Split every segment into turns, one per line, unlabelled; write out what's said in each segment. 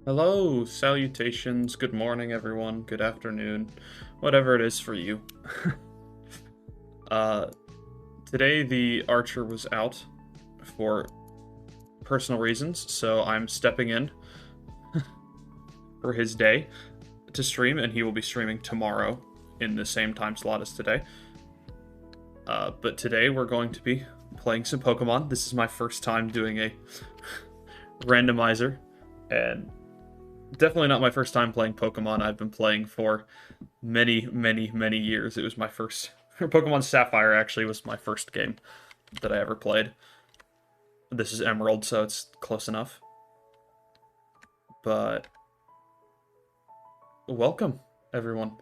Hello, salutations, good morning everyone, good afternoon, whatever it is for you. uh, Today the archer was out for personal reasons, so I'm stepping in for his day to stream, and he will be streaming tomorrow in the same time slot as today. But today we're going to be playing some Pokemon. This is my first time doing a randomizer, and definitely not my first time playing Pokemon. I've been playing for many, many, many years. It was my first... Pokemon Sapphire actually was my first game that I ever played. This is Emerald, so it's close enough. But... welcome, everyone.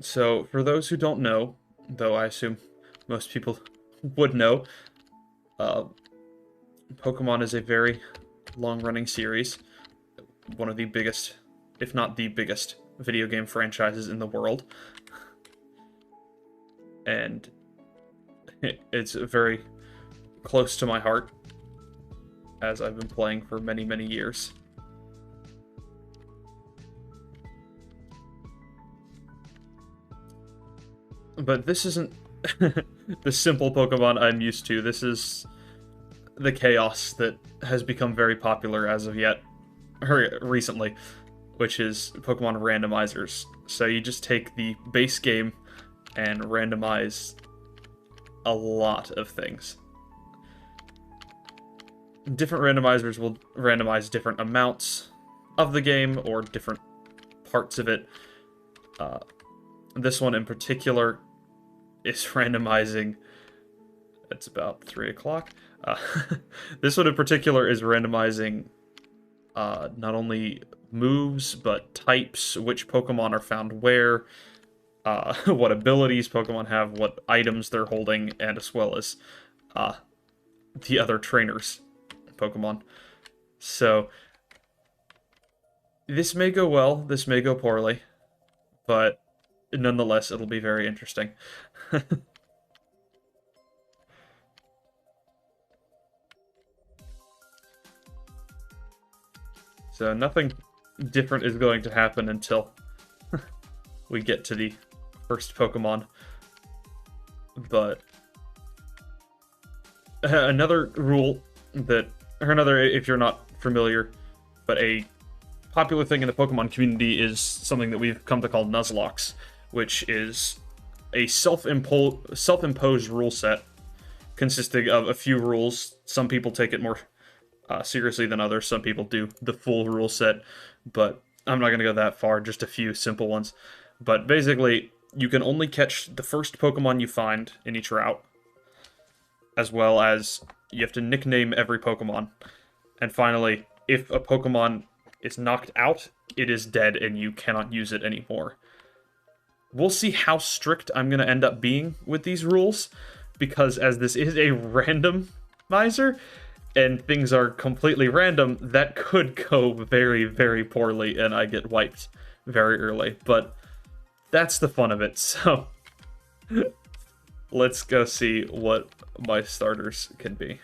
So, for those who don't know, though I assume most people would know, Pokemon is a very long-running series. One of the biggest, if not the biggest, video game franchises in the world. And it's very close to my heart, as I've been playing for many, many years. But this isn't the simple Pokemon I'm used to. This is the chaos that has become very popular as of yet, or recently, which is Pokemon randomizers. So you just take the base game and randomize a lot of things. Different randomizers will randomize different amounts of the game or different parts of it. This one in particular is randomizing... It's about 3 o'clock. This one in particular is randomizing not only moves, but types, which Pokemon are found where, what abilities Pokemon have, what items they're holding, and as well as the other trainers' Pokemon. So, this may go well, this may go poorly, but nonetheless, it'll be very interesting. So nothing different is going to happen until we get to the first Pokemon. But another rule that, or another, if you're not familiar, but a popular thing in the Pokemon community is something that we've come to call Nuzlocke, which is a self-imposed rule set consisting of a few rules. Some people take it more seriously than others. Some people do the full rule set, but I'm not going to go that far, just a few simple ones. But basically, you can only catch the first Pokemon you find in each route, as well as you have to nickname every Pokemon. And finally, if a Pokemon is knocked out, it is dead and you cannot use it anymore. We'll see how strict I'm going to end up being with these rules, because as this is a randomizer, and things are completely random, that could go very, very poorly, and I get wiped very early. But that's the fun of it, so let's go see what my starters can be.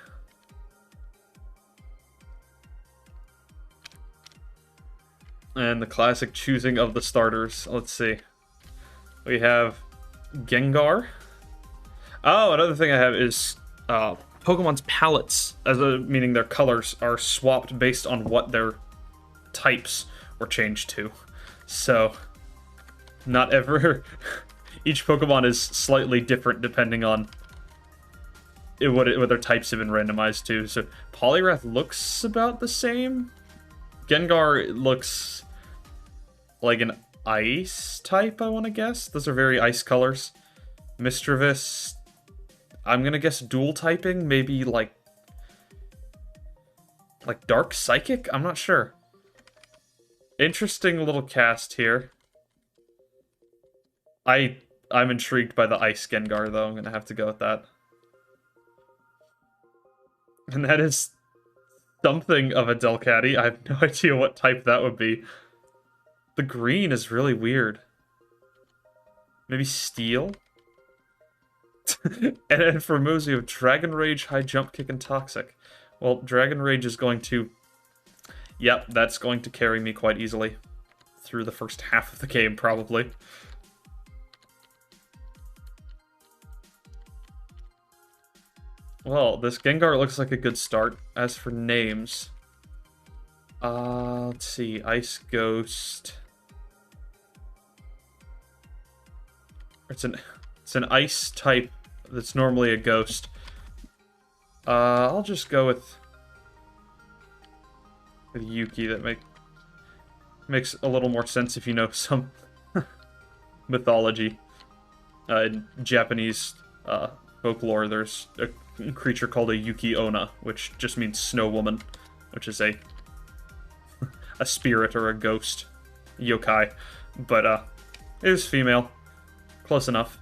And the classic choosing of the starters. Let's see. We have Gengar. Oh, another thing I have is Pokemon's palettes, meaning their colors, are swapped based on what their types were changed to. So, not ever... each Pokemon is slightly different depending on what their types have been randomized to. So, Poliwrath looks about the same. Gengar looks like an ice type, I want to guess. Those are very ice colors. Mischievous... I'm gonna guess dual typing, maybe like Dark Psychic? I'm not sure. Interesting little cast here. I'm intrigued by the Ice Gengar, though. I'm gonna have to go with that. And that is something of a Delcatty. I have no idea what type that would be. The green is really weird. Maybe Steel? And for moves, you have Dragon Rage, High Jump Kick, and Toxic. Well, Dragon Rage is going to... Yep, that's going to carry me quite easily. Through the first half of the game, probably. Well, this Gengar looks like a good start. As for names... let's see. Ice Ghost... It's an ice type that's normally a ghost. I'll just go with Yuki. That makes a little more sense if you know some mythology. In Japanese folklore, there's a creature called a Yuki Onna, which just means snow woman, which is a spirit or a ghost yokai. But it was female. Close enough.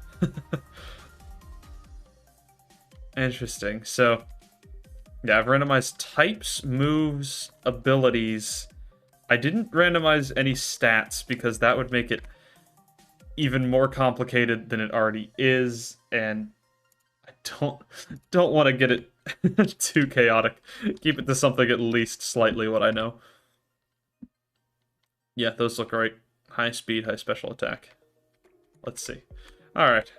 Interesting. So, yeah, I've randomized types, moves, abilities. I didn't randomize any stats because that would make it even more complicated than it already is, and I don't want to get it too chaotic. Keep it to something at least slightly what I know. Yeah, those look right. High speed, high special attack. Let's see. Alright.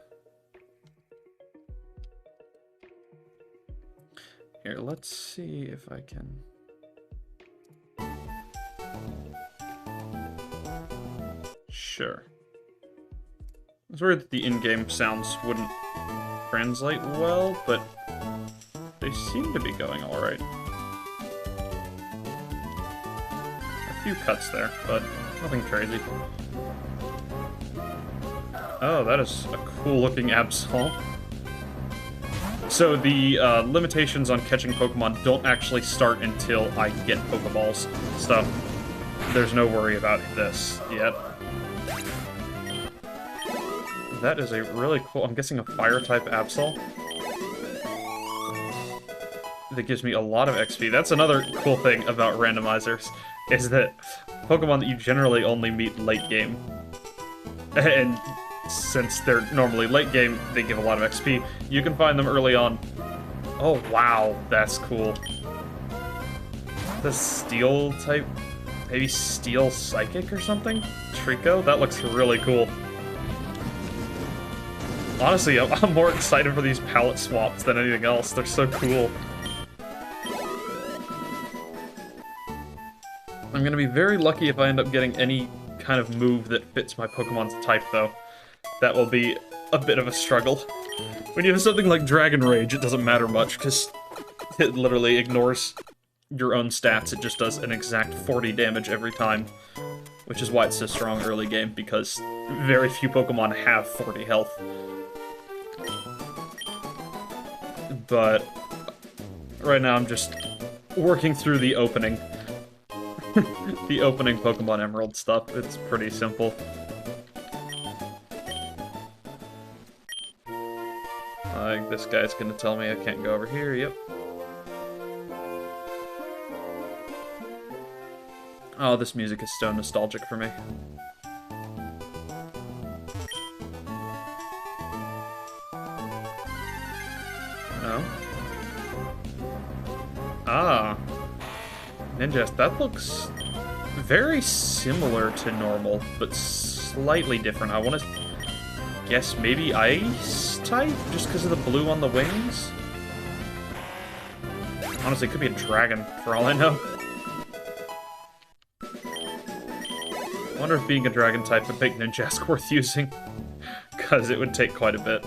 Here, let's see if I can... Sure. It's weird that the in-game sounds wouldn't translate well, but they seem to be going alright. A few cuts there, but nothing crazy. Oh, that is a cool-looking Absol. So the limitations on catching Pokemon don't actually start until I get Pokeballs. So there's no worry about this yet. That is a really cool... I'm guessing a Fire-type Absol. That gives me a lot of XP. That's another cool thing about randomizers, is that Pokemon that you generally only meet late game. And since they're normally late game, they give a lot of XP. You can find them early on. Oh, wow, that's cool. The Steel type, maybe Steel Psychic or something? Trico? That looks really cool. Honestly, I'm more excited for these palette swaps than anything else. They're so cool. I'm gonna be very lucky if I end up getting any kind of move that fits my Pokemon's type, though. That will be a bit of a struggle. When you have something like Dragon Rage, it doesn't matter much, because it literally ignores your own stats. It just does an exact 40 damage every time, which is why it's so strong early game, because very few Pokemon have 40 health. But right now I'm just working through the opening. The opening Pokemon Emerald stuff. It's pretty simple. I think this guy's gonna tell me I can't go over here, yep. Oh, this music is so nostalgic for me. No? Ah. Ninjas, that looks very similar to normal, but slightly different. I want to guess maybe ice type, just because of the blue on the wings? Honestly, it could be a dragon, for all I know. I wonder if being a dragon type would make Ninjask worth using, because it would take quite a bit.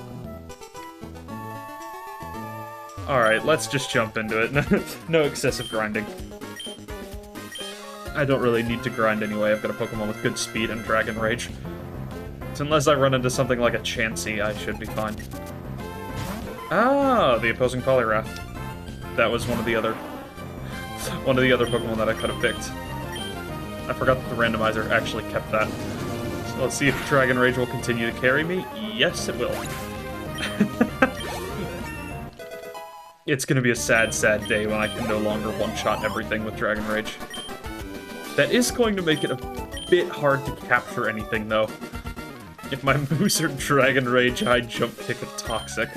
Alright, let's just jump into it. No excessive grinding. I don't really need to grind anyway. I've got a Pokemon with good speed and Dragon Rage. So unless I run into something like a Chansey, I should be fine. Ah, the opposing Poliwrath. That was one of the other Pokemon that I could have picked. I forgot that the randomizer actually kept that. So let's see if Dragon Rage will continue to carry me. Yes, it will. It's gonna be a sad, sad day when I can no longer one-shot everything with Dragon Rage. That is going to make it a bit hard to capture anything, though. If my moves are Dragon Rage, High Jump Kick, and Toxic.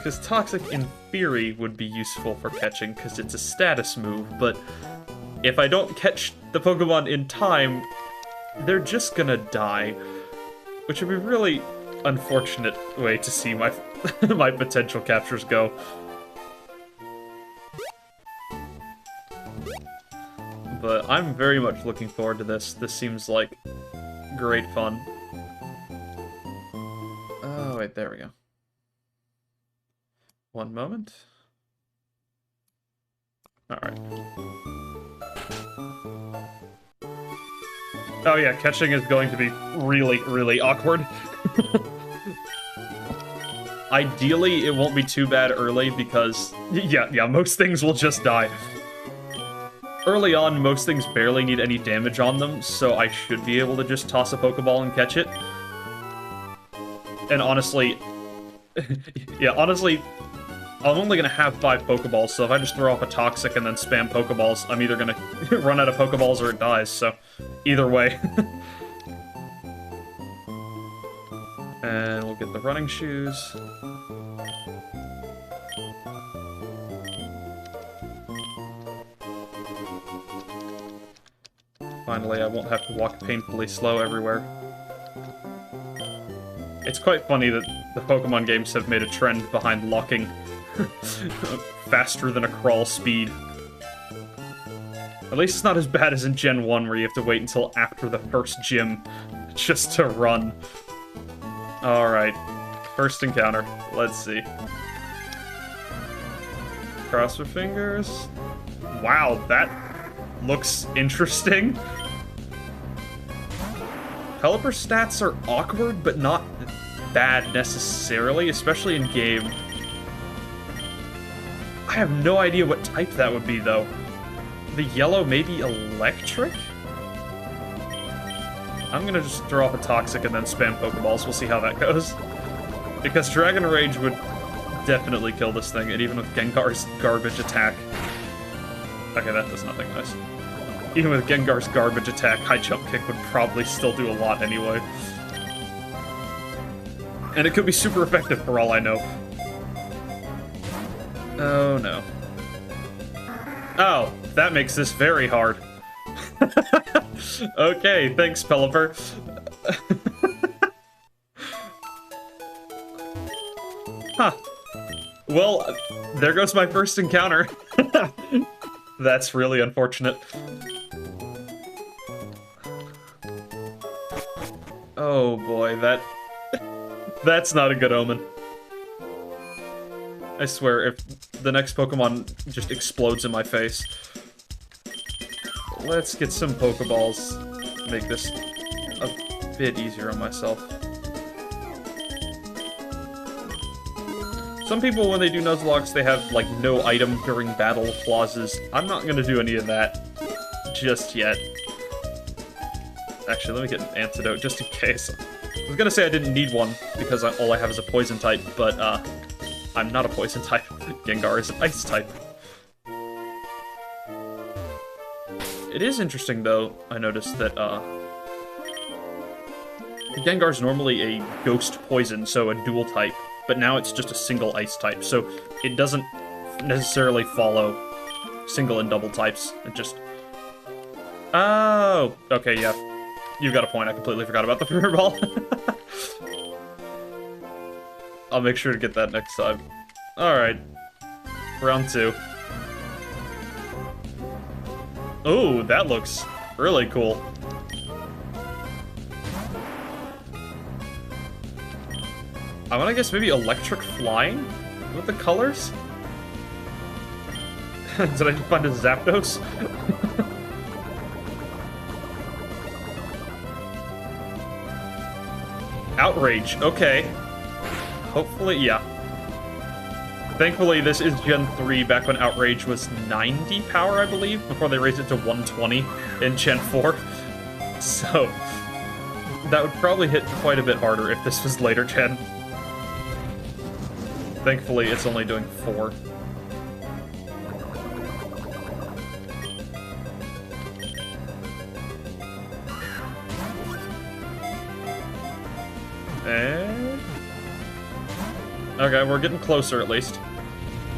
Because Toxic, in theory, would be useful for catching, because it's a status move, but if I don't catch the Pokemon in time, they're just gonna die. Which would be a really unfortunate way to see my, my potential captures go. But I'm very much looking forward to this. This seems like great fun. Oh, wait, there we go. One moment. Alright. Oh yeah, catching is going to be really, really awkward. Ideally, it won't be too bad early because, yeah, most things will just die. Early on, most things barely need any damage on them, so I should be able to just toss a Pokeball and catch it. And honestly, yeah, honestly, I'm only gonna have 5 Pokeballs, so if I just throw off a Toxic and then spam Pokeballs, I'm either gonna run out of Pokeballs or it dies, so either way. And we'll get the running shoes. Finally, I won't have to walk painfully slow everywhere. It's quite funny that the Pokemon games have made a trend behind locking faster than a crawl speed. At least it's not as bad as in Gen 1, where you have to wait until after the first gym just to run. Alright, first encounter. Let's see. Cross your fingers. Wow, that looks interesting. Pelipper stats are awkward, but not bad necessarily, especially in game. I have no idea what type that would be, though. The yellow may be electric? I'm gonna just throw off a Toxic and then spam Pokeballs. We'll see how that goes. Because Dragon Rage would definitely kill this thing, and even with Gengar's garbage attack. Okay, that does nothing nice. Even with Gengar's garbage attack, High Jump Kick would probably still do a lot anyway. And it could be super effective for all I know. Oh no. Oh, that makes this very hard. Okay, thanks, Pelipper. Huh. Well, there goes my first encounter. That's really unfortunate. Oh boy, that's not a good omen. I swear, if the next Pokemon just explodes in my face. Let's get some Pokeballs. Make this a bit easier on myself. Some people, when they do Nuzlocke, they have, like, no item during battle clauses. I'm not gonna do any of that just yet. Actually, let me get an antidote, just in case. I was gonna say I didn't need one, because all I have is a poison type, but, I'm not a poison type. Gengar is an ice type. It is interesting, though, I noticed that, Gengar's normally a ghost poison, so a dual type, but now it's just a single ice type, so it doesn't necessarily follow single and double types. It just... Oh! Okay, yeah. You've got a point, I completely forgot about the Fireball. I'll make sure to get that next time. Alright. Round 2. Oh, that looks really cool. I wanna guess maybe electric flying with the colors? Did I just find a Zapdos? Outrage, okay. Hopefully, yeah. Thankfully, this is Gen 3, back when Outrage was 90 power, I believe, before they raised it to 120 in Gen 4. So, that would probably hit quite a bit harder if this was later Gen. Thankfully, it's only doing 4. And... Okay, we're getting closer at least.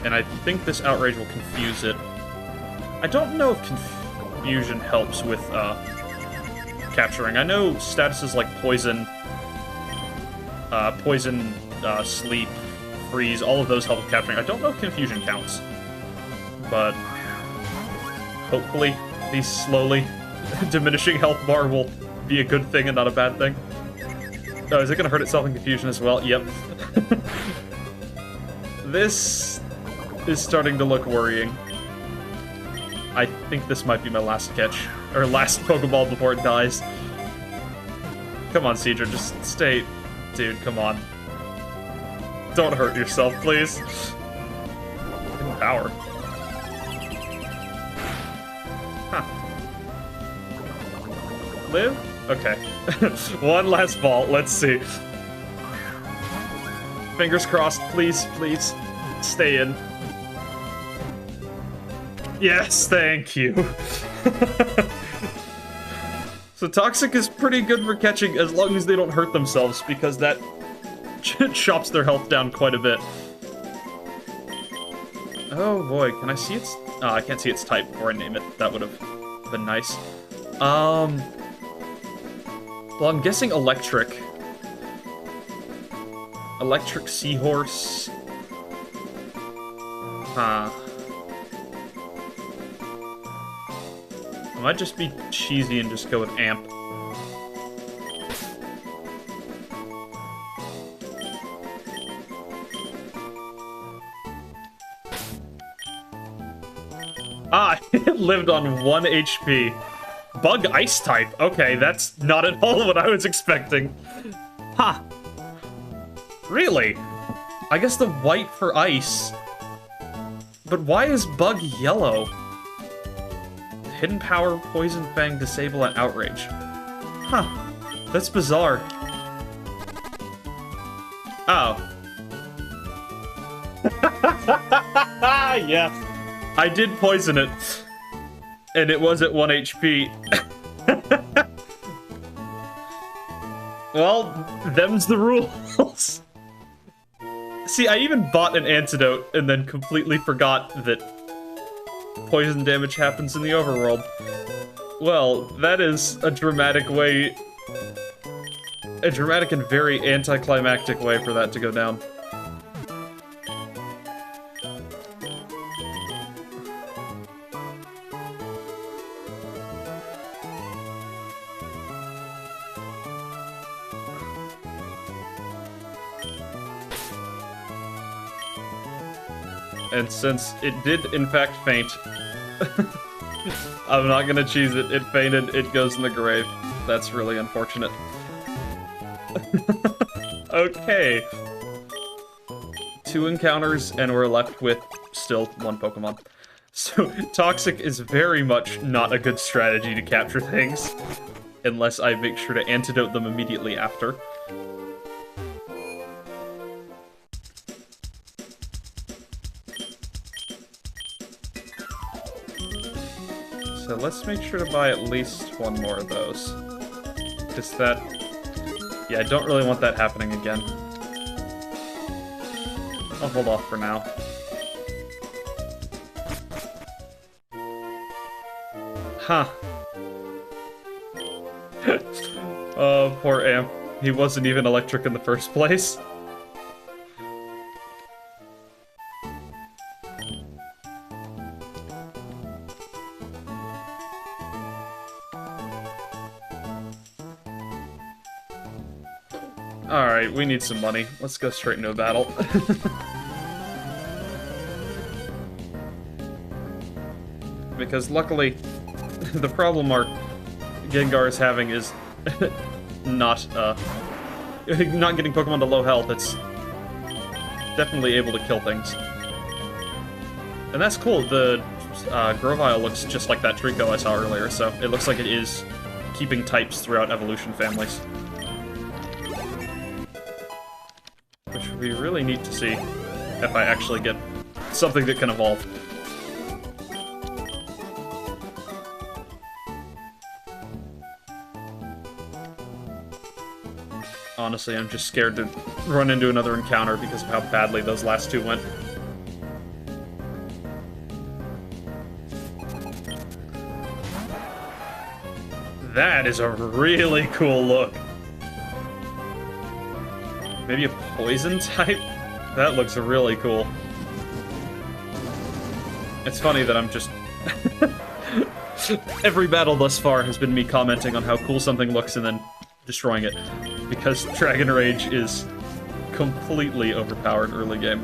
And I think this outrage will confuse it. I don't know if confusion helps with capturing. I know statuses like poison, sleep, freeze, all of those help with capturing. I don't know if confusion counts. But hopefully the slowly diminishing health bar will be a good thing and not a bad thing. Oh, is it gonna hurt itself in confusion as well? Yep. This is starting to look worrying. I think this might be my last catch, or last Pokeball before it dies. Come on, Cedra, just stay. Dude, come on. Don't hurt yourself, please. Power. Huh. Live? Okay. One last ball, let's see. Fingers crossed, please, please. Stay in. Yes, thank you. So Toxic is pretty good for catching as long as they don't hurt themselves, because that chops their health down quite a bit. Oh boy, can I see its... Oh, I can't see its type before I name it. That would have been nice. Well, I'm guessing electric. Electric Seahorse. Huh. I might just be cheesy and just go with Amp. Ah, it lived on 1 HP. Bug Ice type. Okay, that's not at all what I was expecting. Huh. Really? I guess the white for ice. But why is Bug yellow? Hidden Power, Poison Fang, Disable, and Outrage. Huh. That's bizarre. Oh. Yeah. I did poison it. And it was at 1 HP. Well, them's the rules. See, I even bought an antidote and then completely forgot that poison damage happens in the overworld. Well, that is a dramatic way... A dramatic and very anticlimactic way for that to go down. And since it did, in fact, faint, I'm not gonna cheese it. It fainted, it goes in the grave. That's really unfortunate. Okay. 2 encounters, and we're left with still 1 Pokemon. So, Toxic is very much not a good strategy to capture things, unless I make sure to antidote them immediately after. So let's make sure to buy at least 1 more of those. Because that... Yeah, I don't really want that happening again. I'll hold off for now. Huh. Oh, poor Amp. He wasn't even electric in the first place. Alright, we need some money. Let's go straight into a battle. Because luckily, the problem our Gengar is having is not getting Pokemon to low health. It's definitely able to kill things. And that's cool. The Grovyle looks just like that Trico I saw earlier, so it looks like it is keeping types throughout evolution families. Which would be really neat to see if I actually get something that can evolve. Honestly, I'm just scared to run into another encounter because of how badly those last two went. That is a really cool look. Maybe a poison type? That looks really cool. It's funny that I'm just... Every battle thus far has been me commenting on how cool something looks and then destroying it. Because Dragon Rage is completely overpowered early game.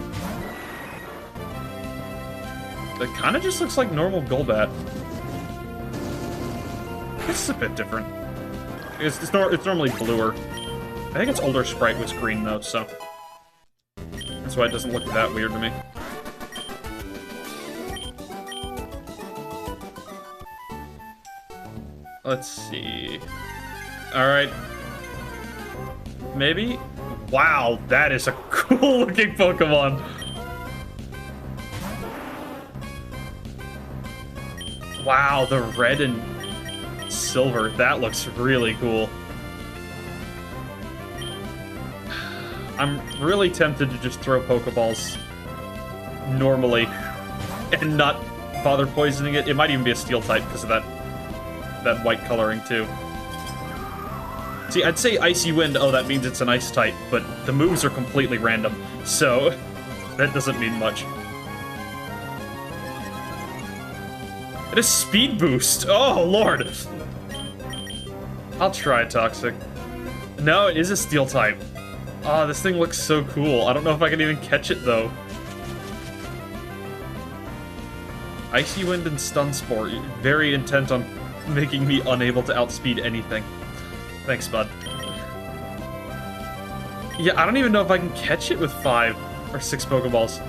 It kind of just looks like normal Golbat. This is a bit different. It's normally bluer. I think its older sprite was green, though, so... That's why it doesn't look that weird to me. Let's see... Alright. Maybe? Wow, that is a cool-looking Pokemon! Wow, the red and silver, that looks really cool. I'm really tempted to just throw Pokeballs normally and not bother poisoning it. It might even be a Steel type because of that white coloring too. See, I'd say Icy Wind, oh, that means it's an Ice type, but the moves are completely random, so that doesn't mean much. It is Speed Boost! Oh, Lord! I'll try Toxic. No, it is a Steel type. Oh, this thing looks so cool. I don't know if I can even catch it, though. Icy Wind and Stun Spore, very intent on making me unable to outspeed anything. Thanks, bud. Yeah, I don't even know if I can catch it with 5 or 6 Pokeballs.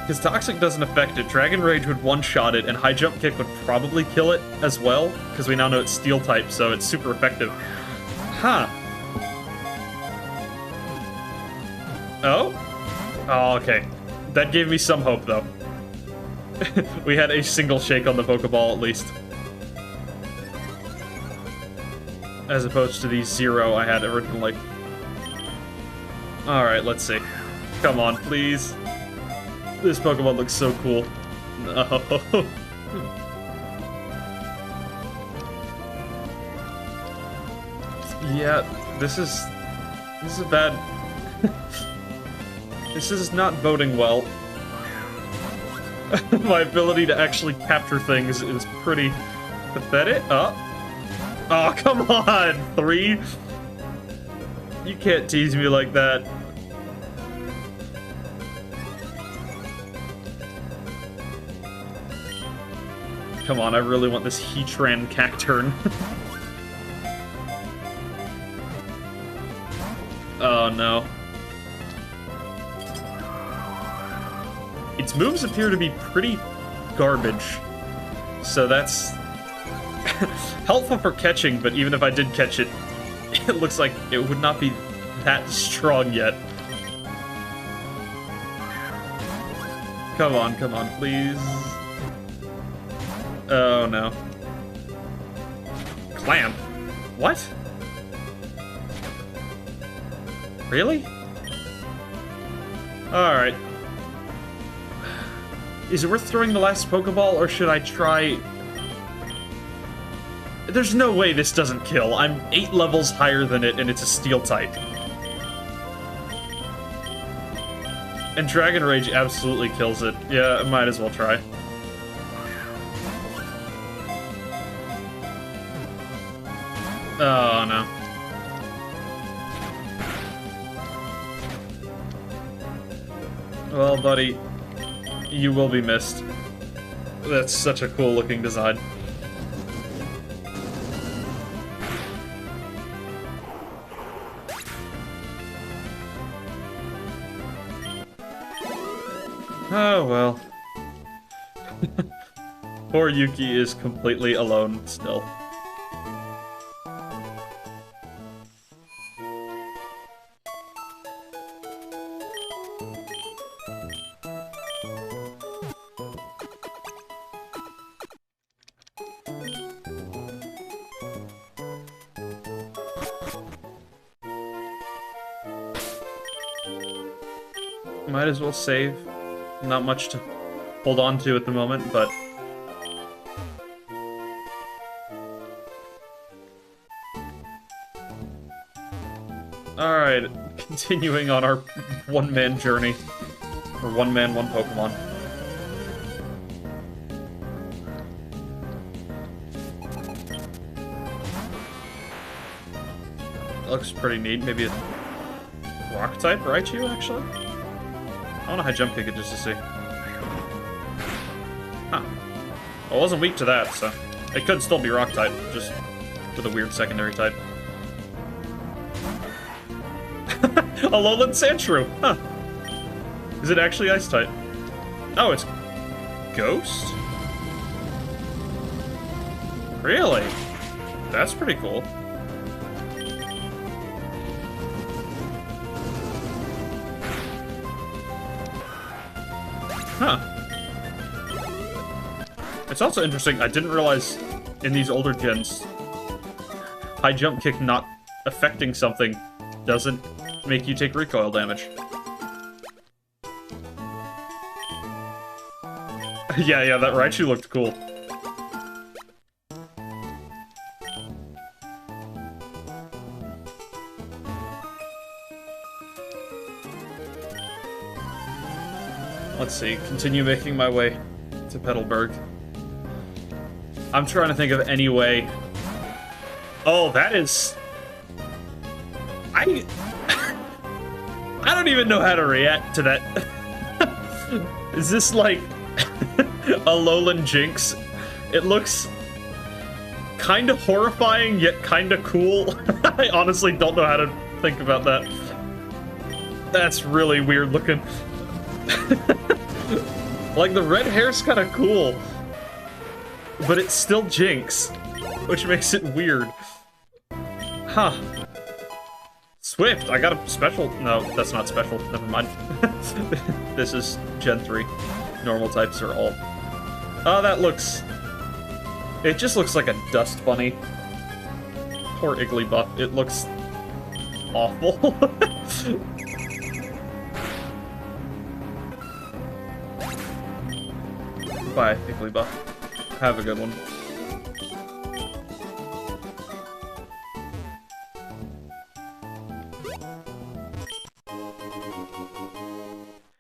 Because Toxic doesn't affect it. Dragon Rage would one-shot it, and High Jump Kick would probably kill it as well, because we now know it's Steel type, so it's super effective. Huh. Oh? Oh, okay. That gave me some hope, though. We had a single shake on the Pokeball, at least. As opposed to the 0 I had originally. Alright, let's see. Come on, please. This Pokemon looks so cool. No. Yeah, this is a bad... This is not boding well. My ability to actually capture things is pretty pathetic. Oh, come on! 3? You can't tease me like that. Come on, I really want this Heatran Cacturn. Oh, no. Its moves appear to be pretty garbage. So that's helpful for catching, but even if I did catch it, it looks like it would not be that strong yet. Come on, please. Oh, no. Clamp? What? Really? Alright. Is it worth throwing the last Pokeball, or should I try... There's no way this doesn't kill. I'm 8 levels higher than it, and it's a Steel type. And Dragon Rage absolutely kills it. Yeah, I might as well try. Oh, no. Well, buddy, you will be missed. That's such a cool looking design. Oh, well. Poor Yuki is completely alone still. Might as well save. Not much to hold on to at the moment, but... Alright, continuing on our one-man journey. Or one man, one Pokemon. That looks pretty neat. Maybe a Rock-type Raichu, actually? I want to high jump kick it just to see. Huh. Well, it wasn't weak to that, so... It could still be Rock-type, just with a weird secondary type. Alolan Sandshrew! Huh. Is it actually Ice-type? Oh, it's... Ghost? Really? That's pretty cool. Huh. It's also interesting, I didn't realize in these older gens, high jump kick not affecting something doesn't make you take recoil damage. yeah, that Raichu looked cool. Let's see, continue making my way to Petalburg. I'm trying to think of any way. Oh, that is... I don't even know how to react to that. Is this like Alolan Jinx? It looks kind of horrifying, yet kind of cool. I honestly don't know how to think about that. That's really weird looking. Like, the red hair's kind of cool, but it's still Jinx, which makes it weird. Huh. Swift, I got a special... No, that's not special. Never mind. This is Gen 3. Normal types are all... Oh, that looks... It just looks like a dust bunny. Poor Igglybuff. It looks... awful. Bye, Igglybuff. Have a good one.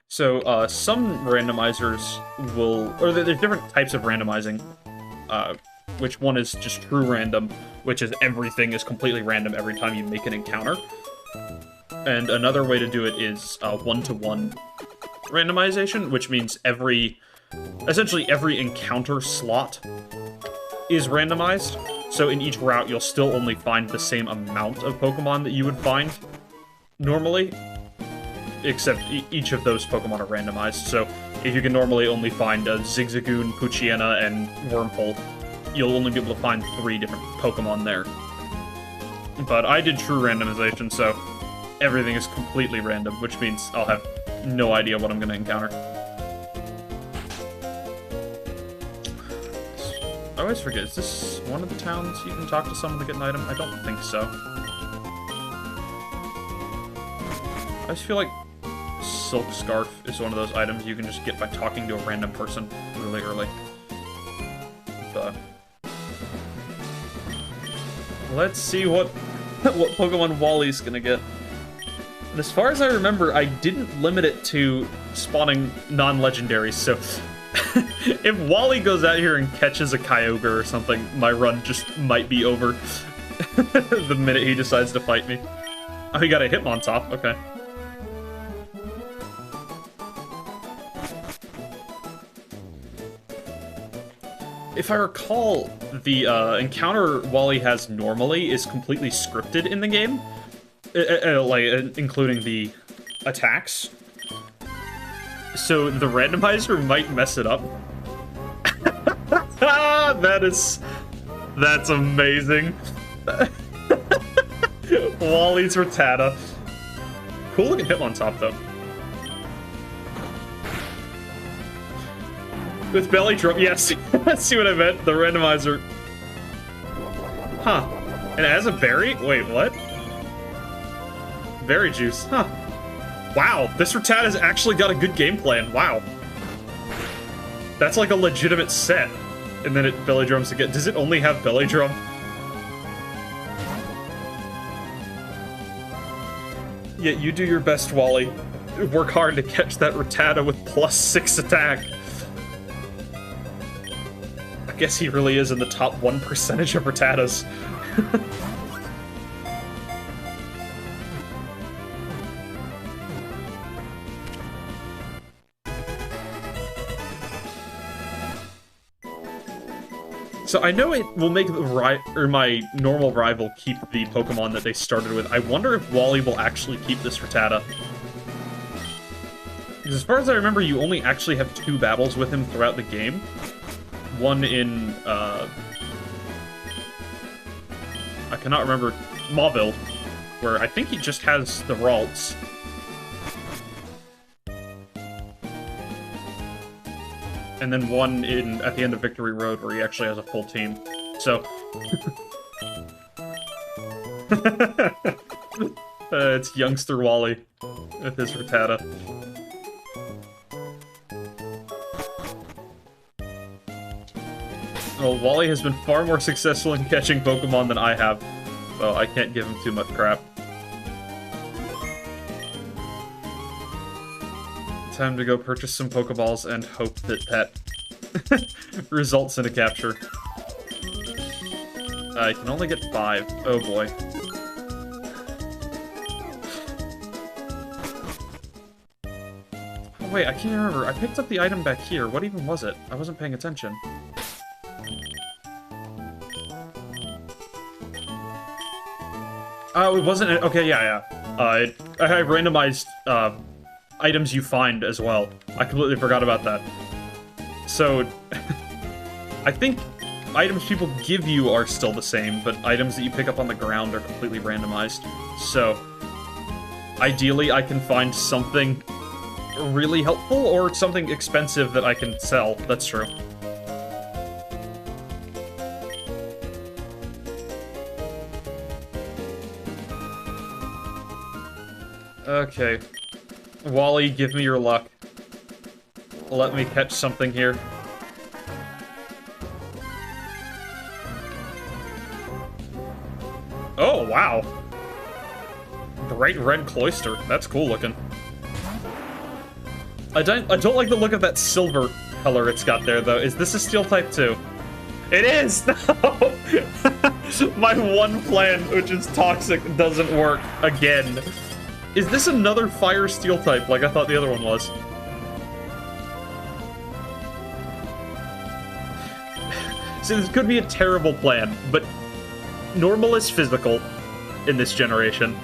So, some randomizers will... Or there's different types of randomizing. Which one is just true random, which is everything is completely random every time you make an encounter. And another way to do it is one-to-one randomization, which means essentially every encounter slot is randomized. So in each route, you'll still only find the same amount of Pokemon that you would find normally, except each of those Pokemon are randomized. So if you can normally only find a Zigzagoon, Poochyena, and Wurmple, you'll only be able to find 3 different Pokemon there. But I did true randomization, so everything is completely random, which means I'll have no idea what I'm going to encounter. I always forget, is this one of the towns you can talk to someone to get an item? I don't think so. I just feel like Silk Scarf is one of those items you can just get by talking to a random person really early. But let's see what Pokemon Wally's gonna get. And as far as I remember, I didn't limit it to spawning non-legendaries, so if Wally goes out here and catches a Kyogre or something, my run just might be over the minute he decides to fight me. Oh, he got a Hitmontop, okay. If I recall, the encounter Wally has normally is completely scripted in the game, like including the attacks. So the randomizer might mess it up. That's amazing. Wally's Rattata. Cool looking Hitmontop though. With belly drum, yes. See what I meant? The randomizer. Huh. And as a berry? Wait, what? Berry juice, huh. Wow, this Rattata's actually got a good game plan. Wow. That's like a legitimate set. And then it belly drums again. Does it only have belly drum? Yeah, you do your best, Wally. Work hard to catch that Rattata with +6 attack. I guess he really is in the top 1% of Rattatas. So I know it will make my normal rival keep the Pokemon that they started with. I wonder if Wally will actually keep this Rattata. Because as far as I remember, you only actually have 2 battles with him throughout the game. One in, I cannot remember, Mauville, where I think he just has the Ralts. And then one at the end of Victory Road where he actually has a full team. So... it's youngster Wally with his Rattata. Well, Wally has been far more successful in catching Pokemon than I have, so I can't give him too much crap. Time to go purchase some Pokeballs and hope that that results in a capture. I can only get 5. Oh boy. Oh wait, I can't remember. I picked up the item back here. What even was it? I wasn't paying attention. Oh, it wasn't... Okay, yeah. I randomized, items you find as well. I completely forgot about that. So, I think items people give you are still the same, but items that you pick up on the ground are completely randomized. So, ideally I can find something really helpful or something expensive that I can sell. That's true. Okay. Wally, give me your luck. Let me catch something here. Oh, wow. Bright red cloister. That's cool looking. I don't like the look of that silver color it's got there, though. Is this a steel type, too? It is! No! My one plan, which is toxic, doesn't work again. Is this another fire steel type, like I thought the other one was? So this could be a terrible plan, but normal is physical in this generation.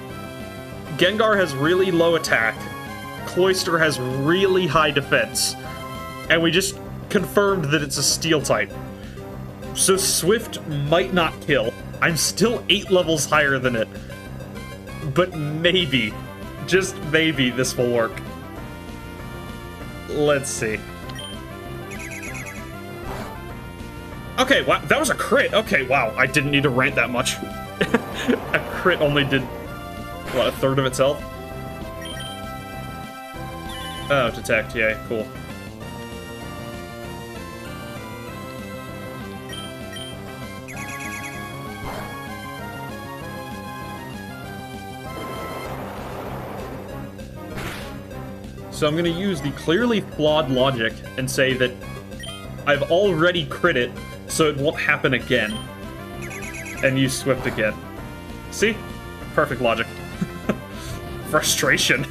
Gengar has really low attack. Cloyster has really high defense. And we just confirmed that it's a steel type. So Swift might not kill. I'm still 8 levels higher than it. But maybe, just maybe, this will work. Let's see. Okay, wow, that was a crit. Okay, wow, I didn't need to rant that much. A crit only did, what, a third of its health? Oh, detect, yay, cool. So I'm gonna use the clearly flawed logic and say that I've already crit it, so it won't happen again. And use Swift again. See? Perfect logic. Frustration.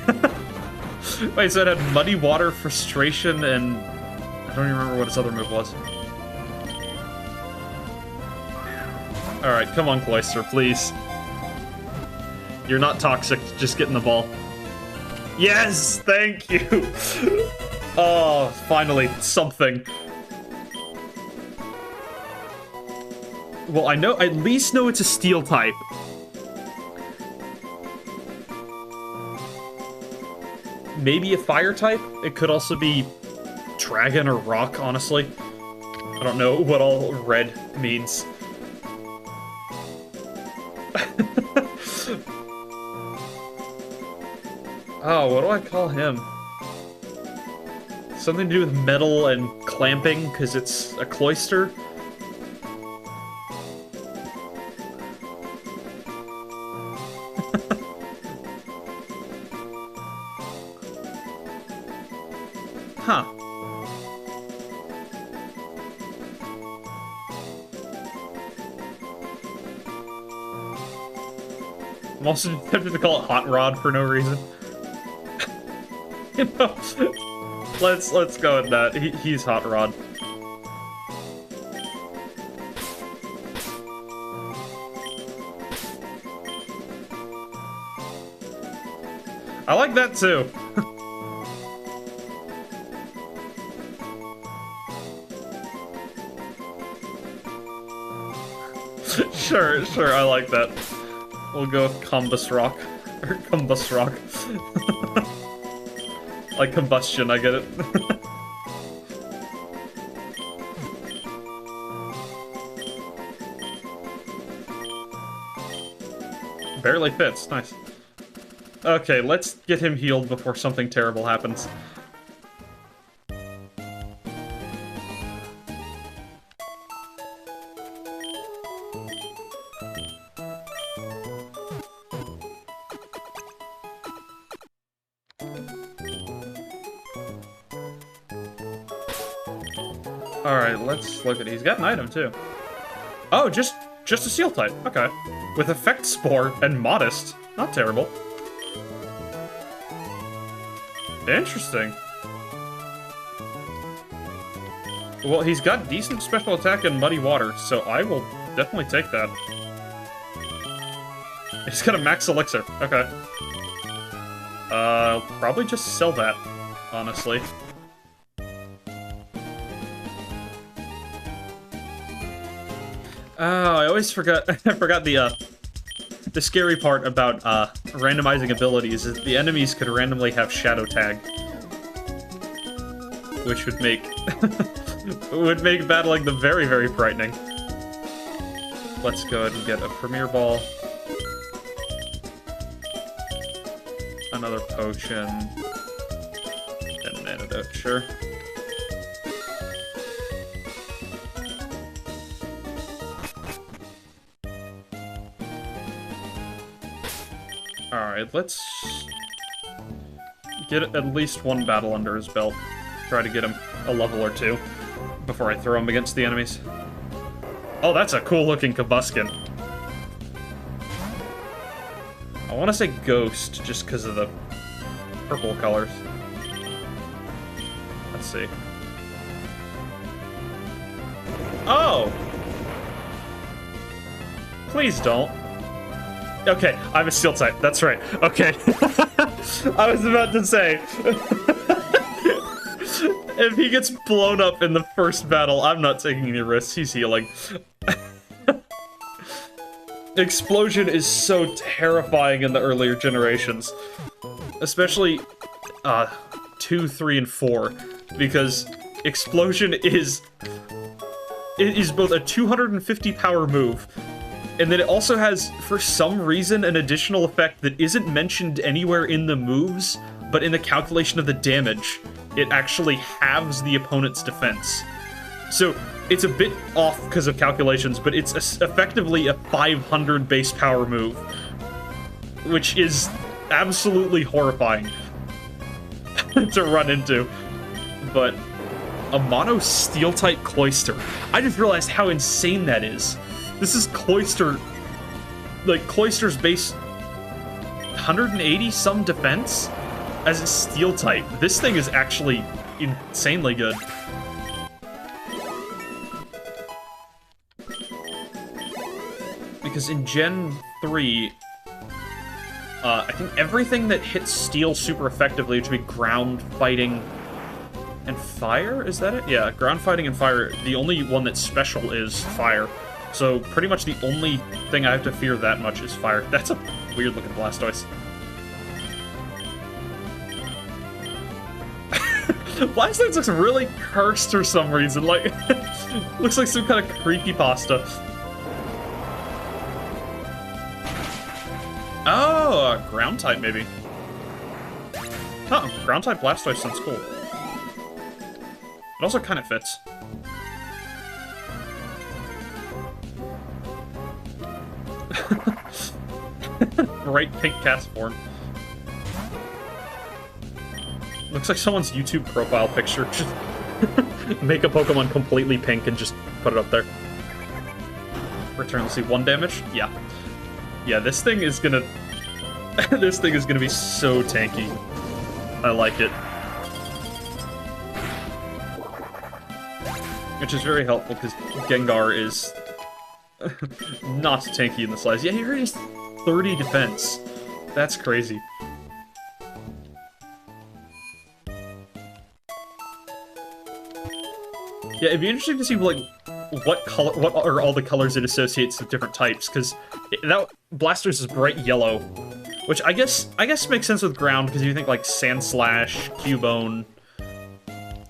Wait, so it had Muddy Water, Frustration, and... I don't even remember what its other move was. Alright, come on, Cloyster, please. You're not toxic, just get in the ball. Yes! Thank you! Oh, finally, something. Well, I at least know it's a steel type. Maybe a fire type? It could also be dragon or rock, honestly. I don't know what all red means. Oh, what do I call him? Something to do with metal and clamping, because it's a cloister. Huh. I'm also tempted to call it Hot Rod for no reason. You know, let's go with that. He's Hot Rod. I like that too. Sure, I like that. We'll go with Combus Rock. Or Combus Rock. Like combustion, I get it. Barely fits, nice. Okay, let's get him healed before something terrible happens. Alright, let's look at it. He's got an item, too. Oh, just a Seal type. Okay. With Effect Spore and Modest. Not terrible. Interesting. Well, he's got decent special attack and Muddy Water, so I will definitely take that. He's got a Max Elixir. Okay. Probably just sell that, honestly. Oh, I always forgot. I forgot the scary part about randomizing abilities is the enemies could randomly have Shadow Tag, which would make battling them very, very frightening. Let's go ahead and get a Premier Ball, another potion, and an antidote. Sure. Alright, let's get at least one battle under his belt. Try to get him a level or two before I throw him against the enemies. Oh, that's a cool-looking Combuskin. I want to say Ghost, just because of the purple colors. Let's see. Oh! Please don't. Okay, I'm a Steel type. That's right. Okay. I was about to say, if he gets blown up in the first battle, I'm not taking any risks. He's healing. Explosion is so terrifying in the earlier generations. Especially 2, 3, and 4. Because Explosion is both a 250 power move, and then it also has, for some reason, an additional effect that isn't mentioned anywhere in the moves, but in the calculation of the damage, it actually halves the opponent's defense. So, it's a bit off because of calculations, but it's effectively a 500 base power move, which is absolutely horrifying to run into. But a mono Steel-type Cloister. I just realized how insane that is. This is Cloister, like, Cloister's base 180 some defense as a Steel type. This thing is actually insanely good. Because in Gen 3, I think everything that hits Steel super effectively, which would be ground, fighting, and fire? Is that it? Yeah, ground, fighting, and fire. The only one that's special is fire. So pretty much the only thing I have to fear that much is fire. That's a weird-looking Blastoise. Blastoise looks really cursed for some reason. Like, looks like some kind of creepypasta. Oh, a ground type maybe. Oh, ground-type Blastoise sounds cool. It also kind of fits. Bright pink Castform. Looks like someone's YouTube profile picture. Just make a Pokemon completely pink and just put it up there. Return, let's see, 1 damage? Yeah. Yeah, this thing is gonna... this thing is gonna be so tanky. I like it. Which is very helpful, because Gengar is not tanky in the slides. Yeah, he already has 30 defense. That's crazy. Yeah, it'd be interesting to see, like, what are all the colors it associates with different types, because that Blastoise is bright yellow, which I guess makes sense with ground, because you think, like, Sandslash, Cubone.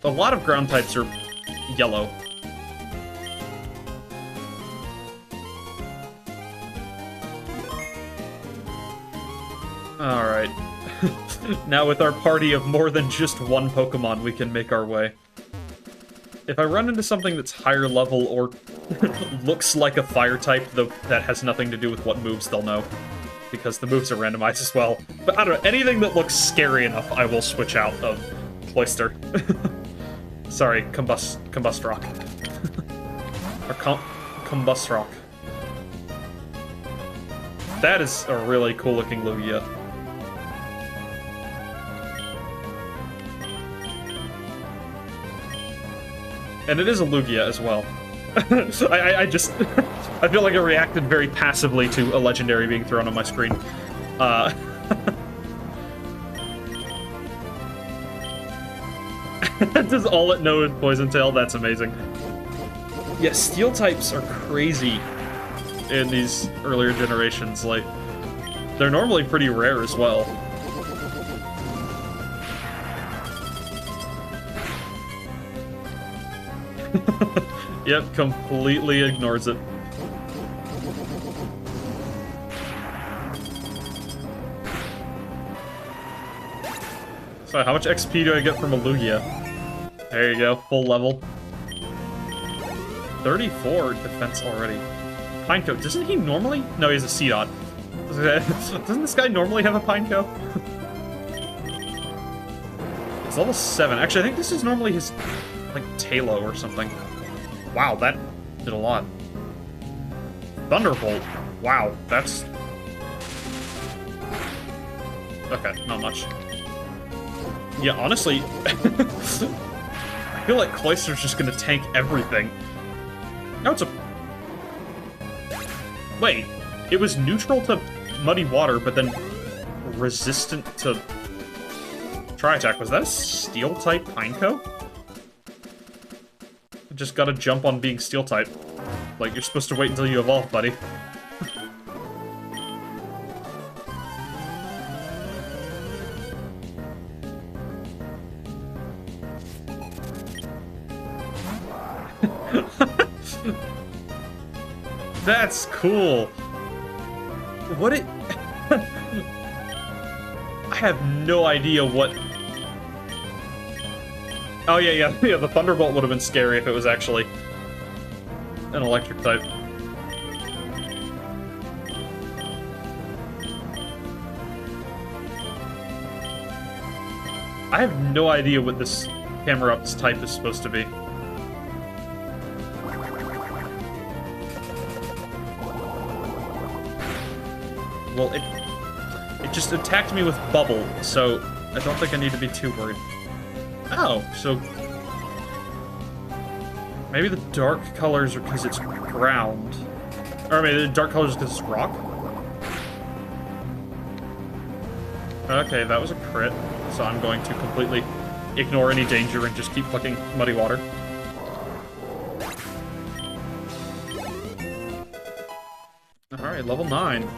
A lot of ground types are yellow. Alright. Now with our party of more than just one Pokemon, we can make our way. If I run into something that's higher level or looks like a fire type, though that has nothing to do with what moves they'll know, because the moves are randomized as well. But I don't know, anything that looks scary enough, I will switch out of Cloyster. Sorry, Combust Rock. Or Combust Rock. That is a really cool looking Lugia. And it is a Lugia as well. I just... I feel like I reacted very passively to a legendary being thrown on my screen. Does all it know is Poison Tail? That's amazing. Yeah, Steel types are crazy in these earlier generations. Like, they're normally pretty rare as well. Yep, completely ignores it. So how much XP do I get from a Lugia? There you go, full level. 34 defense already. Pineco, doesn't he normally? No, he has a Seedot. Doesn't this guy normally have a Pineco? It's level 7. Actually, I think this is normally his, like, Talo or something. Wow, that did a lot. Thunderbolt. Wow, that's... Okay, not much. Yeah, honestly, I feel like Cloyster's just gonna tank everything. No, it's a... Wait, it was neutral to Muddy Water, but then resistant to Tri-Attack. Was that a Steel-type Pineco? Just gotta jump on being Steel-type. Like, you're supposed to wait until you evolve, buddy. That's cool. What it... I have no idea what... Oh, yeah, the Thunderbolt would have been scary if it was actually an electric type. I have no idea what this Camerupt's type is supposed to be. Well, it just attacked me with Bubble, so I don't think I need to be too worried. Oh, so... Maybe the dark colors are because it's ground. Or maybe the dark colors because it's rock? Okay, that was a crit, so I'm going to completely ignore any danger and just keep clicking Muddy Water. Alright, level 9.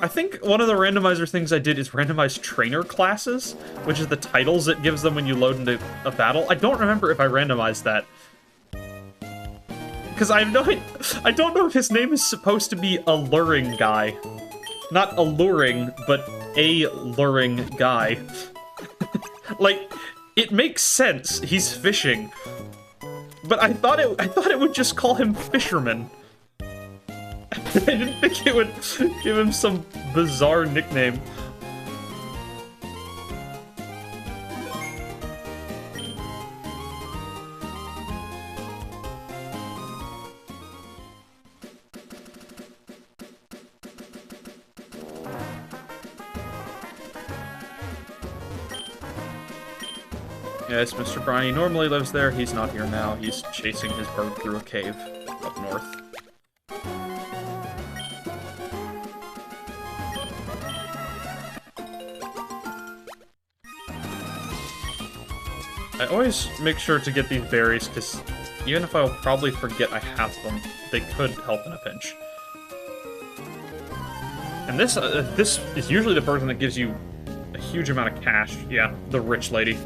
I think one of the randomizer things I did is randomize trainer classes, which is the titles it gives them when you load into a battle. I don't remember if I randomized that. Because I don't know if his name is supposed to be Alluring Guy. Not alluring, but a luring guy. Like, it makes sense. He's fishing. But I thought it would just call him Fisherman. I didn't think it would give him some bizarre nickname. Yes, Mr. Briny normally lives there. He's not here now. He's chasing his bird through a cave up north. I always make sure to get these berries, because even if I'll probably forget I have them, they could help in a pinch. And this is usually the person that gives you a huge amount of cash. Yeah, the rich lady.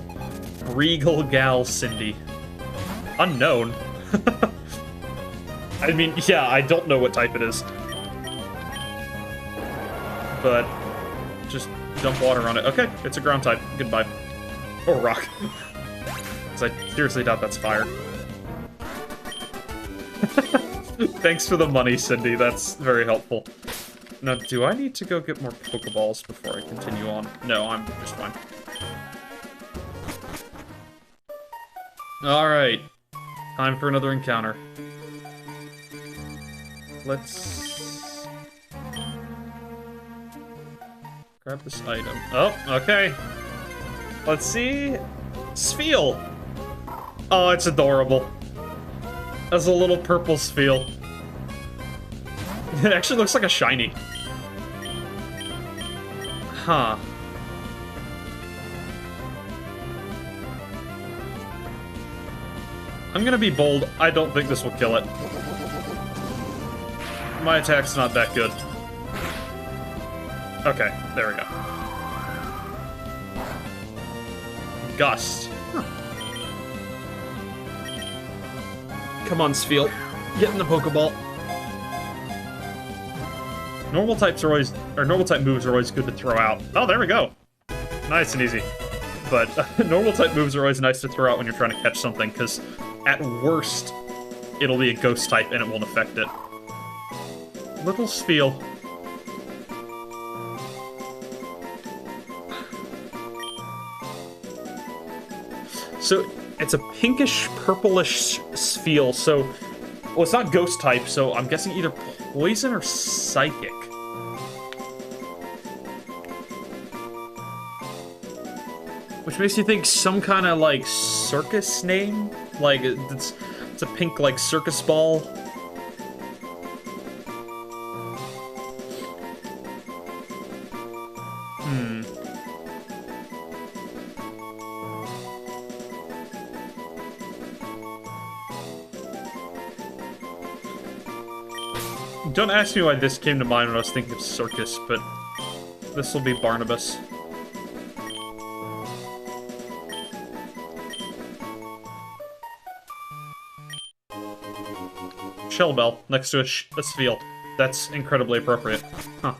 Regal Gal Cindy. Unknown. I mean, yeah, I don't know what type it is. But just dump water on it. Okay, it's a ground type. Goodbye. Or rock. Because I seriously doubt that's fire. Thanks for the money, Cindy. That's very helpful. Now, do I need to go get more Pokeballs before I continue on? No, I'm just fine. Alright. Time for another encounter. Let's grab this item. Oh, okay. Let's see. Spheal. Oh, it's adorable. That's a little purple Spheal. It actually looks like a shiny. Huh. I'm gonna be bold. I don't think this will kill it. My attack's not that good. Okay, there we go. Gust. Huh. Come on, Spheal. Get in the Pokeball. Normal types are always, or normal type moves are always good to throw out. Oh, there we go. Nice and easy. But normal type moves are always nice to throw out when you're trying to catch something, because at worst, it'll be a ghost type and it won't affect it. Little Spheal. So, it's a pinkish, purplish Spheal, so... Well, it's not ghost type, so I'm guessing either poison or psychic. Which makes you think some kind of, like, circus name? Like, it's a pink, like, circus ball. Don't ask me why this came to mind when I was thinking of circus, but this will be Barnabas. Shell Bell next to a Spheal. That's incredibly appropriate. Huh.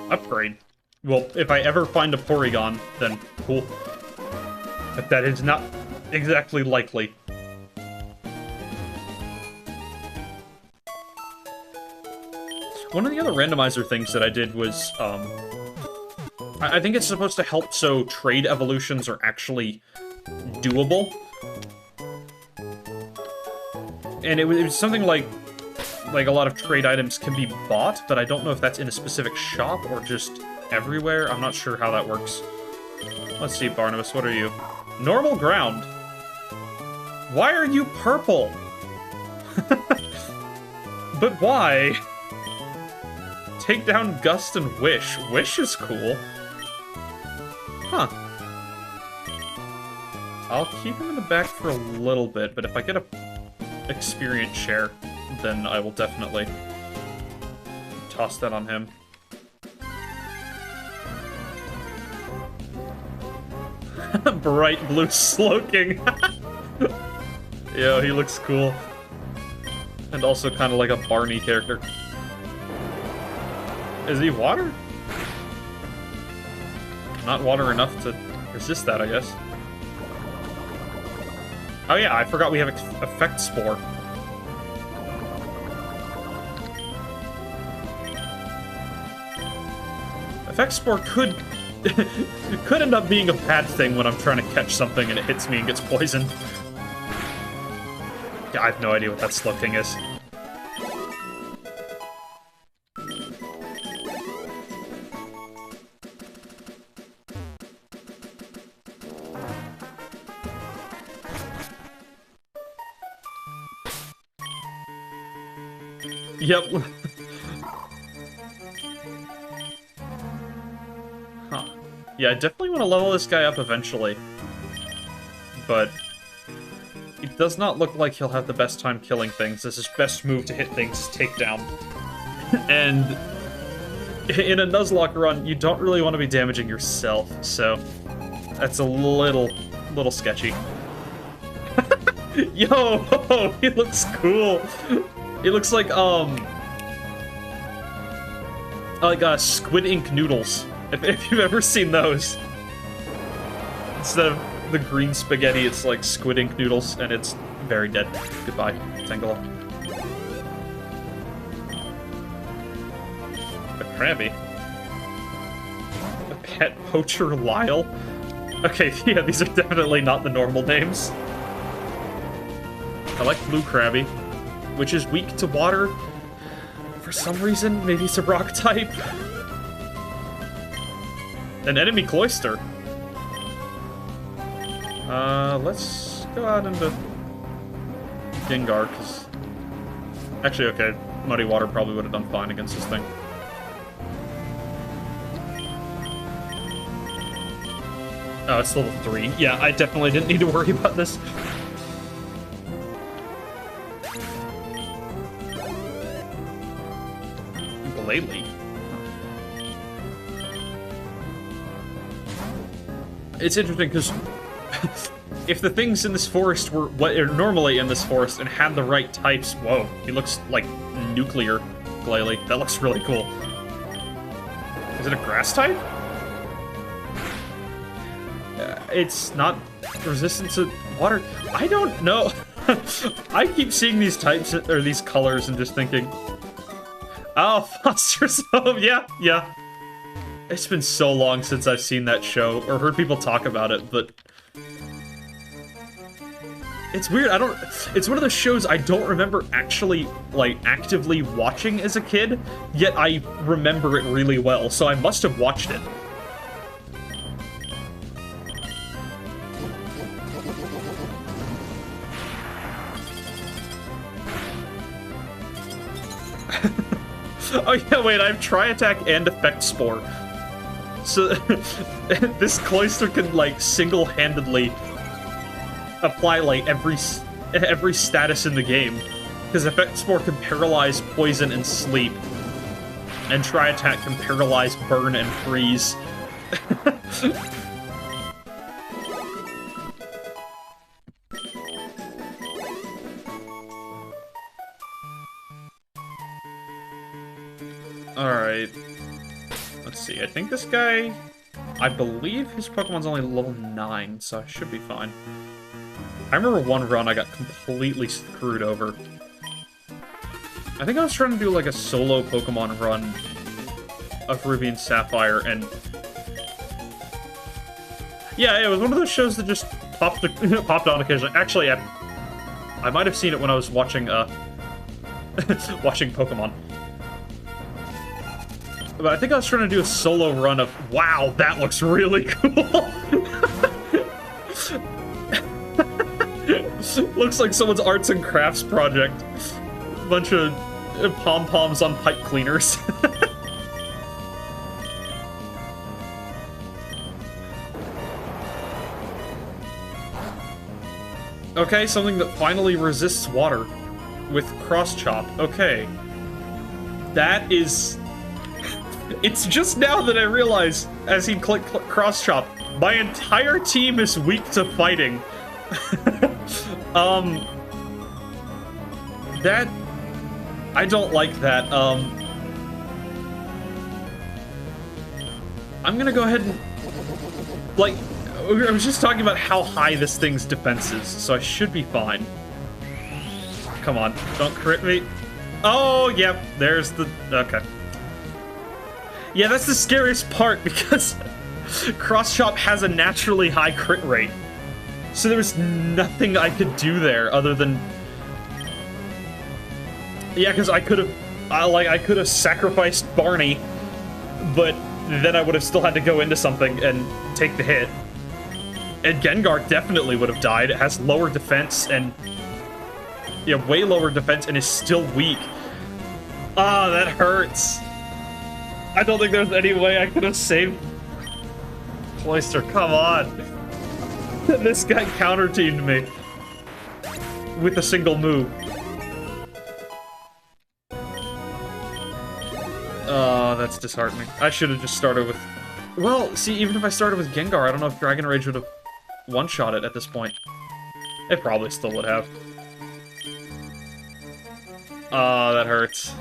Upgrade. Well, if I ever find a Porygon, then cool. But that is not exactly likely. One of the other randomizer things that I did was, I think it's supposed to help so trade evolutions are actually doable. And it was something like a lot of trade items can be bought, but I don't know if that's in a specific shop or just everywhere. I'm not sure how that works. Let's see, Barnabas, what are you? Normal ground. Why are you purple? But why? Take down Gust and Wish. Wish is cool. Huh. I'll keep him in the back for a little bit, but if I get a experience share, then I will definitely toss that on him. Bright blue Slowking. Yo, he looks cool. And also kind of like a Barney character. Is he water? Not water enough to resist that, I guess. Oh yeah, I forgot we have Effect Spore. Effect Spore could end up being a bad thing when I'm trying to catch something and it hits me and gets poisoned. Yeah, I have no idea what that Slowking is. Yep. Huh. Yeah, I definitely want to level this guy up eventually. But it does not look like he'll have the best time killing things. This is best move to hit things, takedown. And in a Nuzlocke run, you don't really want to be damaging yourself, so that's a little sketchy. Yo, he looks cool. He looks like Squid Ink noodles, if you've ever seen those. Instead of the green spaghetti, it's like Squid Ink noodles, and it's very dead. Goodbye, Tangela. A Krabby. A Pet Poacher Lyle? Okay, yeah, these are definitely not the normal names. I like Blue Krabby, which is weak to water for some reason. Maybe it's a rock type. An enemy Cloyster. Let's go out into Gengar, because... Actually, okay, Muddy Water probably would have done fine against this thing. Oh, it's level 3. Yeah, I definitely didn't need to worry about this. Lately. It's interesting because if the things in this forest were what are normally in this forest and had the right types, whoa, he looks like nuclear Glalie. That looks really cool. Is it a grass type? It's not resistant to water. I don't know. I keep seeing these types or these colors and just thinking, oh, Foster's Home, yeah. It's been so long since I've seen that show, or heard people talk about it, but... It's weird, it's one of those shows I don't remember actually, like, actively watching as a kid, yet I remember it really well, so I must have watched it. Oh yeah, wait, I have Tri-Attack and Effect Spore. So, this Cloyster can, like, single-handedly apply, like, every status in the game. Because Effect Spore can paralyze, poison, and sleep. And Tri-Attack can paralyze, burn, and freeze. Alright. Let's see, I think this guy... I believe his Pokemon's only level 9, so I should be fine. I remember one run I got completely screwed over. I think I was trying to do like a solo Pokemon run of Ruby and Sapphire, and... Yeah, it was one of those shows that just popped on occasionally. Actually, I might have seen it when I was watching, watching Pokemon. But I think I was trying to do a solo run of, wow, that looks really cool. Looks like someone's arts and crafts project. Bunch of pom-poms on pipe cleaners. Okay, something that finally resists water with Cross Chop. Okay. That is It's just now that I realize, as he clicked cross chop, my entire team is weak to fighting. That... I don't like that. I'm gonna go ahead and... Like, I was just talking about how high this thing's defense is, so I should be fine. Come on, don't crit me. Oh, yep, there's the... Okay. Yeah, that's the scariest part, because cross chop has a naturally high crit rate. So there was nothing I could do there other than... Yeah, because I could have... I could have sacrificed Barney, but then I would have still had to go into something and take the hit. And Gengar definitely would have died. It has lower defense and... Yeah, way lower defense and is still weak. Ah, that hurts. I don't think there's any way I could have saved Cloyster. Come on. This guy counter-teamed me with a single move. Oh, that's disheartening. I should have just started with... Well, see, even if I started with Gengar, I don't know if Dragon Rage would have one-shot it at this point. It probably still would have. Oh, that hurts.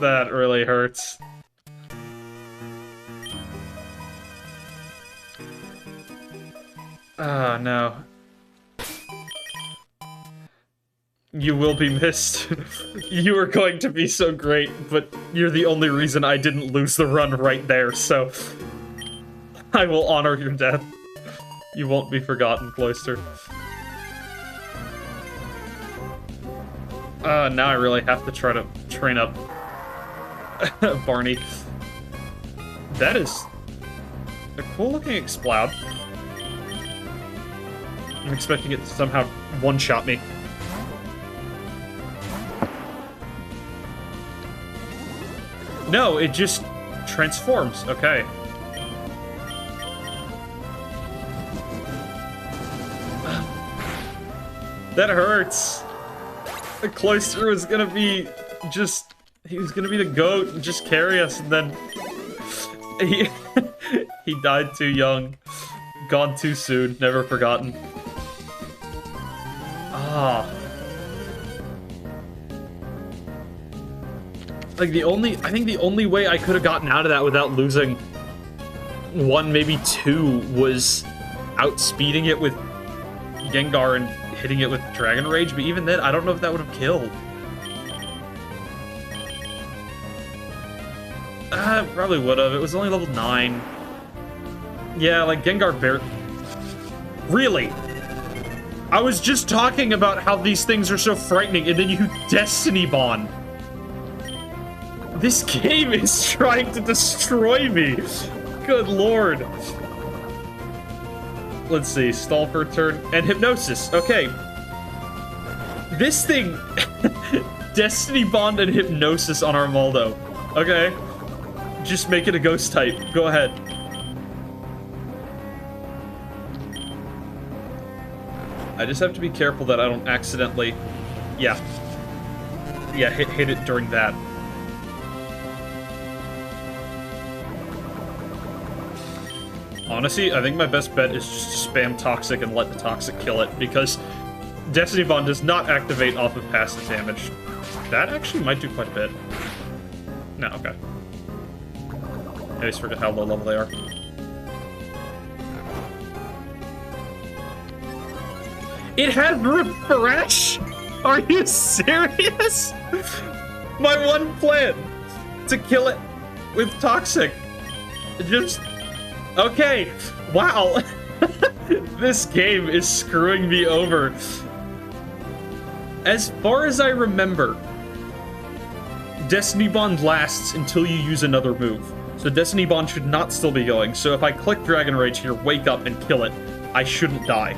That really hurts. Ah, no. You will be missed. You are going to be so great, but you're the only reason I didn't lose the run right there, so... I will honor your death. You won't be forgotten, Cloyster. Now I really have to try to train up Barney. That is a cool-looking Exploud. I'm expecting it to somehow one-shot me. No, it just transforms. Okay. That hurts. The Cloyster was gonna be just... He was gonna be the GOAT and just carry us, and then... He died too young. Gone too soon. Never forgotten. Ah. Like, I think the only way I could have gotten out of that without losing one, maybe two, was outspeeding it with Gengar and hitting it with Dragon Rage, but even then, I don't know if that would have killed. It probably would have. It was only level 9. Yeah, like, Gengar Bear... Really? I was just talking about how these things are so frightening, and then you Destiny Bond. This game is trying to destroy me. Good lord. Let's see, stall for a turn. And Hypnosis, okay. This thing... Destiny Bond and Hypnosis on Armaldo. Okay. Just make it a ghost type. Go ahead. I just have to be careful that I don't accidentally... Yeah. Yeah, hit it during that. Honestly, I think my best bet is just to spam Toxic and let the Toxic kill it, because Destiny Bond does not activate off of passive damage. That actually might do quite a bit. No, okay. I just forget how low level they are. It has Refresh? Are you serious? My one plan to kill it with Toxic. Just... Okay, wow. This game is screwing me over. As far as I remember, Destiny Bond lasts until you use another move. So Destiny Bond should not still be going. So if I click Dragon Rage here, wake up and kill it, I shouldn't die.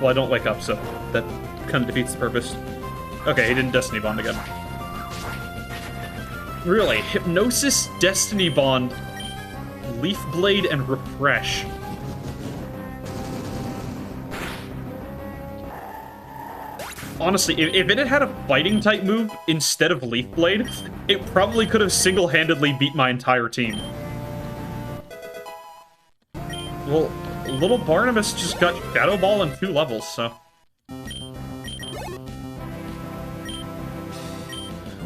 Well, I don't wake up, so that kind of defeats the purpose. Okay, he didn't Destiny Bond again. Really, Hypnosis, Destiny Bond, Leaf Blade, and Refresh. Honestly, if it had had a fighting type move instead of Leaf Blade, it probably could have single-handedly beat my entire team. Well, little Barnabas just got Shadow Ball in 2 levels, so...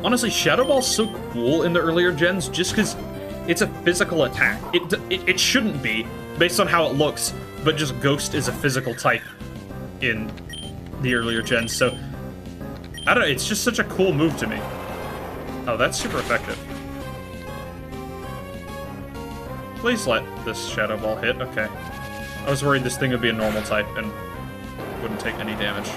Honestly, Shadow Ball's so cool in the earlier gens just because it's a physical attack. It shouldn't be, based on how it looks, but just Ghost is a physical type in the earlier gens, so... I don't know, it's just such a cool move to me. Oh, that's super effective. Please let this Shadow Ball hit. Okay. I was worried this thing would be a normal type and wouldn't take any damage.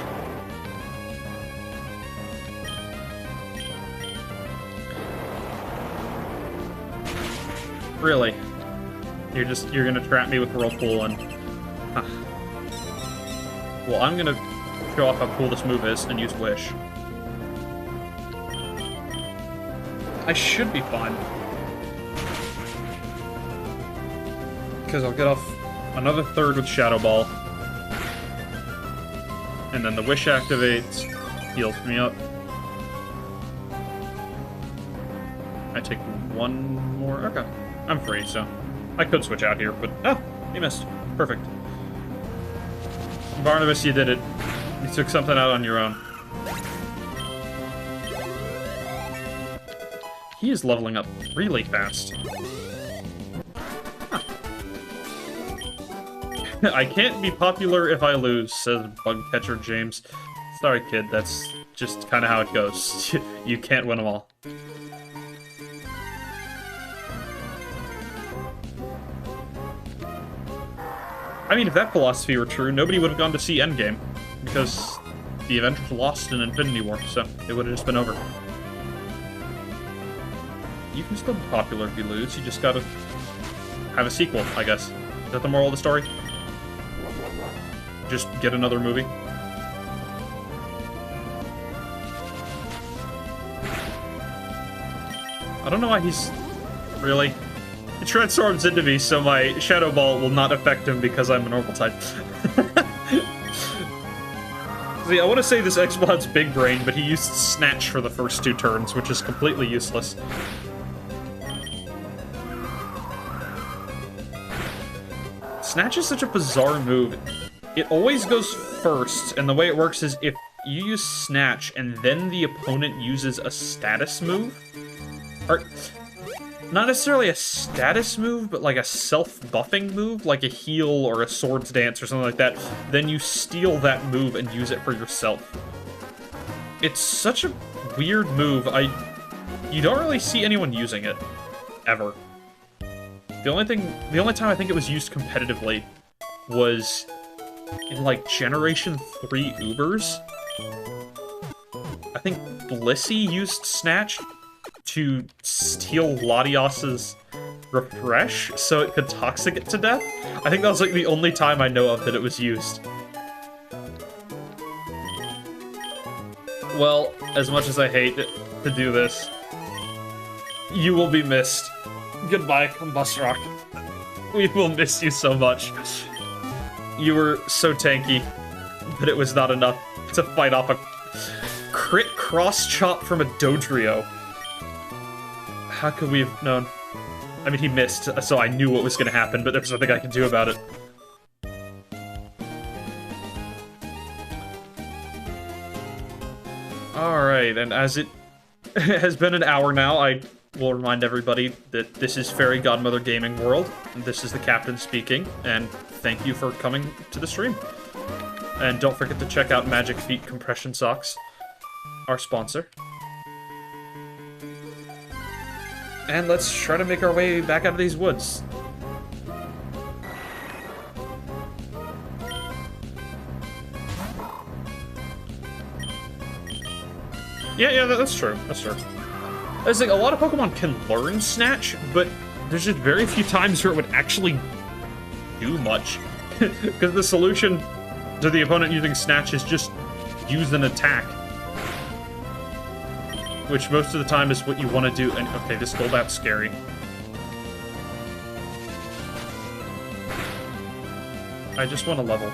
Really? You're gonna trap me with Whirlpool and... Huh. Well, I'm gonna show off how cool this move is and use Wish. I should be fine. Because I'll get off another third with Shadow Ball. And then the Wish activates, heals me up. I take 1 more. Okay. I'm free, so I could switch out here, but... Oh, you missed. Perfect. Barnabas, you did it. You took something out on your own. He is leveling up really fast. Huh. I can't be popular if I lose, says Bug Catcher James. Sorry, kid, that's just kind of how it goes. You can't win them all. I mean, if that philosophy were true, nobody would have gone to see Endgame, because the Avengers lost in Infinity War, so it would have just been over. You can still be popular if you lose, you just gotta have a sequel, I guess. Is that the moral of the story? Just get another movie? I don't know why he's... Really? It transforms into me, so my Shadow Ball will not affect him because I'm a normal type. See, I want to say this X-Bod's big brain, but he used Snatch for the first 2 turns, which is completely useless. Snatch is such a bizarre move. It always goes first, and the way it works is if you use Snatch and then the opponent uses a status move, or not necessarily a status move, but like a self-buffing move, like a heal or a Swords Dance or something like that, then you steal that move and use it for yourself. It's such a weird move. You don't really see anyone using it, ever. The only time I think it was used competitively was in, like, Generation 3 Ubers. I think Blissey used Snatch to steal Latios's Refresh so it could Toxic it to death. I think that was, like, the only time I know of that it was used. Well, as much as I hate to do this, you will be missed. Goodbye, Combustrock. We will miss you so much. You were so tanky, but it was not enough to fight off a crit cross-chop from a Dodrio. How could we have known? I mean, he missed, so I knew what was going to happen, but there's nothing I can do about it. Alright, and as it has been an hour now, I will remind everybody that this is Fairy Godmother Gaming World, and this is the Captain speaking, and thank you for coming to the stream. And don't forget to check out Magic Feet Compression Socks, our sponsor. And let's try to make our way back out of these woods. Yeah, that's true. That's true. It's like, a lot of Pokemon can learn Snatch, but there's just very few times where it would actually do much. Because the solution to the opponent using Snatch is just use an attack. Which most of the time is what you want to do. And okay, this Golbat's scary. I just want to level.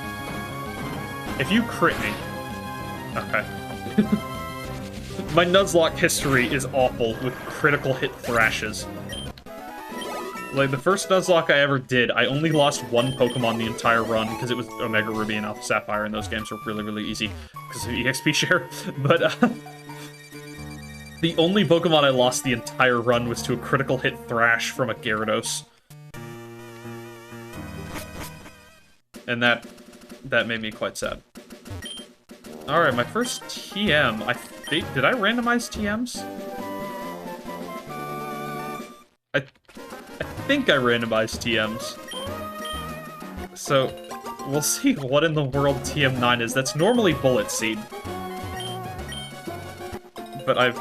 If you crit me, Okay. My Nuzlocke history is awful with critical hit thrashes. Like, the first Nuzlocke I ever did, I only lost one Pokemon the entire run, because it was Omega Ruby and Alpha Sapphire, and those games were really, really easy, because of EXP share. But, the only Pokemon I lost the entire run was to a critical hit thrash from a Gyarados. And that made me quite sad. Alright, my first TM, did I randomize TMs? I think I randomized TMs. So, we'll see what in the world TM9 is. That's normally Bullet Seed. But I've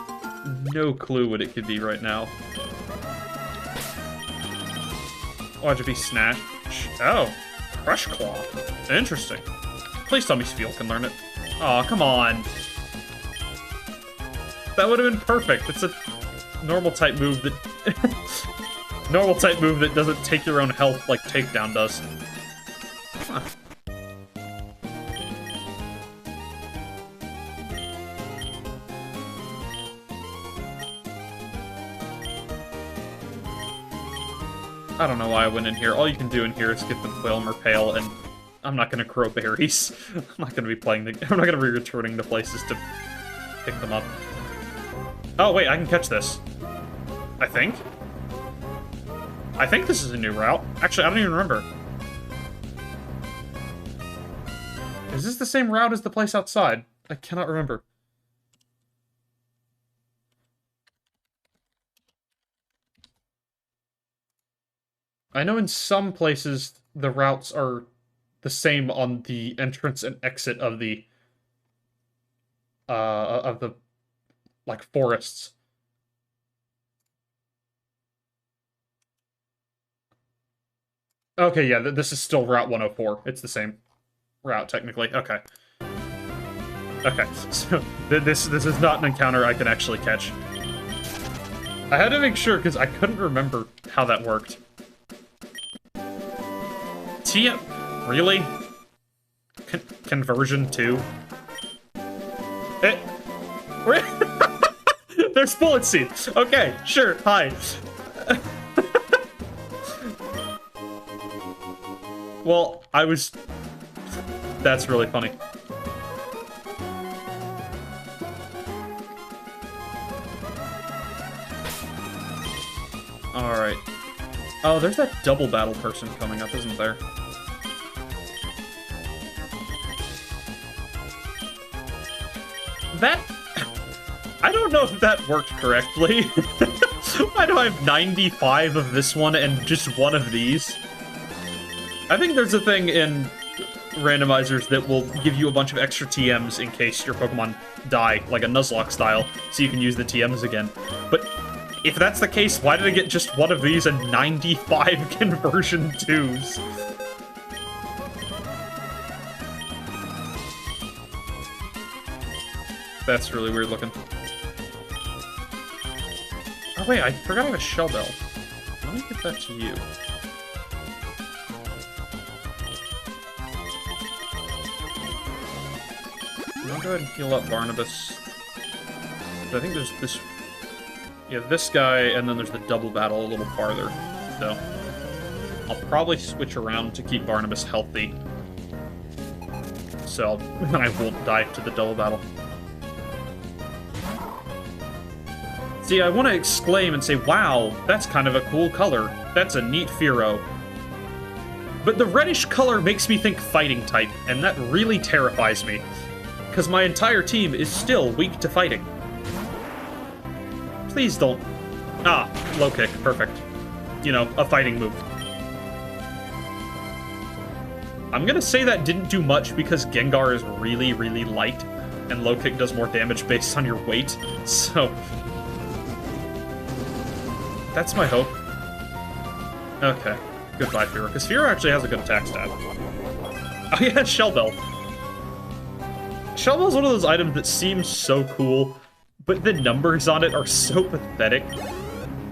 no clue what it could be right now. Watch it be Snatch. Oh, Crush Claw. Interesting. Please tell me Spheal can learn it. Aw, come on. That would have been perfect. It's a normal type move that... normal type move that doesn't take your own health like Takedown does. Huh. I don't know why I went in here. All you can do in here is get the Quailmer Pale, and I'm not gonna grow berries. I'm not gonna be playing the... I'm not gonna be returning to places to pick them up. Oh, wait, I can catch this. I think this is a new route. Actually, I don't even remember. Is this the same route as the place outside? I cannot remember. I know in some places the routes are the same on the entrance and exit of the like forests. Okay, yeah, this is still Route 104. It's the same route, technically. Okay. Okay, so this is not an encounter I can actually catch. I had to make sure, because I couldn't remember how that worked. TM... Really? Conversion 2? There's Bullet Seed! Okay, sure, hi. Well, I was... That's really funny. Alright. Oh, there's that double battle person coming up, isn't there? That... I don't know if that worked correctly. Why do I have 95 of this one and just one of these? I think there's a thing in randomizers that will give you a bunch of extra TMs in case your Pokemon die, like a Nuzlocke style, so you can use the TMs again. But if that's the case, why did I get just one of these and 95 conversion 2s? That's really weird looking. Oh wait, I forgot I have a Shell Bell. Let me get that to you. I'll go ahead and heal up Barnabas. I think there's this... Yeah, this guy, and then there's the double battle a little farther. So, I'll probably switch around to keep Barnabas healthy. So, I won't die to the double battle. See, I want to exclaim and say, wow, that's kind of a cool color. That's a neat Fearow. But the reddish color makes me think fighting type, and that really terrifies me. Because my entire team is still weak to fighting. Please don't... Ah, low kick, perfect. You know, a fighting move. I'm gonna say that didn't do much because Gengar is really, really light, and low kick does more damage based on your weight, so... That's my hope. Okay, goodbye, Fearow, because Fearow actually has a good attack stat. Oh yeah, Shell Bell. Shell Bell is one of those items that seems so cool, but the numbers on it are so pathetic.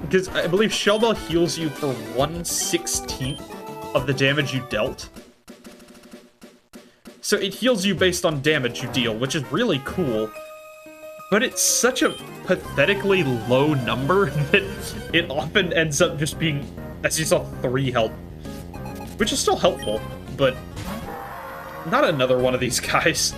Because I believe Shell Bell heals you for 1/16 of the damage you dealt. So it heals you based on damage you deal, which is really cool. But it's such a pathetically low number that it often ends up just being, as you saw, 3 health. Which is still helpful, but not another one of these guys.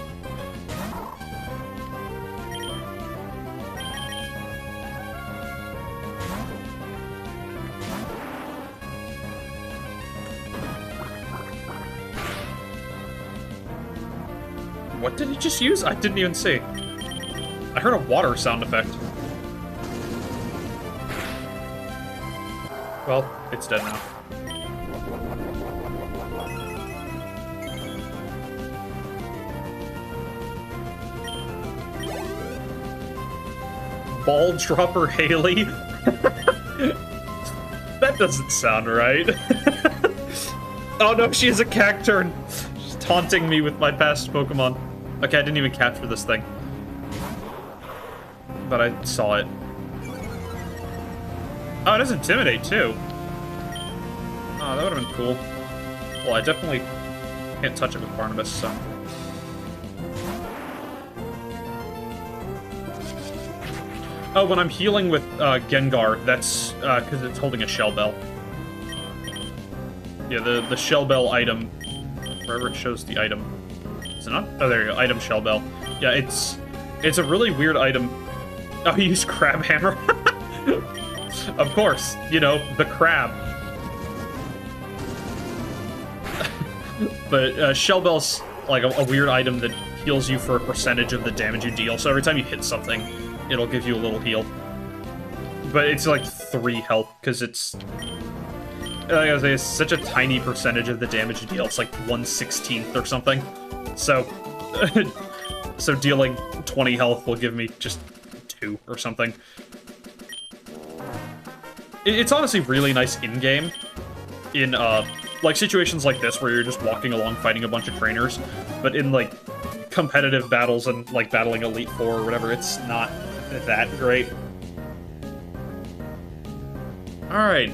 What did he just use? I didn't even see. I heard a water sound effect. Well, it's dead now. Ball dropper Haley? That doesn't sound right. Oh no, she has a cacturn. She's taunting me with my past Pokemon. Okay, I didn't even capture this thing. But I saw it. Oh, it does Intimidate, too. Oh, that would have been cool. Well, I definitely can't touch it with Barnabas, so... Oh, when I'm healing with Gengar, that's because it's holding a Shell Bell. Yeah, the Shell Bell item, wherever it shows the item. Is it not? Oh, there you go, item Shell Bell. Yeah, it's a really weird item. Oh, he used Crab Hammer. Of course, you know, the crab. But Shell Bell's like a weird item that heals you for a percentage of the damage you deal. So every time you hit something, it'll give you a little heal. But it's like 3 health, because it's... Like I was saying, it's such a tiny percentage of the damage you deal. It's like 1/16 or something. So... so dealing 20 health will give me just 2 or something. It's honestly really nice in-game. In, like, situations like this where you're just walking along fighting a bunch of trainers. But in, like, competitive battles and, like, battling Elite Four or whatever, it's not that great. Alright.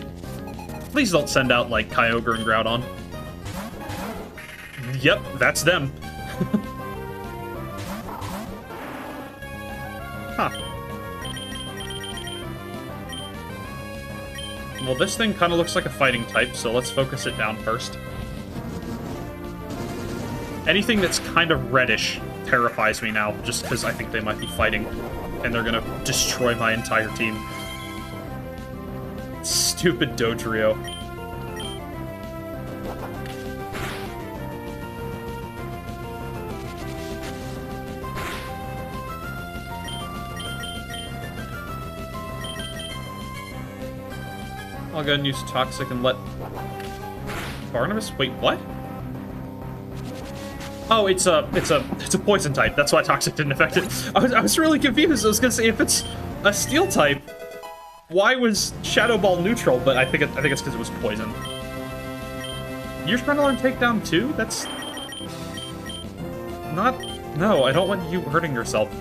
Please don't send out, like, Kyogre and Groudon. Yep, that's them. Huh. Well, this thing kind of looks like a fighting type, so let's focus it down first. Anything that's kind of reddish terrifies me now, just because I think they might be fighting, and they're gonna destroy my entire team. Stupid Dodrio. I'll go ahead and use Toxic and let Barnabas. Wait, what? Oh, it's a poison type. That's why Toxic didn't affect it. I was really confused. I was gonna say if it's a Steel type, why was Shadow Ball neutral? But I think it's because it was poison. You're trying to learn Takedown too? That's not. No, I don't want you hurting yourself.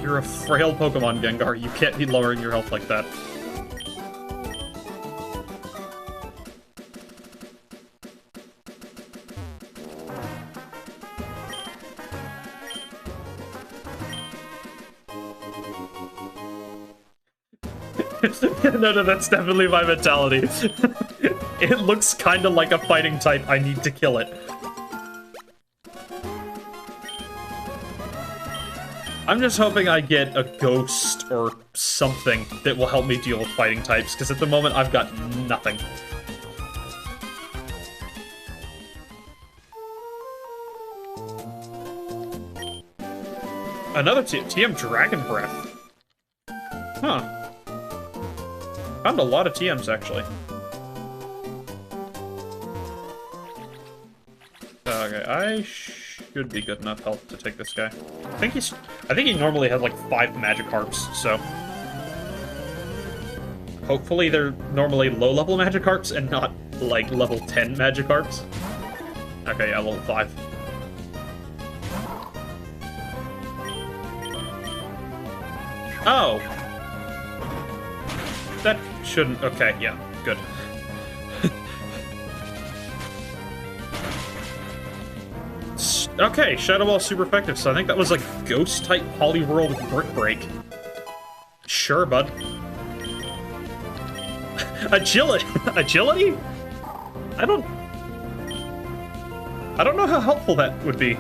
You're a frail Pokemon, Gengar. You can't be lowering your health like that. No, that's definitely my mentality. It looks kind of like a fighting type. I need to kill it. I'm just hoping I get a ghost or something that will help me deal with fighting types, because at the moment I've got nothing. Another TM Dragon Breath. Huh. Found a lot of TMs, actually. Okay, I should be good enough health to take this guy. I think he normally has like 5 Magikarps, so... Hopefully they're normally low-level Magikarps and not, like, level 10 Magikarps. Okay, yeah, level 5. Oh! That shouldn't... Okay, yeah, good. Okay, Shadow Ball is super effective, so I think that was like Ghost-type Polyworld Brick Break. Sure, bud. Agility? Agility? I don't know how helpful that would be.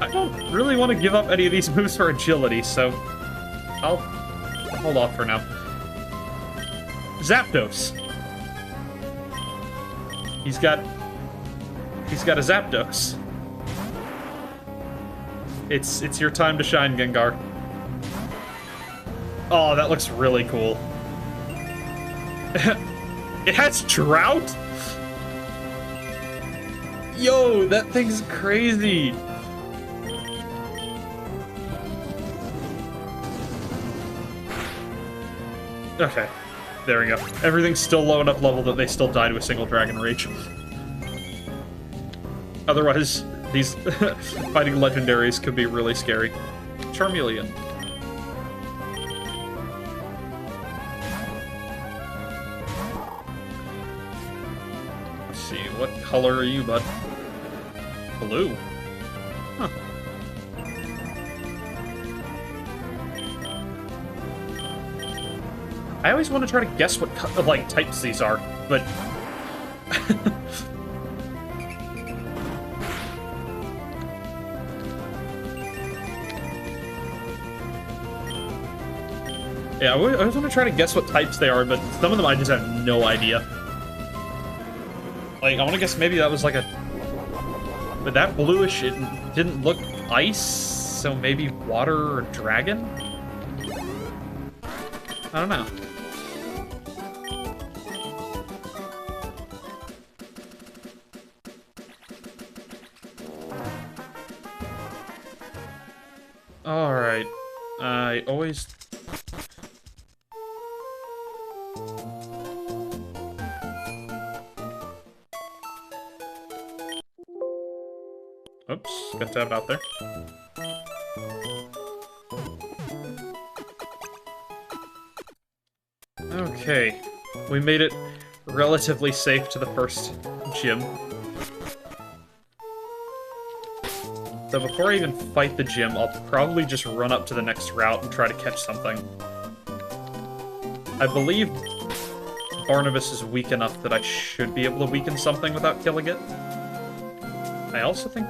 I don't really want to give up any of these moves for agility, so I'll hold off for now. Zapdos. He's got a Zapdos. It's your time to shine, Gengar. Oh, that looks really cool. It has Drought? Yo, that thing's crazy. Okay, there we go. Everything's still low enough level that they still die to a single Dragon Rage. Otherwise, these fighting legendaries could be really scary. Charmeleon. Let's see, what color are you, bud? Blue. Huh. I always want to try to guess what like types these are, but yeah, I always want to try to guess what types they are, but some of them I just have no idea. Like, I want to guess maybe that was like a... But that bluish, it didn't look ice, so maybe water or dragon? I don't know. Alright. I always... Oops, got that out there. Okay, we made it relatively safe to the first gym. So before I even fight the gym, I'll probably just run up to the next route and try to catch something. I believe Barnabas is weak enough that I should be able to weaken something without killing it. I also think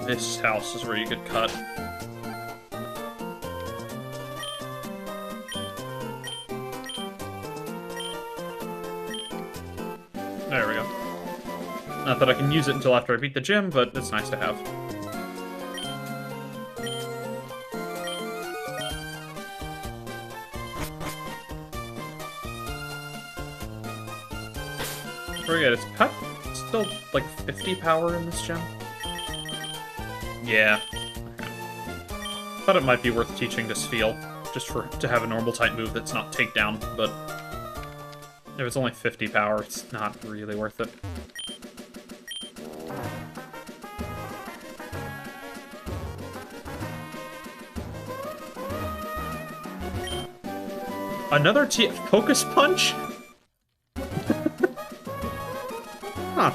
this house is where you get cut. There we go. Not that I can use it until after I beat the gym, but it's nice to have. Forget it's cut. Still like 50 power in this gym. Yeah. Okay. Thought it might be worth teaching this feel, just to have a normal type move that's not takedown, but if it's only 50 power, it's not really worth it. Another Focus Punch? Huh.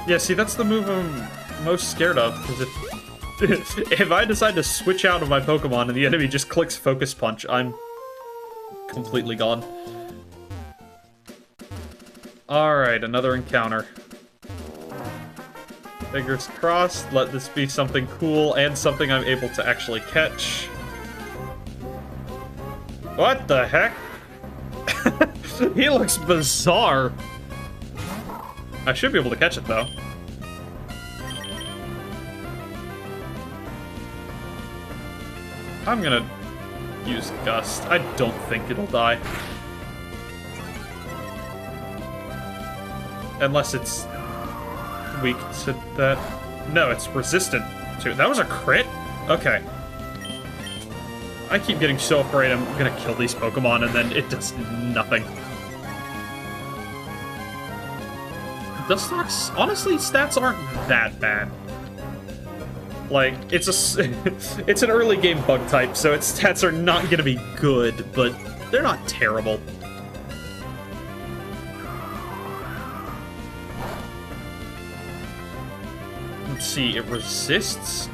Yeah, see, that's the move I'm most scared of, because if I decide to switch out of my Pokemon and the enemy just clicks Focus Punch, I'm completely gone. Alright, another encounter. Fingers crossed, let this be something cool and something I'm able to actually catch. What the heck? He looks bizarre. I should be able to catch it, though. I'm gonna use Gust. I don't think it'll die. Unless it's weak to that. No, it's resistant to it. That was a crit? Okay. I keep getting so afraid I'm gonna kill these Pokemon and then it does nothing. Dustox, honestly, stats aren't that bad. Like, it's an early game bug type, so its stats are not gonna be good, but they're not terrible. Let's see, it resists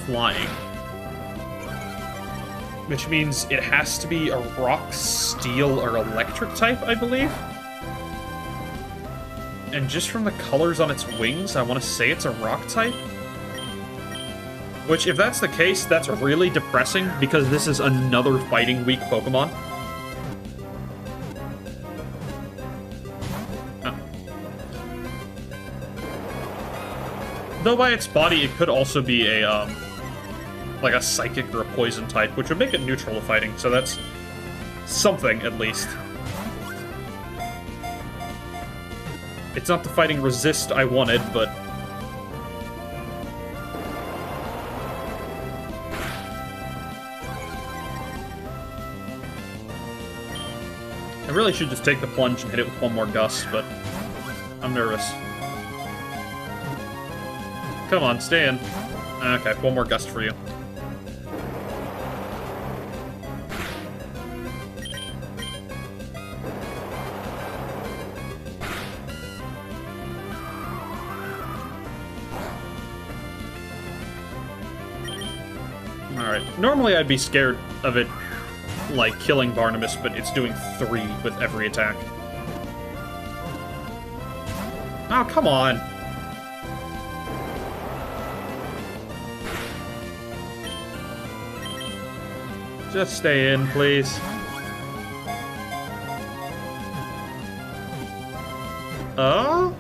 flying. Which means it has to be a rock, steel, or electric type, I believe. And just from the colors on its wings, I want to say it's a rock type. Which, if that's the case, that's really depressing, because this is another fighting weak Pokemon. Oh. Though by its body, it could also be a, like a psychic or a poison type, which would make it neutral to fighting, so that's something, at least. It's not the fighting resist I wanted, but... I really should just take the plunge and hit it with one more gust, but I'm nervous. Come on, stay in. Okay, one more gust for you. Alright, normally I'd be scared of it, like, killing Barnabas, but it's doing 3 with every attack. Oh, come on! Just stay in, please. Oh?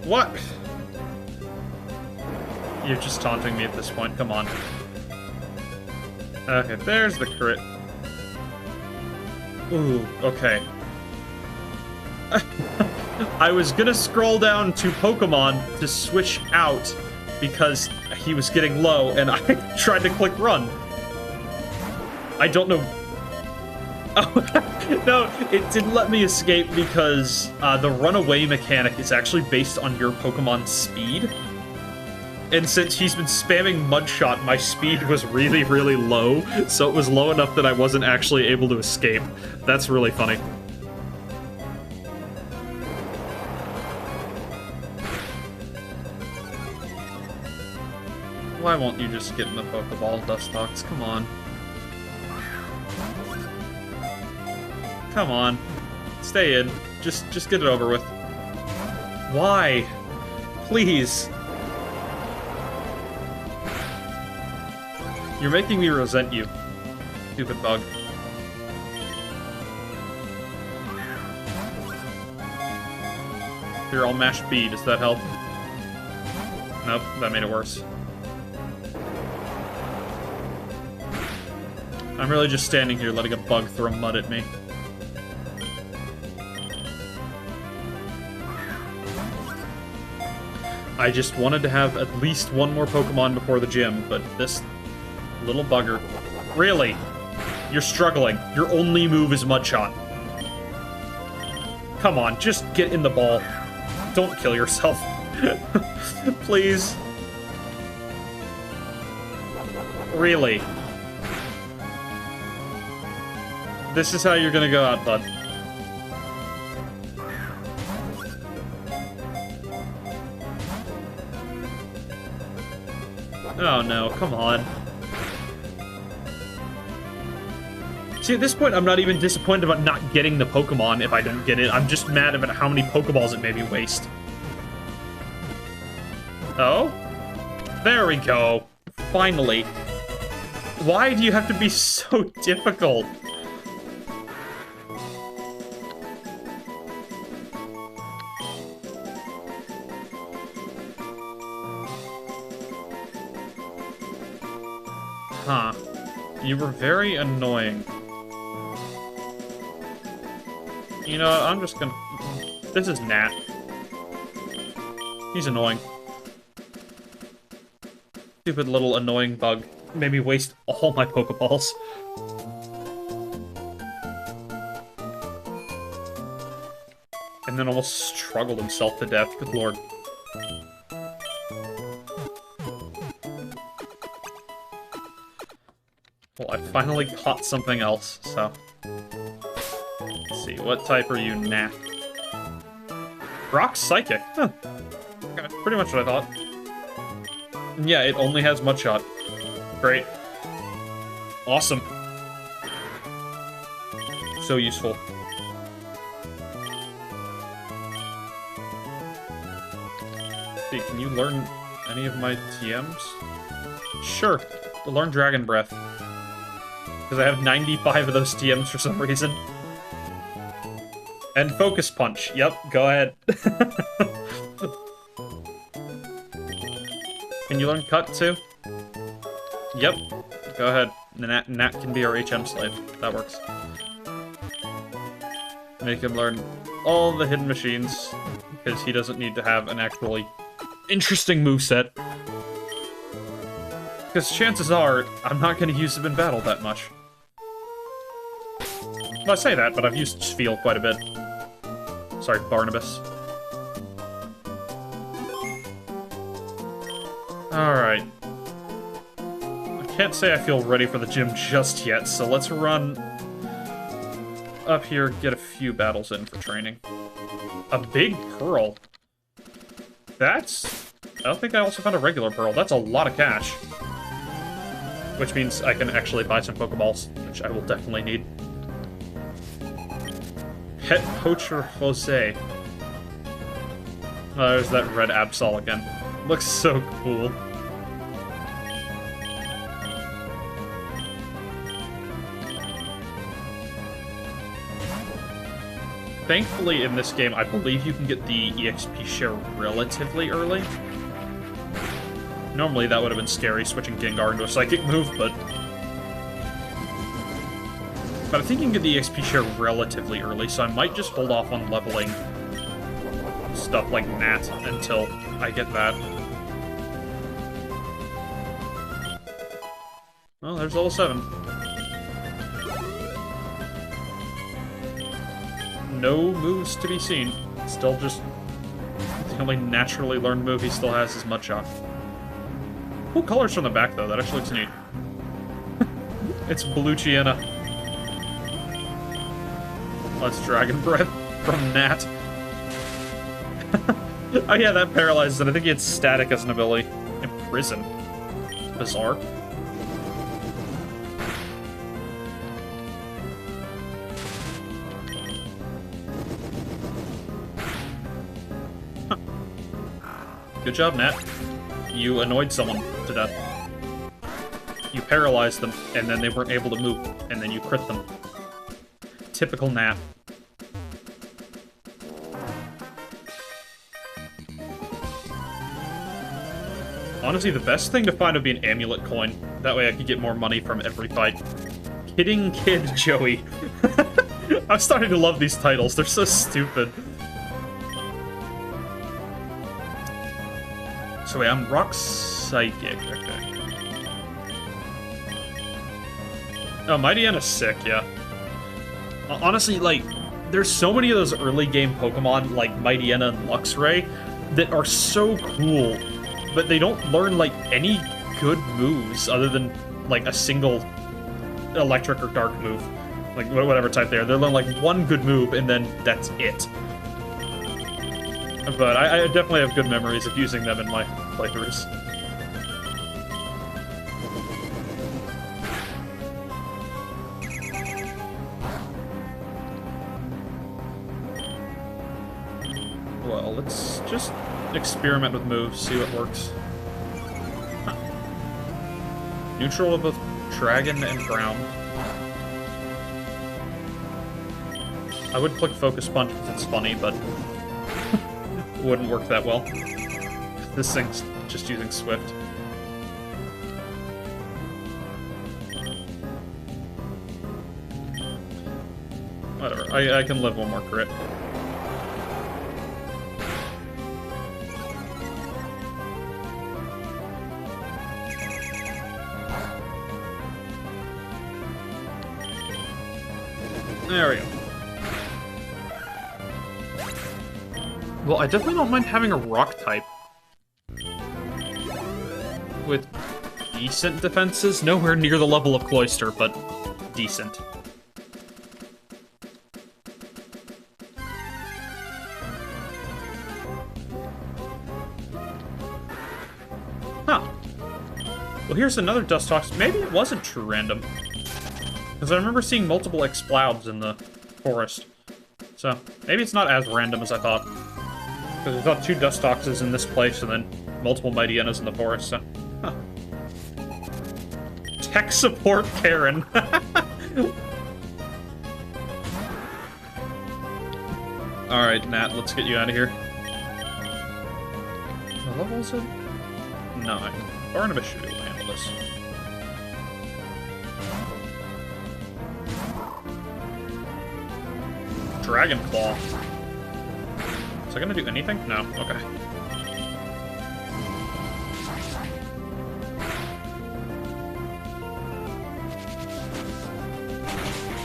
What? You're just taunting me at this point, come on. Okay, there's the crit. Ooh, okay. I was gonna scroll down to Pokemon to switch out because he was getting low, and I tried to click run. I don't know... Oh, no, it didn't let me escape because the runaway mechanic is actually based on your Pokemon's speed. And since he's been spamming Mudshot, my speed was really, really low, so it was low enough that I wasn't actually able to escape. That's really funny. Why won't you just get in the Pokeball, Dustox? Come on. Come on. Stay in. Just get it over with. Why? Please. You're making me resent you. Stupid bug. Here, I'll mash B. Does that help? Nope, that made it worse. I'm really just standing here letting a bug throw mud at me. I just wanted to have at least one more Pokemon before the gym, but this little bugger... Really? You're struggling. Your only move is Mudshot. Come on, just get in the ball. Don't kill yourself. Please. Really? This is how you're gonna go out, bud. Oh no, come on. See, at this point, I'm not even disappointed about not getting the Pokemon if I don't get it. I'm just mad about how many Pokeballs it made me waste. Oh? There we go. Finally. Why do you have to be so difficult? Huh. You were very annoying. You know what, I'm just gonna... This is Nat. He's annoying. Stupid little annoying bug. Made me waste all my Pokeballs. And then almost struggled himself to death, good lord. Well, I finally caught something else, so... Let's see, what type are you, Nat? Rock Psychic? Huh. Okay. Pretty much what I thought. Yeah, it only has Mudshot. Great. Awesome. So useful. Hey, can you learn any of my TMs? Sure. Learn Dragon Breath. Because I have 95 of those TMs for some reason. And Focus Punch. Yep, go ahead. Can you learn Cut, too? Yep. Go ahead. Nat can be our HM slave. That works. Make him learn all the hidden machines, because he doesn't need to have an actually interesting moveset. Because chances are, I'm not going to use him in battle that much. Well, I say that, but I've used Spiel quite a bit. Sorry, Barnabas. Alright. I can't say I feel ready for the gym just yet, so let's run up here, get a few battles in for training. A big pearl. That's... I don't think I also found a regular pearl. That's a lot of cash. Which means I can actually buy some Pokeballs, which I will definitely need. Pet Poacher Jose. Oh, there's that red Absol again. Looks so cool. Thankfully, in this game, I believe you can get the EXP share relatively early. Normally, that would have been scary, switching Gengar into a Psychic move, but I think you can get the EXP share relatively early, so I might just hold off on leveling stuff like Nat until I get that. Well, there's level 7. No moves to be seen. Still just... the only naturally learned move he still has is Mudshot. Cool colors from the back, though. That actually looks neat. It's Bluchiana. Let's Dragon Breath from Nat. Oh yeah, that paralyzes it. I think he had Static as an ability. Imprison. Bizarre. Good job, Nat. You annoyed someone to death. You paralyzed them, and then they weren't able to move, and then you crit them. Typical Nat. Honestly, the best thing to find would be an amulet coin. That way I could get more money from every fight. Kidding Kid Joey. I'm starting to love these titles. They're so stupid. So wait, I'm Rock Psychic. Okay. Oh, Mightyana's sick, yeah. Honestly, like, there's so many of those early game Pokemon, like Mightyana and Luxray, that are so cool, but they don't learn, like, any good moves other than, like, a single electric or dark move. Like, whatever type they are. They learn, like, one good move, and then that's it. But I definitely have good memories of using them in my playthroughs. Well, let's just experiment with moves, see what works. Huh. Neutral of both Dragon and Ground. I would click Focus Punch because it's funny, but it wouldn't work that well. This thing's just using Swift. Whatever, I can live one more crit. There we go. Well, I definitely don't mind having a rock type. With decent defenses. Nowhere near the level of Cloyster, but decent. Huh. Well, here's another Dustox. Maybe it wasn't true random. Because I remember seeing multiple Explouds in the forest. So, maybe it's not as random as I thought. Because I thought 2 Dustoxes in this place and then multiple Mightyenas in the forest, so... Huh. Tech support Karen. Alright, Nat, let's get you out of here. What level is it? 9. Barnabas should be able to handle this. Dragon Claw. Is that gonna do anything? No. Okay.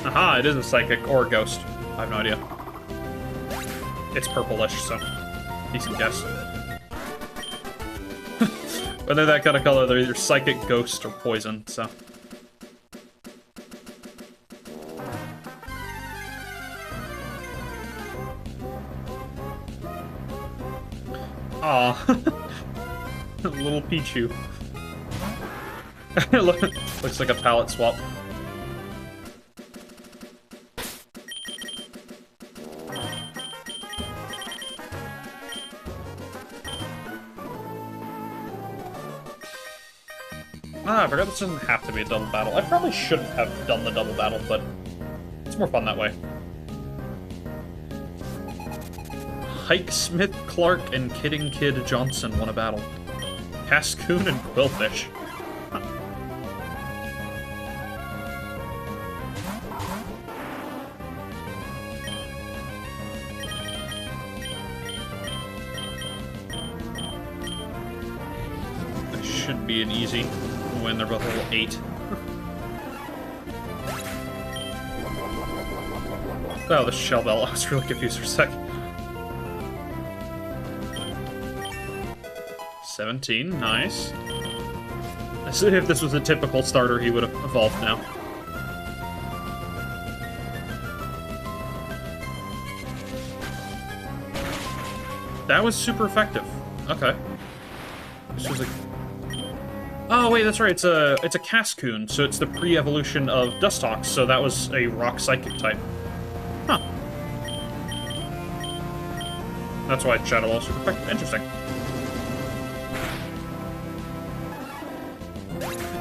Aha, it is a Psychic or a Ghost. I have no idea. It's purplish, so decent guess. When they're that kind of color, they're either Psychic, Ghost, or Poison, so... Aw. Little Pichu. Looks like a palette swap. Ah, I forgot this doesn't have to be a double battle. I probably shouldn't have done the double battle, but it's more fun that way. Hike Smith Clark and Kidding Kid Johnson won a battle. Cascoon and Quillfish. Huh. This should be an easy win. They're both level 8. Oh, the Shell Bell. I was really confused for a second. 17, nice. As if this was a typical starter, he would have evolved now. That was super effective. Okay. This was a... Oh wait, that's right. It's a Cascoon, so it's the pre-evolution of Dustox. So that was a Rock Psychic type. Huh. That's why Shadow Ball was super effective. Interesting.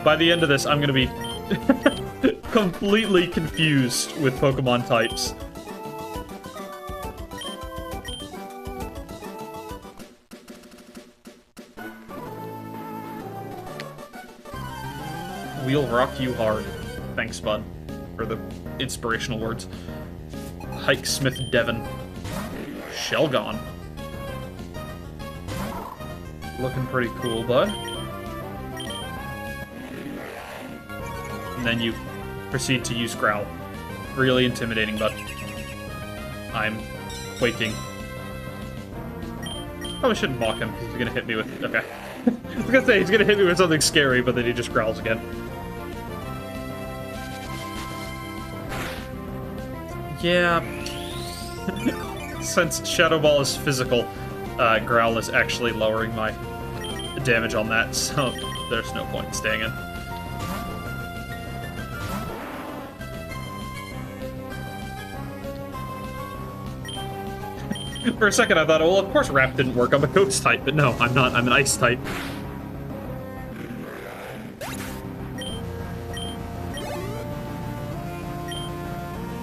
By the end of this, I'm gonna be completely confused with Pokemon types. We'll rock you hard. Thanks, bud, for the inspirational words. Hike Smith Devon. Shelgon. Looking pretty cool, bud. And then you proceed to use Growl. Really intimidating, but I'm quaking. Probably shouldn't mock him, because he's gonna hit me with... Okay. I was gonna say, he's gonna hit me with something scary, but then he just growls again. Yeah. Since Shadow Ball is physical, Growl is actually lowering my damage on that, so there's no point in staying in. For a second I thought, well, of course Wrap didn't work. I'm a Ghost type, but no, I'm not. I'm an Ice type.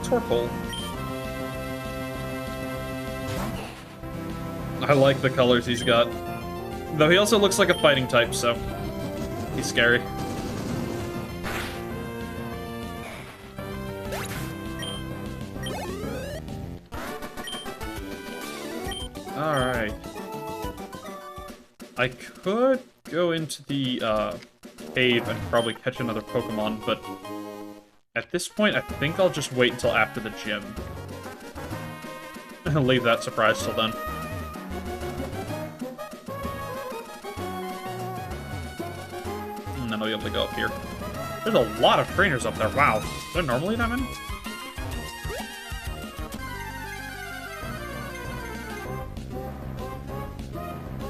Torkoal. I like the colors he's got. Though he also looks like a fighting type, so he's scary. Alright. I could go into the cave and probably catch another Pokemon, but at this point I think I'll just wait until after the gym. And leave that surprise till then. And then I'll be able to go up here. There's a lot of trainers up there, wow. Is there normally that many?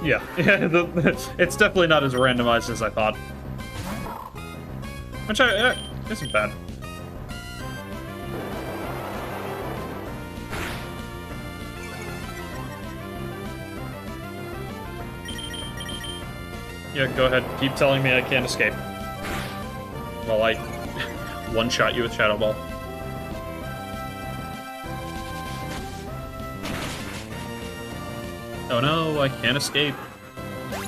Yeah, it's definitely not as randomized as I thought. Which isn't bad. Yeah, go ahead. Keep telling me I can't escape. While I one-shot you with Shadow Ball. Oh no, I can't escape.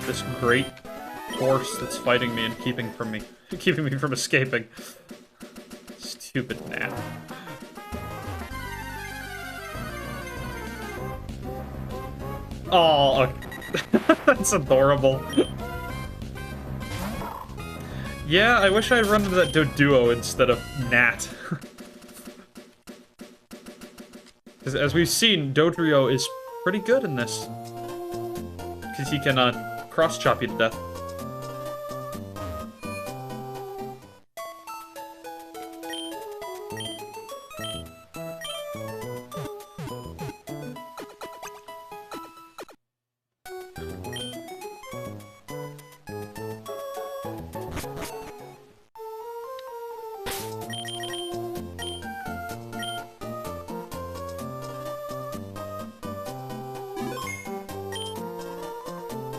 This great force that's fighting me and keeping me from escaping. Stupid nap. Oh, okay. That's adorable. Yeah, I wish I had run into that Doduo instead of Nat. Because as we've seen, Dodrio is pretty good in this. Because he can cross-chop you to death.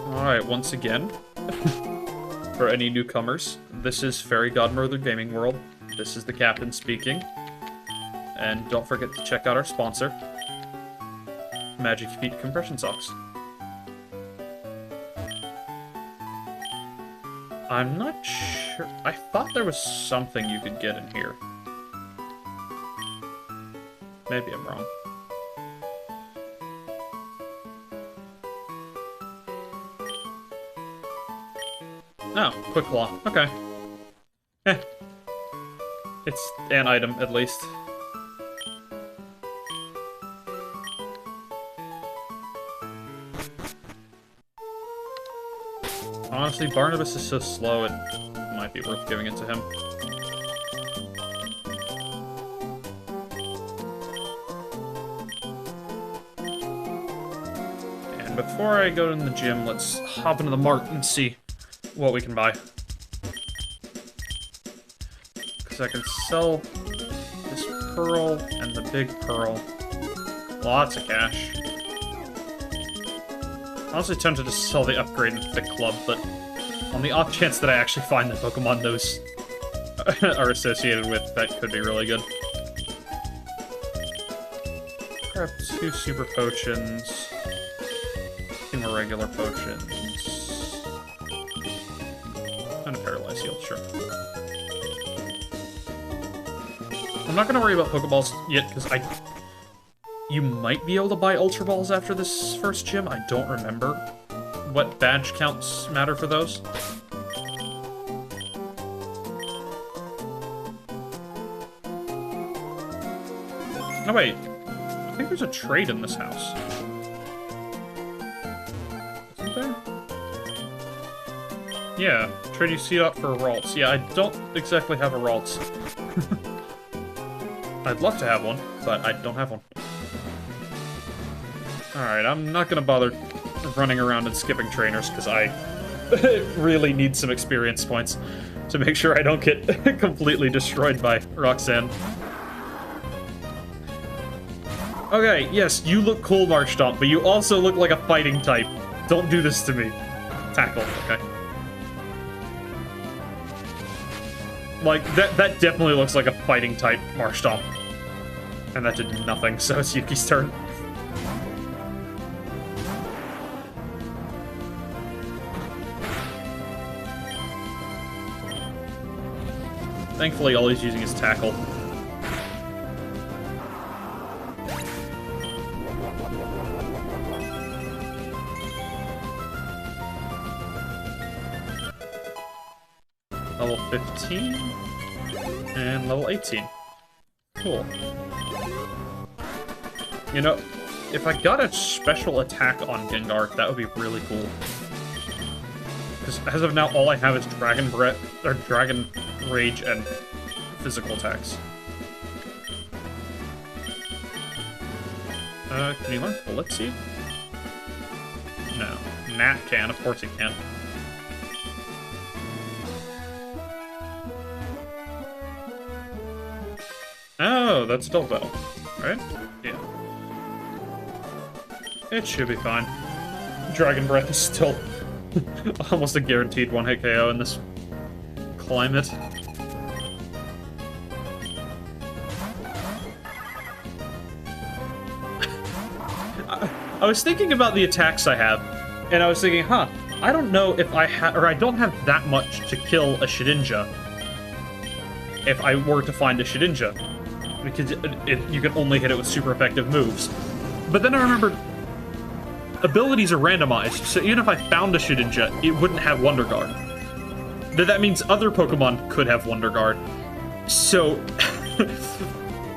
Alright, once again, for any newcomers, this is Fairy Godmother Gaming World. This is the captain speaking. And don't forget to check out our sponsor, Magic Feet Compression Socks. I'm not sure. I thought there was something you could get in here. Maybe I'm wrong. Oh, Quick Claw. Okay. Eh. It's an item, at least. Honestly, Barnabas is so slow, it might be worth giving it to him. And before I go to the gym, let's hop into the mart and see what we can buy. Because I can sell this pearl and the big pearl. Lots of cash. Honestly tempted to sell the upgrade and thick club, but on the off chance that I actually find the Pokemon those are associated with, that could be really good. Grab 2 super potions, 2 more regular potions, and a paralyze heal, sure. I'm not gonna worry about Pokeballs yet, because you might be able to buy Ultra Balls after this first gym. I don't remember what badge counts matter for those. No, wait. I think there's a trade in this house. Isn't there? Yeah, trade you seed out for a Ralts. Yeah, I don't exactly have a Ralts. I'd love to have one, but I don't have one. Alright, I'm not gonna bother running around and skipping trainers, because I really need some experience points to make sure I don't get completely destroyed by Roxanne. Okay, yes, you look cool, Marshtomp, but you also look like a fighting type. Don't do this to me. Tackle, okay. Like, that definitely looks like a fighting type Marshtomp. And that did nothing, so it's Yuki's turn. Thankfully, all he's using is tackle. Level 15 and level 18. Cool. You know, if I got a special attack on Gengar, that would be really cool. Because as of now, all I have is Dragon Breath, or Dragon Rage, and physical attacks. Can you learn Bullet Seed? No. Nat can, of course he can. Oh, that's stealth battle, right? Yeah. It should be fine. Dragon Breath is still almost a guaranteed one-hit KO in this climate. I was thinking about the attacks I have, and I was thinking, huh, I don't know if I have, or I don't have that much to kill a Shedinja if I were to find a Shedinja, because you can only hit it with super effective moves. But then I remembered, abilities are randomized, so even if I found a Shedinja, it wouldn't have Wonder Guard. That means other Pokemon could have Wonder Guard. So,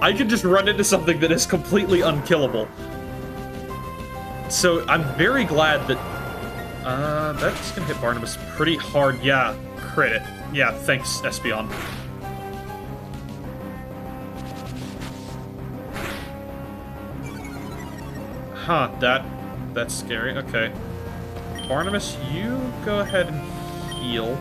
I could just run into something that is completely unkillable. So, I'm very glad that... that's gonna hit Barnabas pretty hard. Yeah, crit it. Yeah, thanks, Espeon. Huh, that's scary. Okay. Barnabas, you go ahead and heal.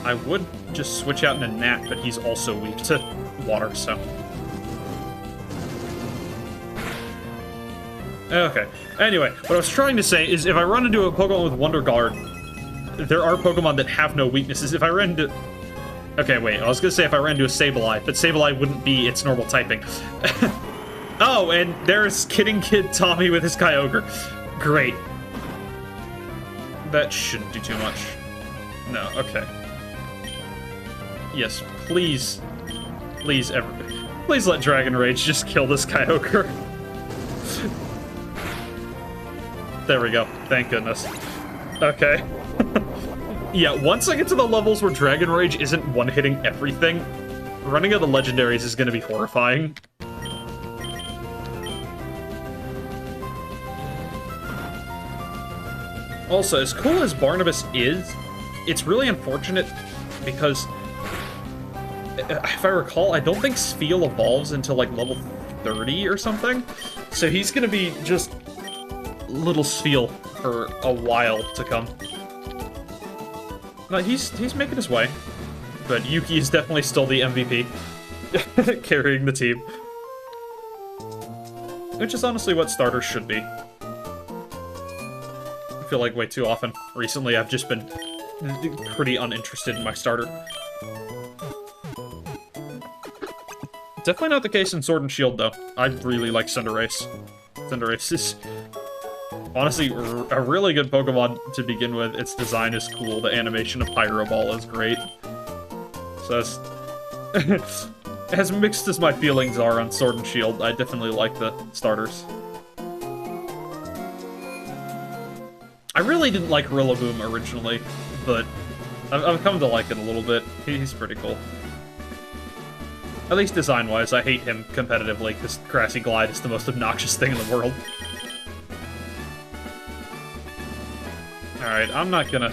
I would just switch out into Nat, but he's also weak to water, so... Okay. Anyway, what I was trying to say is if I run into a Pokemon with Wonder Guard, there are Pokemon that have no weaknesses. If I ran into... Okay, wait, I was gonna say if I ran into a Sableye, but Sableye wouldn't be its normal typing. Oh, and there's Kidding Kid Tommy with his Kyogre. Great. That shouldn't do too much. No, okay. Yes, please. Please, please let Dragon Rage just kill this Kyogre. There we go. Thank goodness. Okay. Yeah, once I get to the levels where Dragon Rage isn't one-hitting everything, running out of legendaries is going to be horrifying. Also, as cool as Barnabas is, it's really unfortunate because, if I recall, I don't think Spheal evolves until like level 30 or something. So he's going to be just little Spheal for a while to come. No, he's making his way, but Yuki is definitely still the MVP, carrying the team. Which is honestly what starters should be. I feel like way too often recently I've just been pretty uninterested in my starter. Definitely not the case in Sword and Shield, though. I really like Cinderace. Cinderace is honestly a really good Pokemon to begin with. Its design is cool. The animation of Pyro Ball is great. So as mixed as my feelings are on Sword and Shield, I definitely like the starters. I really didn't like Rillaboom originally, but I've come to like it a little bit. He's pretty cool. At least design-wise, I hate him competitively, because Grassy Glide is the most obnoxious thing in the world. Alright, I'm not gonna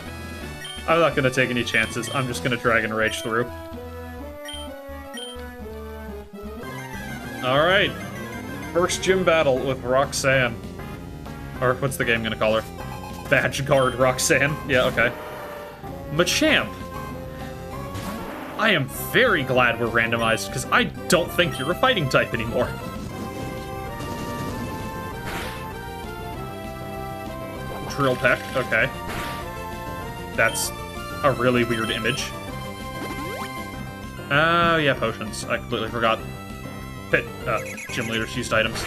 take any chances. I'm just gonna Dragon Rage through. Alright. First gym battle with Roxanne. Or, what's the game gonna call her? Badge Guard Roxanne. Yeah, okay. Machamp. I am very glad we're randomized, because I don't think you're a fighting type anymore. Drill Peck, okay. That's a really weird image. Oh, yeah, potions. I completely forgot. Gym leaders used items.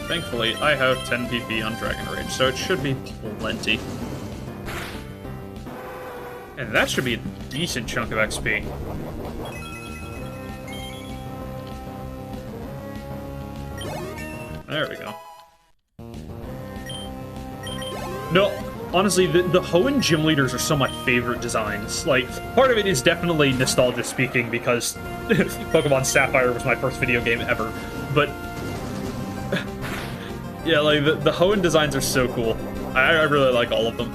Thankfully, I have 10 PP on Dragon Rage, so it should be plenty. And that should be a decent chunk of XP. There we go. No, honestly, the Hoenn gym leaders are some of my favorite designs. Like, part of it is definitely nostalgia speaking, because Pokemon Sapphire was my first video game ever, but... yeah, like, the Hoenn designs are so cool. I really like all of them.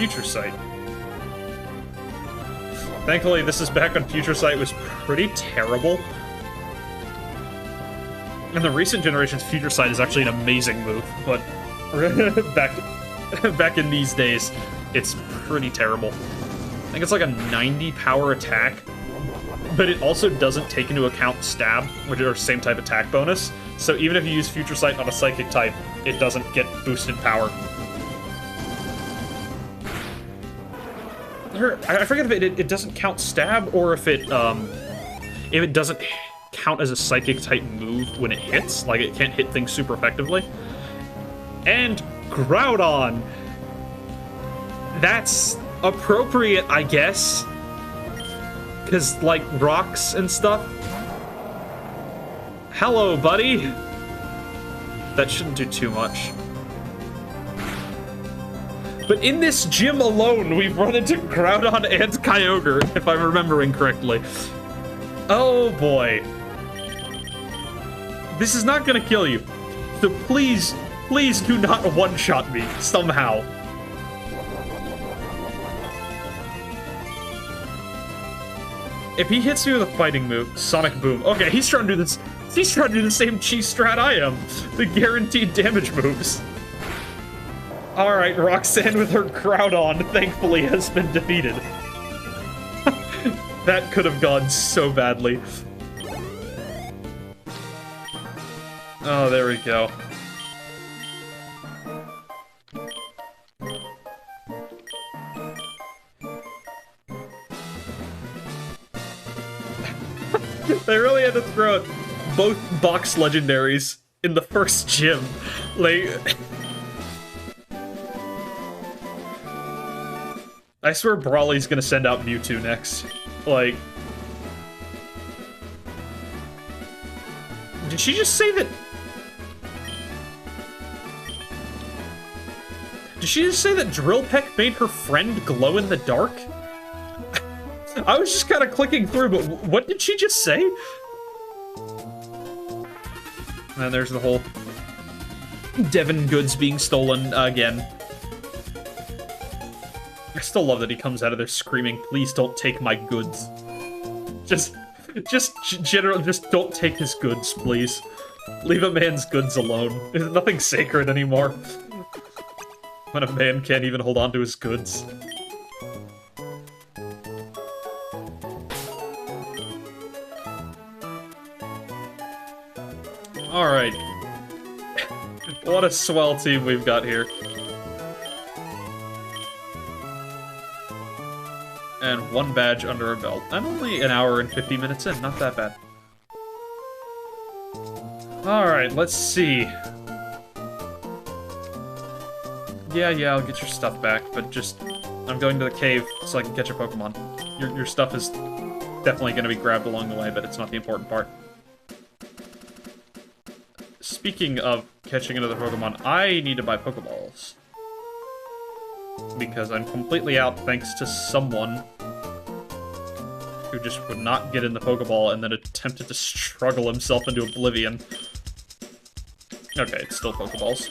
Future Sight. Thankfully, this is back when Future Sight was pretty terrible. In the recent generations, Future Sight is actually an amazing move, but back in these days, it's pretty terrible. I think it's like a 90 power attack, but it also doesn't take into account stab, which are same type attack bonus. So even if you use Future Sight on a psychic type, it doesn't get boosted power. I forget if it doesn't count stab or if it doesn't count as a psychic type move when it hits, like it can't hit things super effectively. And Groudon. That's appropriate, I guess. Cause like rocks and stuff. Hello, buddy. That shouldn't do too much. But in this gym alone, we've run into Groudon and Kyogre, if I'm remembering correctly. Oh boy. This is not gonna kill you. So please, please do not one-shot me, somehow. If he hits me with a fighting move, Sonic Boom. Okay, he's trying to do this. He's trying to do the same cheese strat I am. The guaranteed damage moves. Alright, Roxanne with her Groudon, thankfully, has been defeated. That could have gone so badly. Oh, there we go. They really had to throw out both box legendaries in the first gym. Like... I swear Brawly's gonna send out Mewtwo next. Like... Did she just say that... Did she just say that Drill Peck made her friend glow in the dark? I was just kind of clicking through, but what did she just say? And there's the whole Devin goods being stolen again. I still love that he comes out of there screaming, "Please don't take my goods." Just don't take his goods, please. Leave a man's goods alone. There's nothing sacred anymore. When a man can't even hold on to his goods. Alright. What a swell team we've got here. And one badge under our belt. I'm only an hour and 50 minutes in, not that bad. Alright, let's see. Yeah, I'll get your stuff back, but just... I'm going to the cave so I can catch a Pokemon. Your stuff is definitely going to be grabbed along the way, but it's not the important part. Speaking of catching another Pokemon, I need to buy Pokeballs. Because I'm completely out thanks to someone who just would not get in the Pokeball and then attempted to struggle himself into oblivion. Okay, it's still Pokeballs.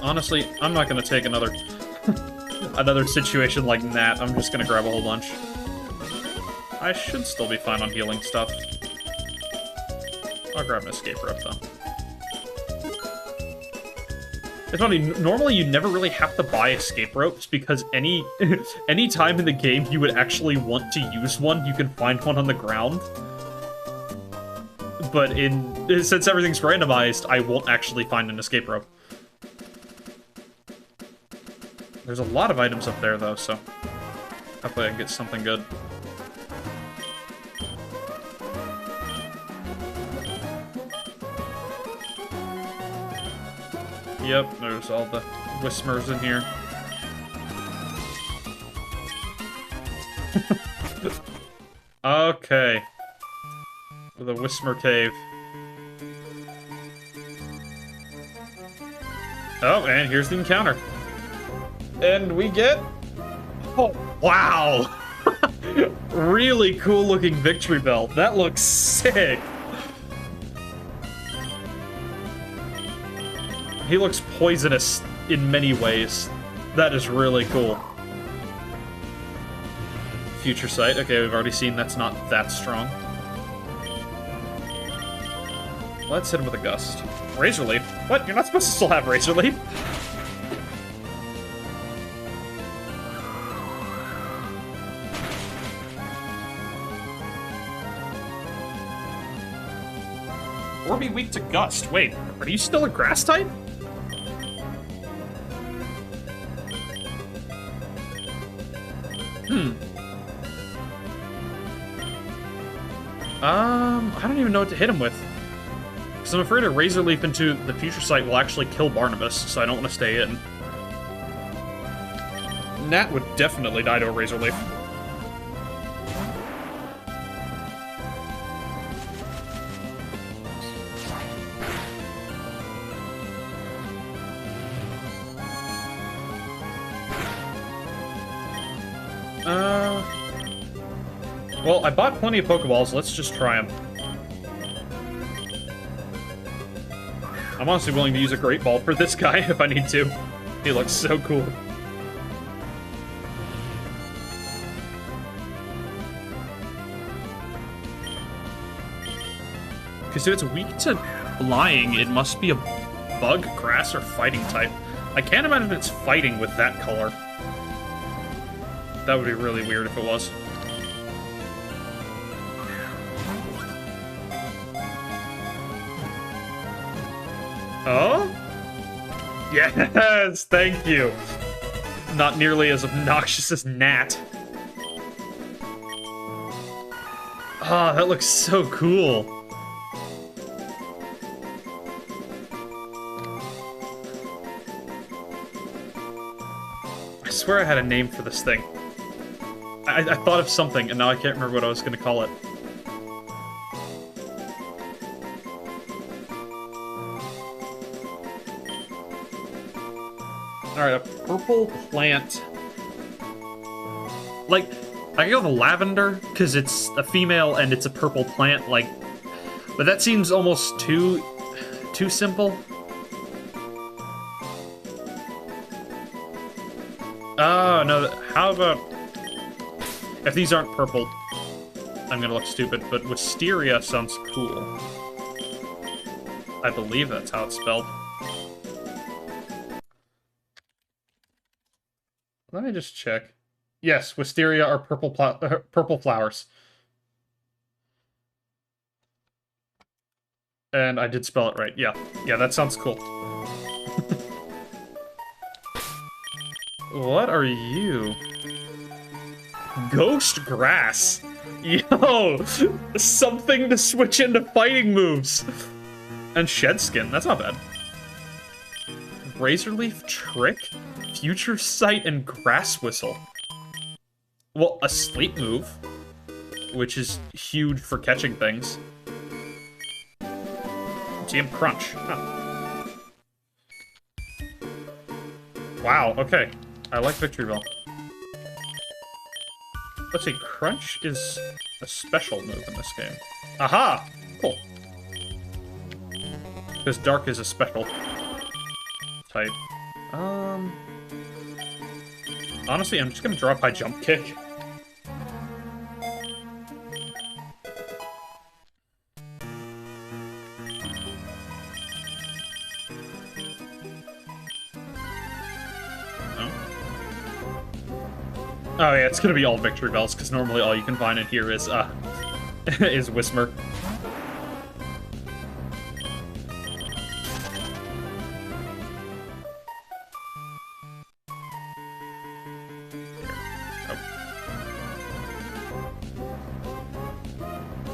Honestly, I'm not gonna take another another situation like that. I'm just gonna grab a whole bunch. I should still be fine on healing stuff. I'll grab an escape rope, though. It's funny, normally you never really have to buy escape ropes, because any time in the game you would actually want to use one, you can find one on the ground. But since everything's randomized, I won't actually find an escape rope. There's a lot of items up there, though, so hopefully I can get something good. Yep, there's all the Whismers in here. Okay. The Whismer Cave. Oh, and here's the encounter. And we get... Oh, wow! Really cool looking Victory Bell. That looks sick! He looks poisonous in many ways. That is really cool. Future Sight. Okay, we've already seen that's not that strong. Let's hit him with a Gust. Razor Leaf? What? You're not supposed to still have Razor Leaf? Or be weak to Gust. Wait, are you still a Grass type? I don't even know what to hit him with. Because I'm afraid a Razor Leaf into the Future Sight will actually kill Barnabas, so I don't want to stay in. Nat would definitely die to a Razor Leaf. Well, I bought plenty of Pokeballs, let's just try them. I'm honestly willing to use a Great Ball for this guy if I need to. He looks so cool. Because if it's weak to Flying, it must be a Bug, Grass, or Fighting type. I can't imagine it's fighting with that color. That would be really weird if it was. Oh? Yes, thank you. Not nearly as obnoxious as Nat. Ah, that looks so cool. I swear I had a name for this thing. I thought of something, and now I can't remember what I was going to call it. Alright, a purple plant. Like, I go with lavender, because it's a female and it's a purple plant, like... But that seems almost too simple. Oh, no, how about... If these aren't purple, I'm gonna look stupid, but Wisteria sounds cool. I believe that's how it's spelled. Let me just check. Yes, Wisteria are purple flowers. And I did spell it right. Yeah, that sounds cool. What are you? Ghost Grass. Yo, something to switch into fighting moves. And Shed Skin, that's not bad. Razor Leaf, Trick, Future Sight, and Grass Whistle. Well, a sleep move, which is huge for catching things. TM Crunch. Huh. Wow, okay. I like Victory Bell. Let's see, Crunch is a special move in this game. Aha! Cool. Because Dark is a special type. Honestly, I'm just gonna drop my Jump Kick. Oh yeah, it's gonna be all Victory Bells, because normally all you can find in here is, is Whismur.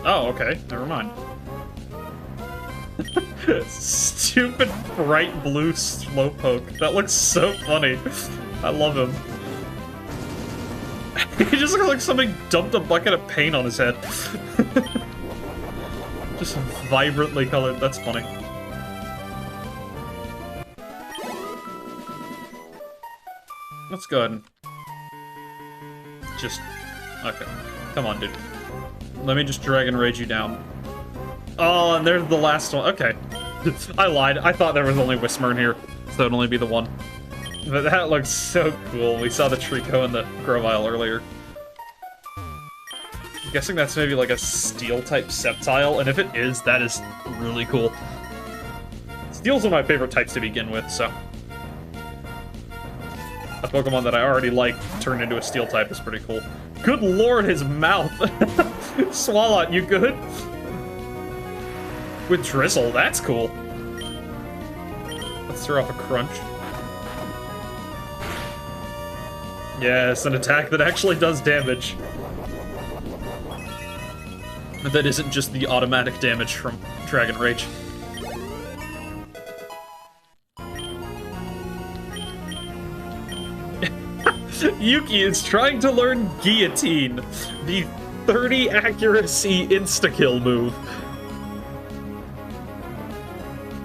Oh, okay, never mind. Stupid bright blue Slowpoke. That looks so funny. I love him. He just looks like somebody dumped a bucket of paint on his head. Just vibrantly colored. That's funny. Let's go ahead and just... Okay. Come on, dude. Let me just Dragon Rage you down. Oh, and there's the last one. Okay. I lied. I thought there was only Whismur here, so it'd only be the one. But that looks so cool. We saw the Trico and the Grovyle earlier. I'm guessing that's maybe like a Steel-type Sceptile, and if it is, that is really cool. Steel's one of my favorite types to begin with, so... a Pokemon that I already like turned into a Steel-type is pretty cool. Good lord, his mouth! Swalot, you good? With Drizzle, that's cool. Let's throw off a Crunch. Yes, an attack that actually does damage. That isn't just the automatic damage from Dragon Rage. Yuki is trying to learn Guillotine, the 30 accuracy insta-kill move.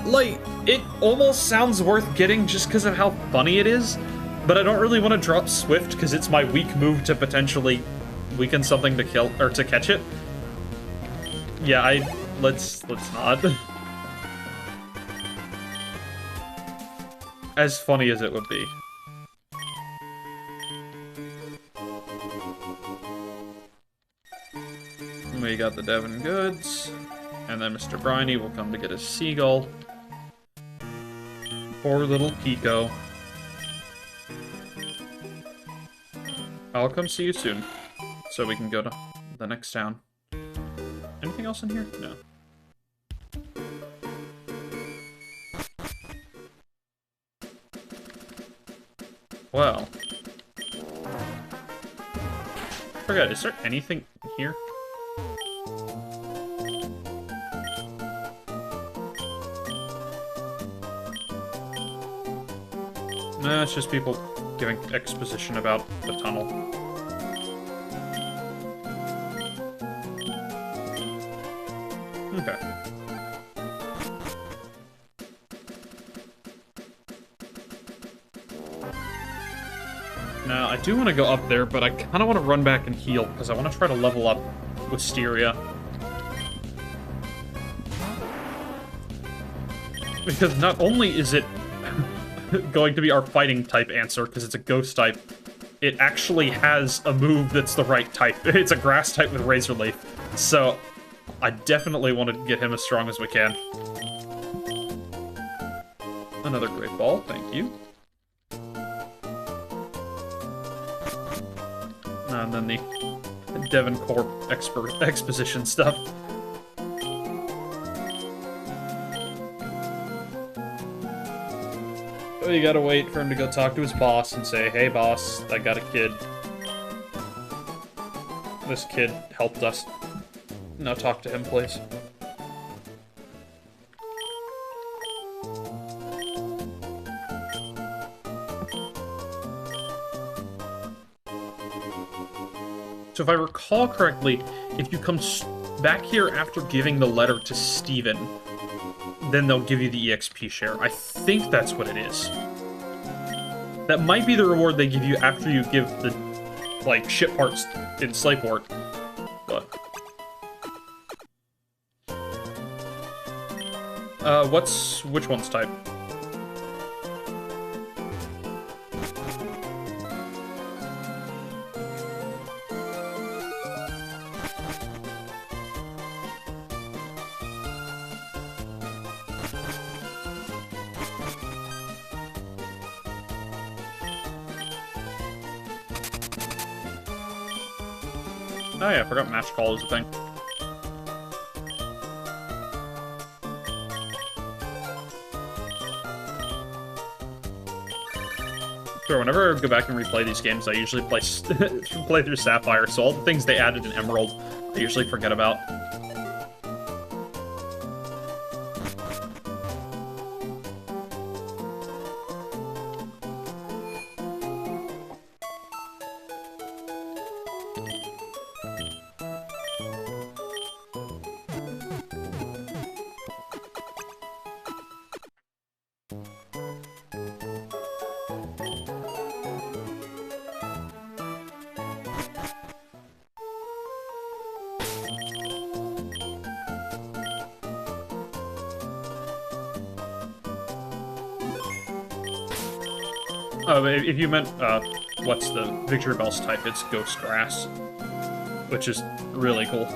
Like, it almost sounds worth getting just because of how funny it is, but I don't really want to drop Swift because it's my weak move to potentially weaken something to kill or to catch it. Yeah, let's not. As funny as it would be. We got the Devon goods, and then Mr. Briny will come to get his seagull. Poor little Pico. I'll come see you soon, so we can go to the next town. Anything else in here? No. Well. Forgot, is there anything here? Nah, it's just people giving exposition about the tunnel. Okay. Now, I do want to go up there, but I kind of want to run back and heal, because I want to try to level up Wisteria. Because not only is it going to be our fighting type answer, because it's a ghost type, it actually has a move that's the right type. It's a grass type with Razor Leaf. So, I definitely want to get him as strong as we can. Another Great Ball, thank you. And then the Devon Corp exposition stuff. You gotta wait for him to go talk to his boss and say, "Hey boss, I got a kid. This kid helped us. Now talk to him, please." So if I recall correctly, if you come back here after giving the letter to Steven, then they'll give you the EXP share. I think that's what it is. That might be the reward they give you after you give the, like, ship parts in Slayport. But... which one's type? Oh yeah, I forgot Match Call is a thing. Sure, whenever I go back and replay these games, I usually play through Sapphire, so all the things they added in Emerald, I usually forget about. If you meant, what's the Victory Bell's type, it's Ghost Grass, which is really cool.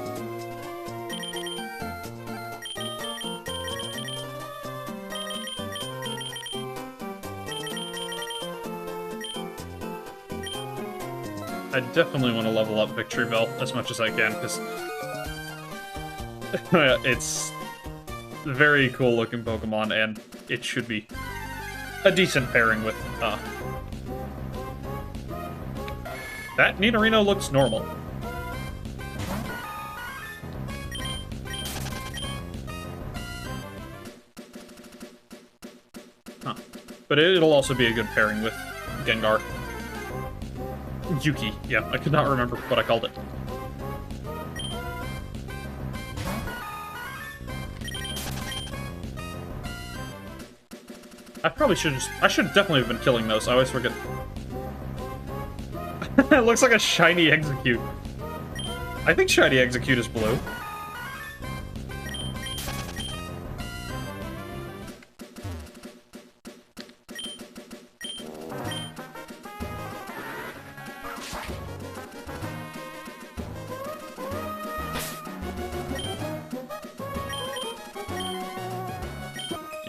I definitely want to level up Victory Bell as much as I can, because it's a very cool looking Pokemon, and it should be a decent pairing with, that Nidorino looks normal. Huh. But it'll also be a good pairing with Gengar. Yuki, yeah, I could not remember what I called it. I should definitely have been killing those. I always forget. It looks like a shiny Execute. I think shiny Execute is blue.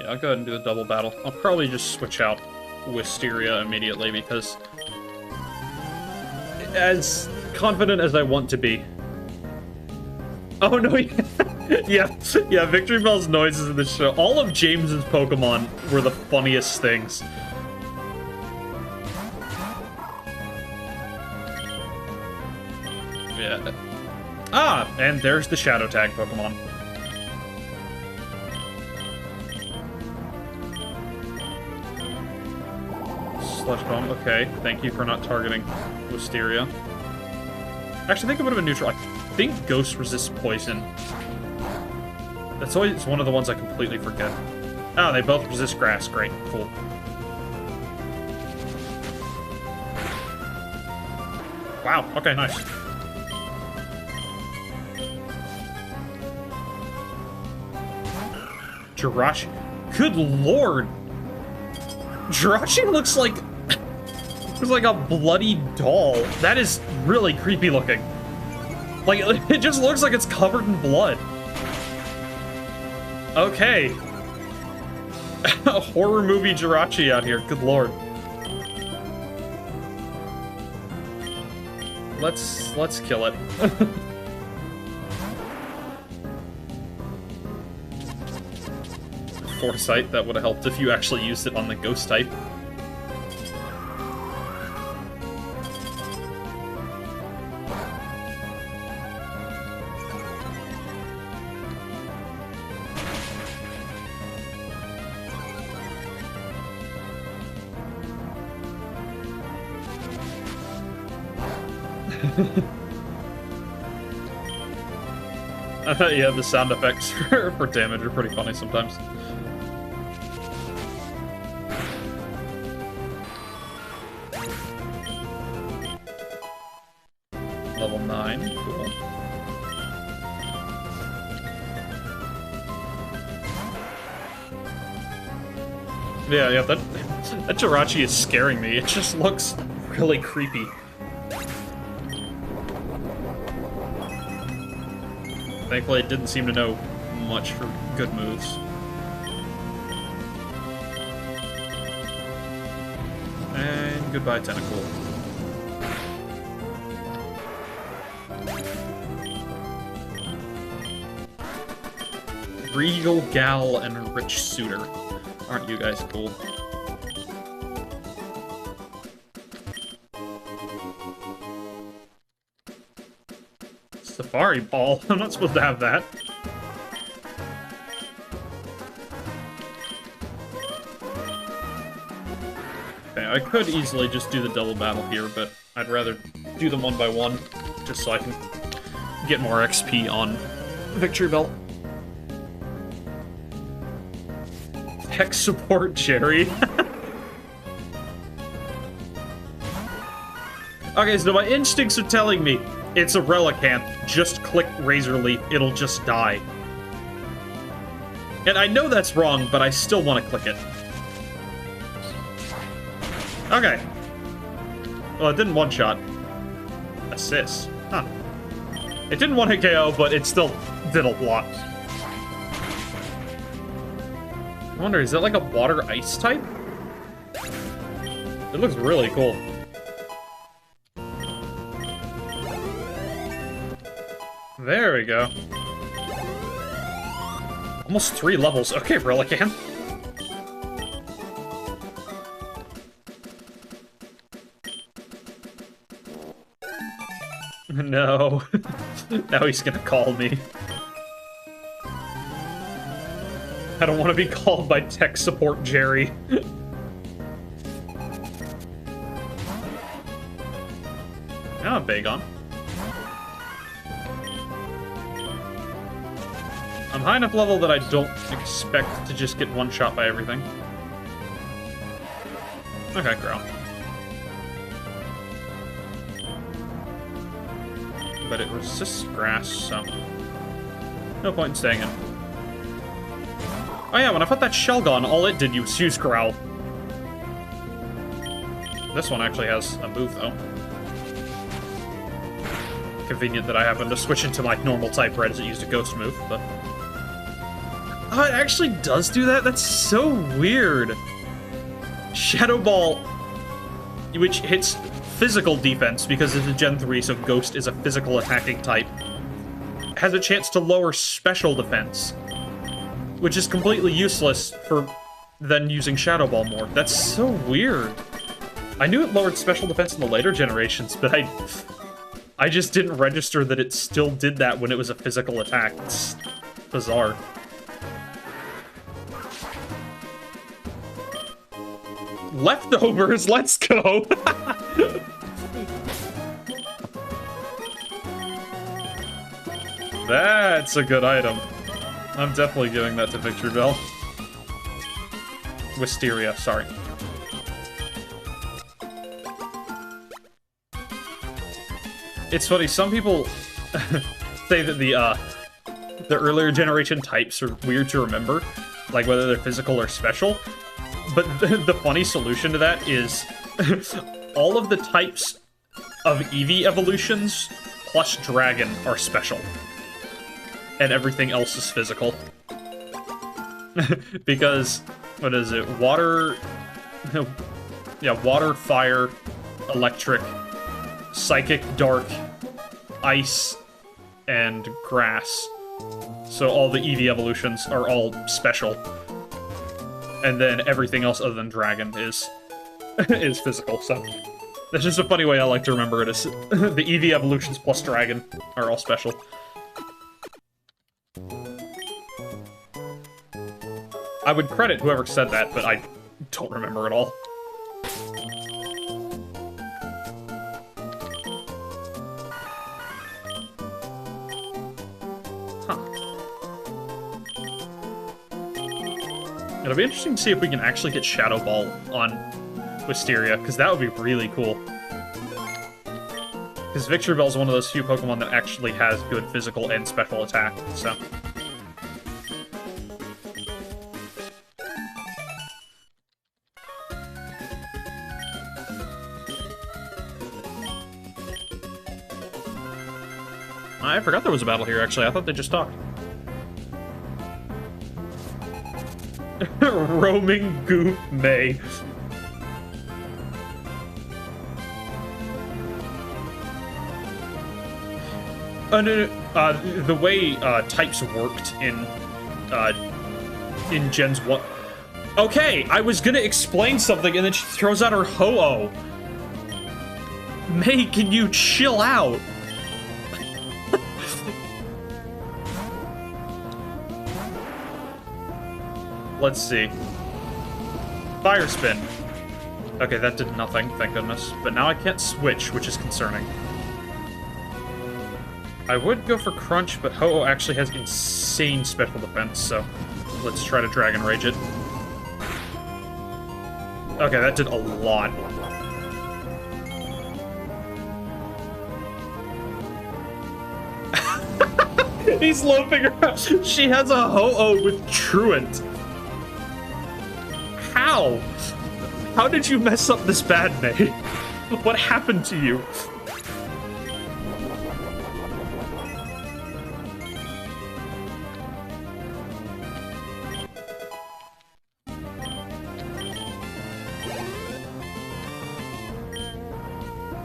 I'll go ahead and do a double battle. I'll probably just switch out Wisteria immediately because as confident as I want to be. Oh no, yeah, Victory Bell's noises in the show. All of James's Pokemon were the funniest things. Yeah. Ah, and there's the Shadow Tag Pokemon. Slush Bomb, okay. Thank you for not targeting Wisteria. Actually, I think it would have been neutral. I think Ghost resists poison. That's always one of the ones I completely forget. Oh, they both resist grass. Great. Cool. Wow. Okay, nice. Jirachi. Good lord! Jirachi looks like a bloody doll. That is really creepy looking. Like, it just looks like it's covered in blood. Okay. A horror movie Jirachi out here, good lord. Let's kill it. Foresight, that would have helped if you actually used it on the ghost type. Yeah, the sound effects for damage are pretty funny sometimes. Level 9, cool. Yeah, that Jirachi is scaring me. It just looks really creepy. Thankfully, it didn't seem to know much for good moves. And goodbye, Tentacle. Regal Gal and Rich Suitor. Aren't you guys cool? Safari Ball? I'm not supposed to have that. Okay, I could easily just do the double battle here, but I'd rather do them one by one, just so I can get more XP on Victory Bell. Tech support Jerry. Okay, so my instincts are telling me it's a Relicanth. Just click Razor Leaf, it'll just die. And I know that's wrong, but I still want to click it. Okay. Well, it didn't one-shot. Assist. Huh. It didn't one-hit KO, but it still did a lot. I wonder, is that like a water-ice type? It looks really cool. There we go. Almost 3 levels. Okay, Relican. No. Now he's gonna call me. I don't want to be called by tech support Jerry. Ah, Bagon. I'm high enough level that I don't expect to just get one shot by everything. Okay, Growl. But it resists grass, so no point in staying in. Oh yeah, when I put that shell gun, all it did was use Growl. This one actually has a move, though. Convenient that I happen to switch into my normal type right as it used a ghost move, but... Oh, it actually does do that? That's so weird. Shadow Ball, which hits physical defense because it's a Gen 3, so Ghost is a physical attacking type, has a chance to lower special defense, which is completely useless for then using Shadow Ball more. That's so weird. I knew it lowered special defense in the later generations, but I just didn't register that it still did that when it was a physical attack. It's bizarre. Leftovers, let's go! That's a good item. I'm definitely giving that to Victory Bell. Wisteria, sorry. It's funny, some people say that the earlier generation types are weird to remember, like whether they're physical or special. But the funny solution to that is all of the types of Eevee evolutions plus Dragon are special. And everything else is physical. Because, what is it? Water... Yeah, water, fire, electric, psychic, dark, ice, and grass. So all the Eevee evolutions are all special. And then everything else other than Dragon is is physical, so... That's just a funny way I like to remember it, is the Eevee evolutions plus Dragon are all special. I would credit whoever said that, but I don't remember at all. Huh. It'll be interesting to see if we can actually get Shadow Ball on Wisteria, because that would be really cool. Because Victory Bell is one of those few Pokemon that actually has good physical and special attack, so... I forgot there was a battle here, actually. I thought they just talked. Roaming Goof May. No, the way types worked in Gens 1... Okay, I was gonna explain something and then she throws out her Ho-Oh. May, can you chill out? Let's see. Fire Spin. Okay, that did nothing, thank goodness. But now I can't switch, which is concerning. I would go for Crunch, but Ho-Oh actually has insane special defense, so let's try to Dragon Rage it. Okay, that did a lot. He's loafing around. She has a Ho-Oh with Truant. How? How did you mess up this bad, May? What happened to you?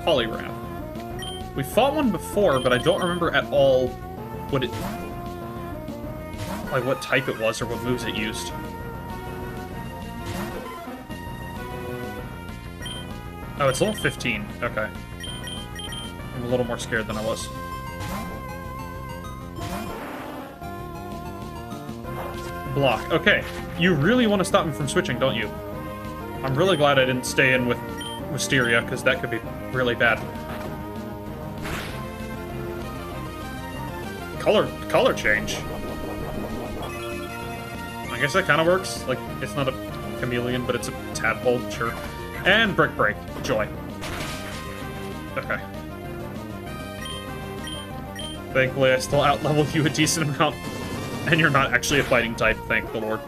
Poliwrath. We fought one before, but I don't remember at all what it... like, what type it was or what moves it used. Oh, it's level 15. Okay. I'm a little more scared than I was. Block. Okay. You really want to stop me from switching, don't you? I'm really glad I didn't stay in with Wisteria, because that could be really bad. Color change. I guess that kind of works. Like, it's not a chameleon, but it's a tadpole, sure. And Brick Break. Joy. Okay. Thankfully, I still outleveled you a decent amount. And you're not actually a fighting type, thank the Lord.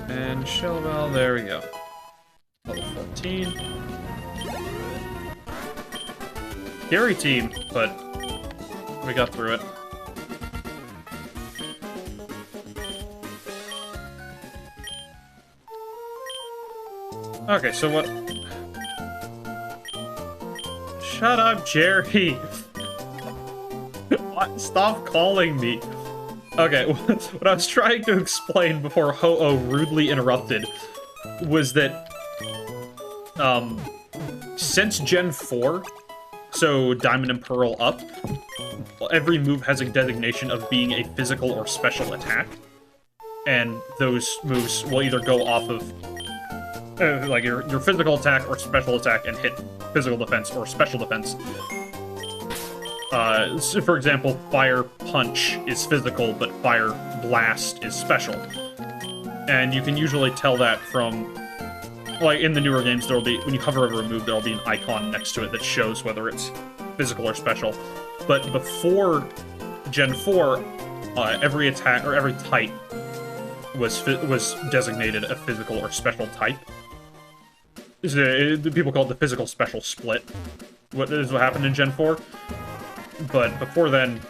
And Shellbell, there we go. Level 14. Scary team, but we got through it. Okay, so what... Shut up, Jerry! What? Stop calling me! Okay, what I was trying to explain before Ho-Oh rudely interrupted was that, since Gen 4, so Diamond and Pearl up, every move has a designation of being a physical or special attack, and those moves will either go off of like your physical attack or special attack and hit physical defense or special defense. So for example, Fire Punch is physical, but Fire Blast is special. And you can usually tell that from, like, in the newer games, there'll be, when you hover over a move, there'll be an icon next to it that shows whether it's physical or special. But before Gen 4, every attack, or every type was designated a physical or special type. People call it the physical special split. What happened in Gen 4. But before then,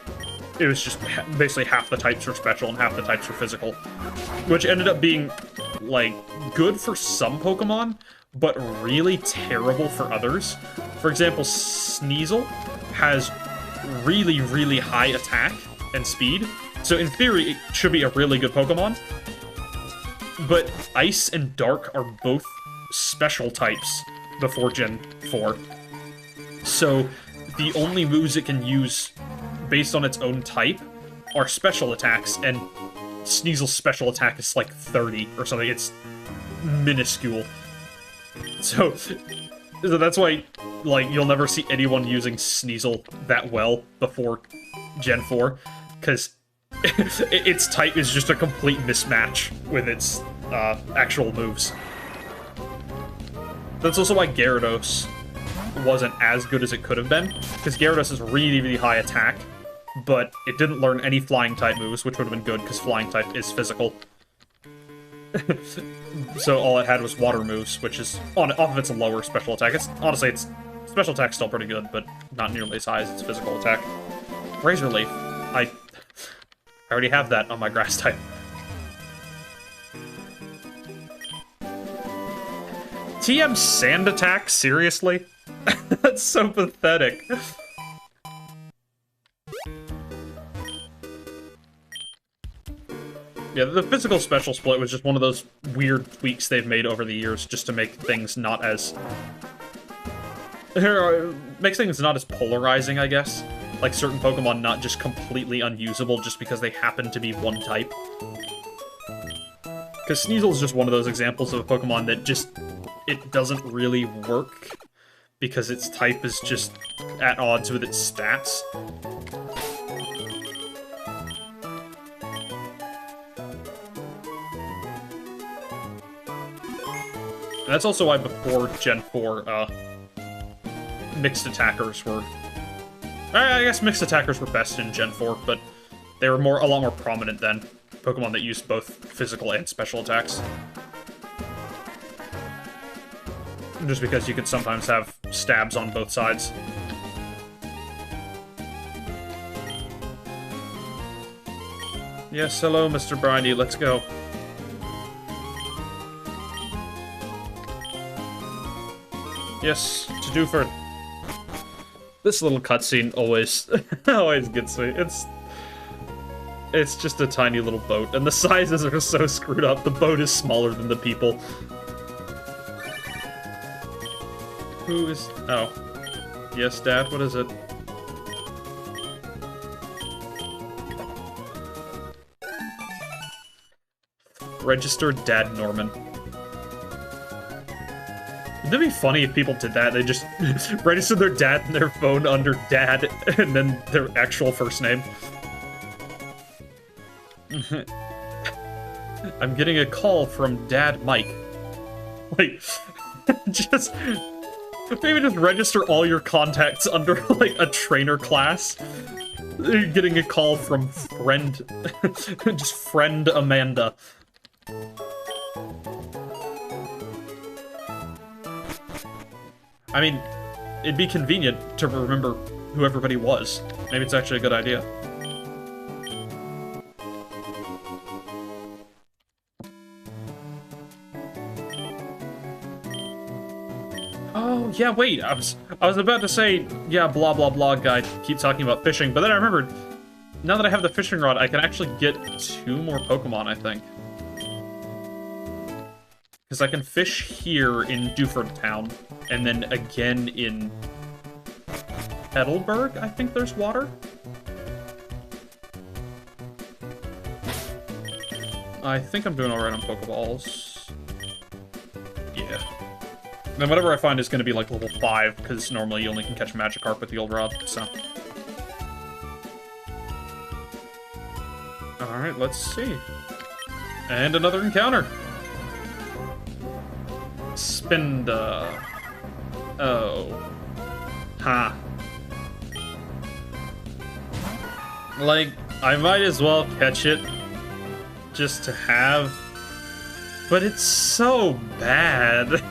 it was just basically half the types were special and half the types were physical. Which ended up being, like, good for some Pokemon, but really terrible for others. For example, Sneasel has really, really high attack and speed. So in theory, it should be a really good Pokemon. But Ice and Dark are both special types before Gen 4. So the only moves it can use based on its own type are special attacks, and Sneasel's special attack is like 30 or something. It's minuscule. So that's why, like, you'll never see anyone using Sneasel that well before Gen 4, because its type is just a complete mismatch with its actual moves. That's also why Gyarados wasn't as good as it could have been, because Gyarados is really, really high attack, but it didn't learn any flying type moves, which would have been good, because flying type is physical. So all it had was water moves, which is off of its lower special attack. Honestly, its special attack's still pretty good, but not nearly as high as its physical attack. Razor Leaf. I already have that on my grass type. TM Sand Attack? Seriously? That's so pathetic. Yeah, the physical special split was just one of those weird tweaks they've made over the years just to make things not as... makes things not as polarizing, I guess. Like certain Pokemon not just completely unusable just because they happen to be one type. Because Sneasel is just one of those examples of a Pokemon that just... it doesn't really work because its type is just at odds with its stats. And that's also why before Gen 4, mixed attackers were... I guess mixed attackers were best in Gen 4, but They were a lot more prominent then. Pokemon that used both physical and special attacks. Just because you could sometimes have stabs on both sides. Yes, hello, Mr. Briny, let's go. Yes, to do for... This little cutscene always, always gets me. It's just a tiny little boat, and the sizes are so screwed up. The boat is smaller than the people. Who is... Oh. Yes, Dad, what is it? Registered Dad Norman. Wouldn't it be funny if people did that? They just registered their dad in their phone under Dad, and then their actual first name. I'm getting a call from Dad Mike. Like, just... Maybe just register all your contacts under, like, a trainer class. You're getting a call from friend... just friend Amanda. I mean, it'd be convenient to remember who everybody was. Maybe it's actually a good idea. Oh, yeah, wait, I was about to say, yeah, blah, blah, blah, guy, keep talking about fishing, but then I remembered, now that I have the fishing rod, I can actually get 2 more Pokemon, I think. Because I can fish here in Dewford Town, and then again in Petalburg, I think there's water? I think I'm doing alright on Pokeballs. Yeah. Then whatever I find is going to be like level 5, because normally you only can catch Magikarp with the old rod, so... Alright, let's see. And another encounter! Spinda. Oh. Ha. Like, I might as well catch it just to have, but it's so bad.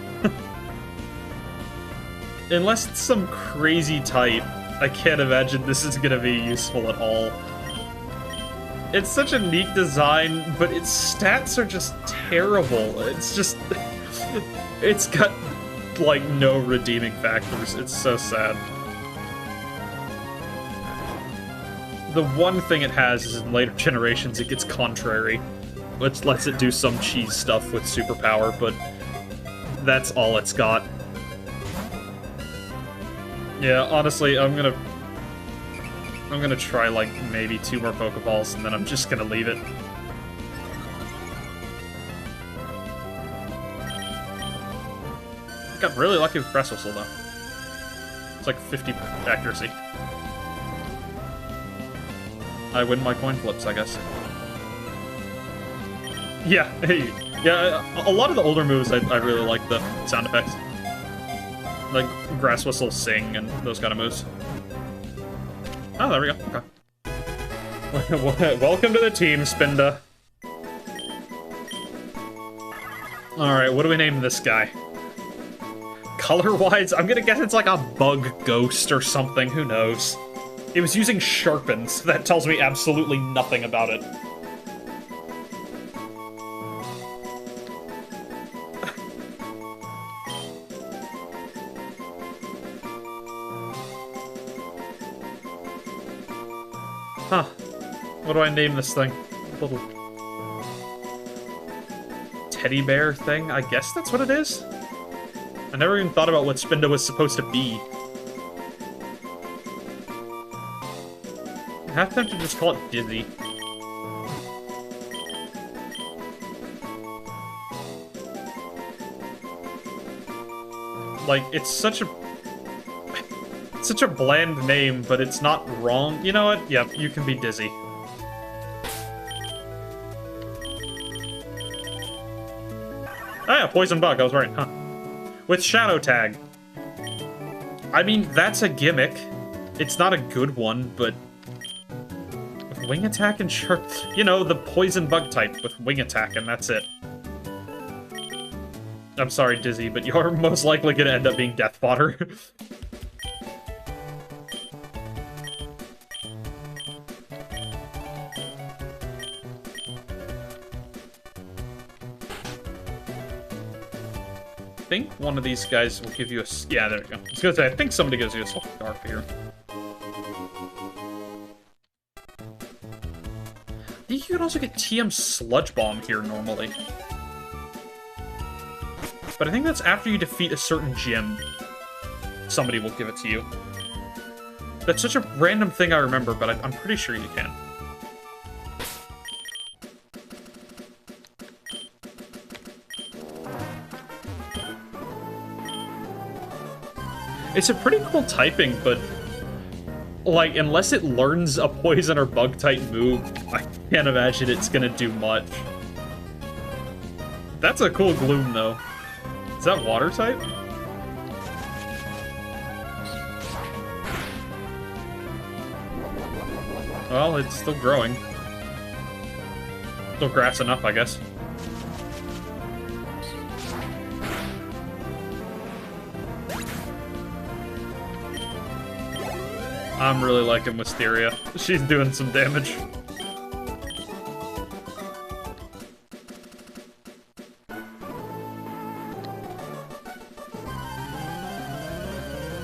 Unless it's some crazy type, I can't imagine this is gonna be useful at all. It's such a neat design, but its stats are just terrible. It's just... It's got, like, no redeeming factors. It's so sad. The one thing it has is in later generations it gets contrary, which lets it do some cheese stuff with superpower, but that's all it's got. Yeah, honestly, I'm gonna try, like, maybe 2 more Pokeballs, and then I'm just gonna leave it. Got really lucky with Grass Whistle, though. It's like 50 accuracy. I win my coin flips, I guess. Yeah, hey, yeah, a lot of the older moves, I really like the sound effects. Like Grass Whistle, Sing, and those kind of moves. Oh, there we go, okay. Welcome to the team, Spinda. Alright, what do we name this guy? Color-wise, I'm gonna guess it's like a bug ghost or something, who knows. It was using Sharpens, that tells me absolutely nothing about it. Huh. What do I name this thing? Little... teddy bear thing? I guess that's what it is? I never even thought about what Spinda was supposed to be. I have to just call it Dizzy. Like, it's such a bland name, but it's not wrong. You know what? Yep, you can be Dizzy. Oh yeah, Poison Bug, I was right, huh? With Shadow Tag. I mean, that's a gimmick. It's not a good one, but... Wing attack and sure, you know, the poison bug type with wing attack, and that's it. I'm sorry, Dizzy, but you're most likely gonna end up being death fodder. I think one of these guys will give you a... Yeah, there we go. I was gonna say, I think somebody gives you a soul scarf here. I think you can also get TM Sludge Bomb here normally. But I think that's after you defeat a certain gym. Somebody will give it to you. That's such a random thing I remember, but I'm pretty sure you can. It's a pretty cool typing, but... like, unless it learns a poison or bug type move, I can't imagine it's gonna do much. That's a cool Gloom, though. Is that water type? Well, it's still growing. Still grass enough, I guess. I'm really liking Wisteria. She's doing some damage.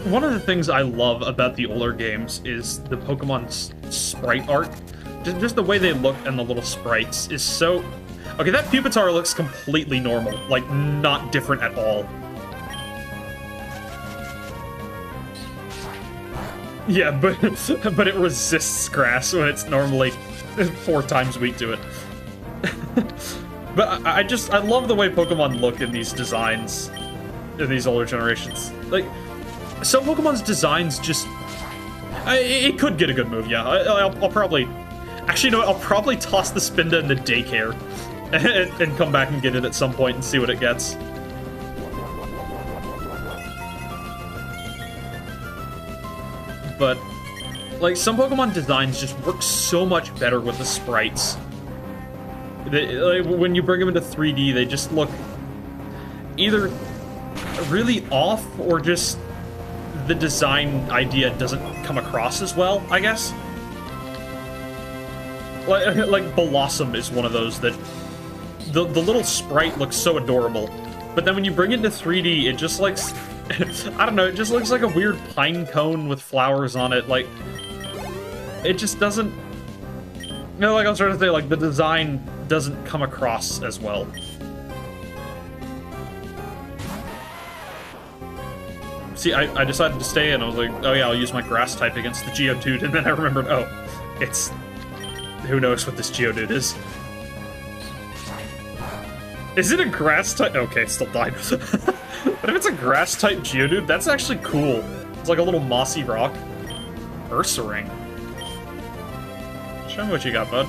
One of the things I love about the older games is the Pokemon's sprite art. Just the way they look and the little sprites is so... Okay, that Pupitar looks completely normal. Like, not different at all. Yeah, but it resists grass when it's normally 4 times weak to it. But I love the way Pokemon look in these designs in these older generations. Like, some Pokemon's designs just... it could get a good move, yeah. I'll probably... Actually, no, I'll probably toss the Spinda in the daycare and come back and get it at some point and see what it gets. But, like, some Pokemon designs just work so much better with the sprites. Like, when you bring them into 3D, they just look either really off or just the design idea doesn't come across as well, I guess. Like Blossom is one of those that the little sprite looks so adorable, but then when you bring it into 3D, it just like I don't know, it just looks like a weird pine cone with flowers on it. Like, it just doesn't, you know, like I was trying to say, like the design doesn't come across as well. See, I decided to stay in. I was like, oh yeah, I'll use my grass type against the Geodude, and then I remembered, oh, it's... who knows what this Geodude is. Is it a grass type? Okay, it still died. But if it's a grass type Geodude, that's actually cool. It's like a little mossy rock. Ursaring. Show me what you got, bud.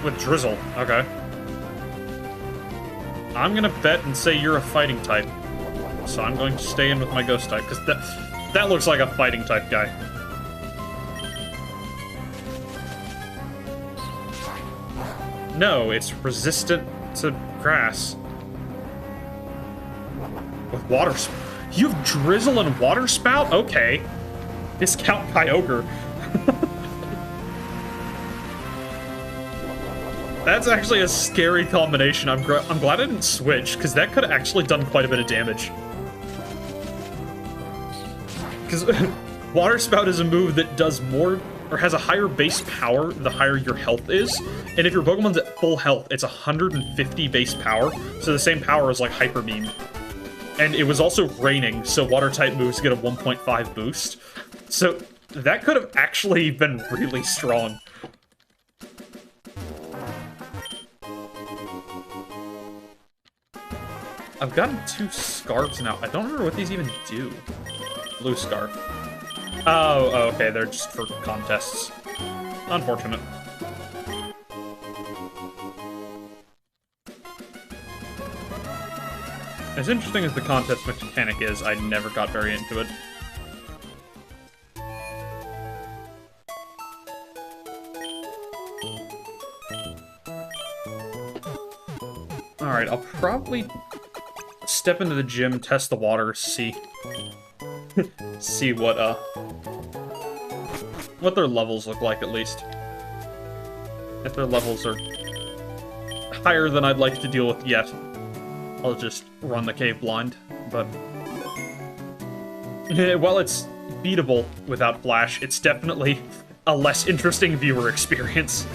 With Drizzle, okay. I'm gonna bet and say you're a fighting type. So I'm going to stay in with my ghost type, because that looks like a fighting type guy. No, it's resistant to grass. With water spout. You have Drizzle and Water Spout? Okay. Discount Kyogre. That's actually a scary combination. I'm glad I didn't switch, because that could have actually done quite a bit of damage. Because Water Spout is a move that does more, or has a higher base power the higher your health is. And if your Pokemon's at full health, it's 150 base power, so the same power as like Hyper Beam. And it was also raining, so Water-type moves get a 1.5 boost. So that could have actually been really strong. I've gotten 2 scarves now. I don't remember what these even do. Blue scarf. Oh, okay, they're just for contests. Unfortunate. As interesting as the contest mechanic is, I never got very into it. Alright, I'll probably step into the gym, test the water, see see what their levels look like, at least. If their levels are higher than I'd like to deal with yet, I'll just run the cave blind. But while it's beatable without Flash, it's definitely a less interesting viewer experience.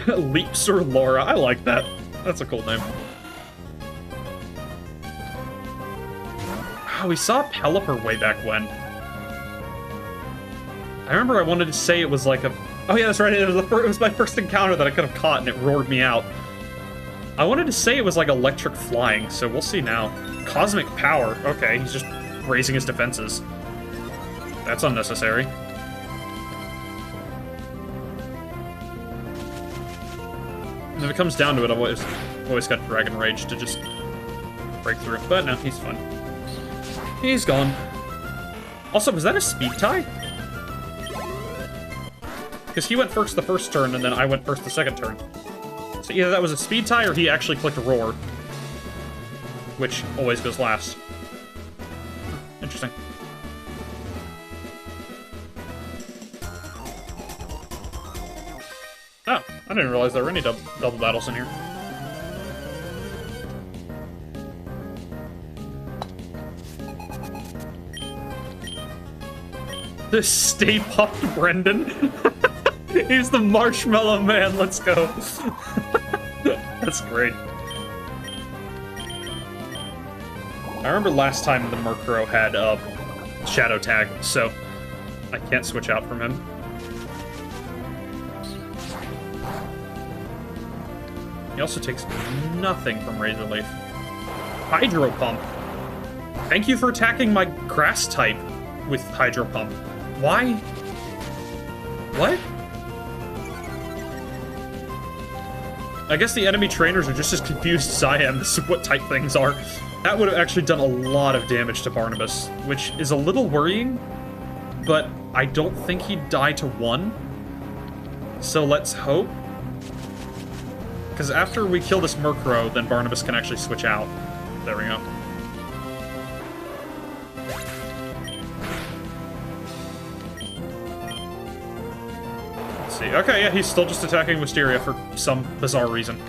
Leaps or Laura, I like that. That's a cool name. Oh, we saw Pelipper way back when. I remember I wanted to say it was like a... Oh yeah, that's right, it was my first encounter that I could have caught and it roared me out. I wanted to say it was like electric flying, so we'll see now. Cosmic power, okay, he's just raising his defenses. That's unnecessary. And if it comes down to it, I've always got Dragon Rage to just break through. But no, he's fine. He's gone. Also, was that a speed tie? Because he went first the first turn, and then I went first the second turn. So either that was a speed tie, or he actually clicked a roar. Which always goes last. Interesting. Oh, I didn't realize there were any double battles in here. The Stay Puffed Brendan. He's the Marshmallow Man, let's go. That's great. I remember last time the Murkrow had Shadow Tag, so I can't switch out from him. He also takes nothing from Razor Leaf. Hydro Pump. Thank you for attacking my grass type with Hydro Pump. Why? What? I guess the enemy trainers are just as confused as I am as to what type things are. That would have actually done a lot of damage to Barnabas, which is a little worrying, but I don't think he'd die to 1. So let's hope. Because after we kill this Murkrow, then Barnabas can actually switch out. There we go. Let's see. Okay, yeah, he's still just attacking Wisteria for some bizarre reason.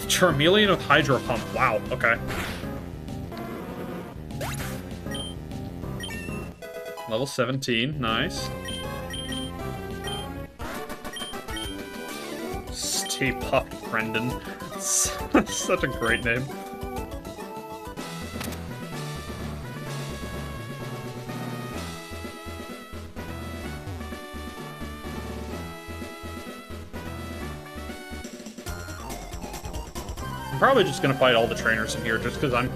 Charmeleon with Hydro Pump. Wow, okay. Level 17, nice. Stay Puffed Brendan. Such a great name. I'm probably just gonna fight all the trainers in here just because I'm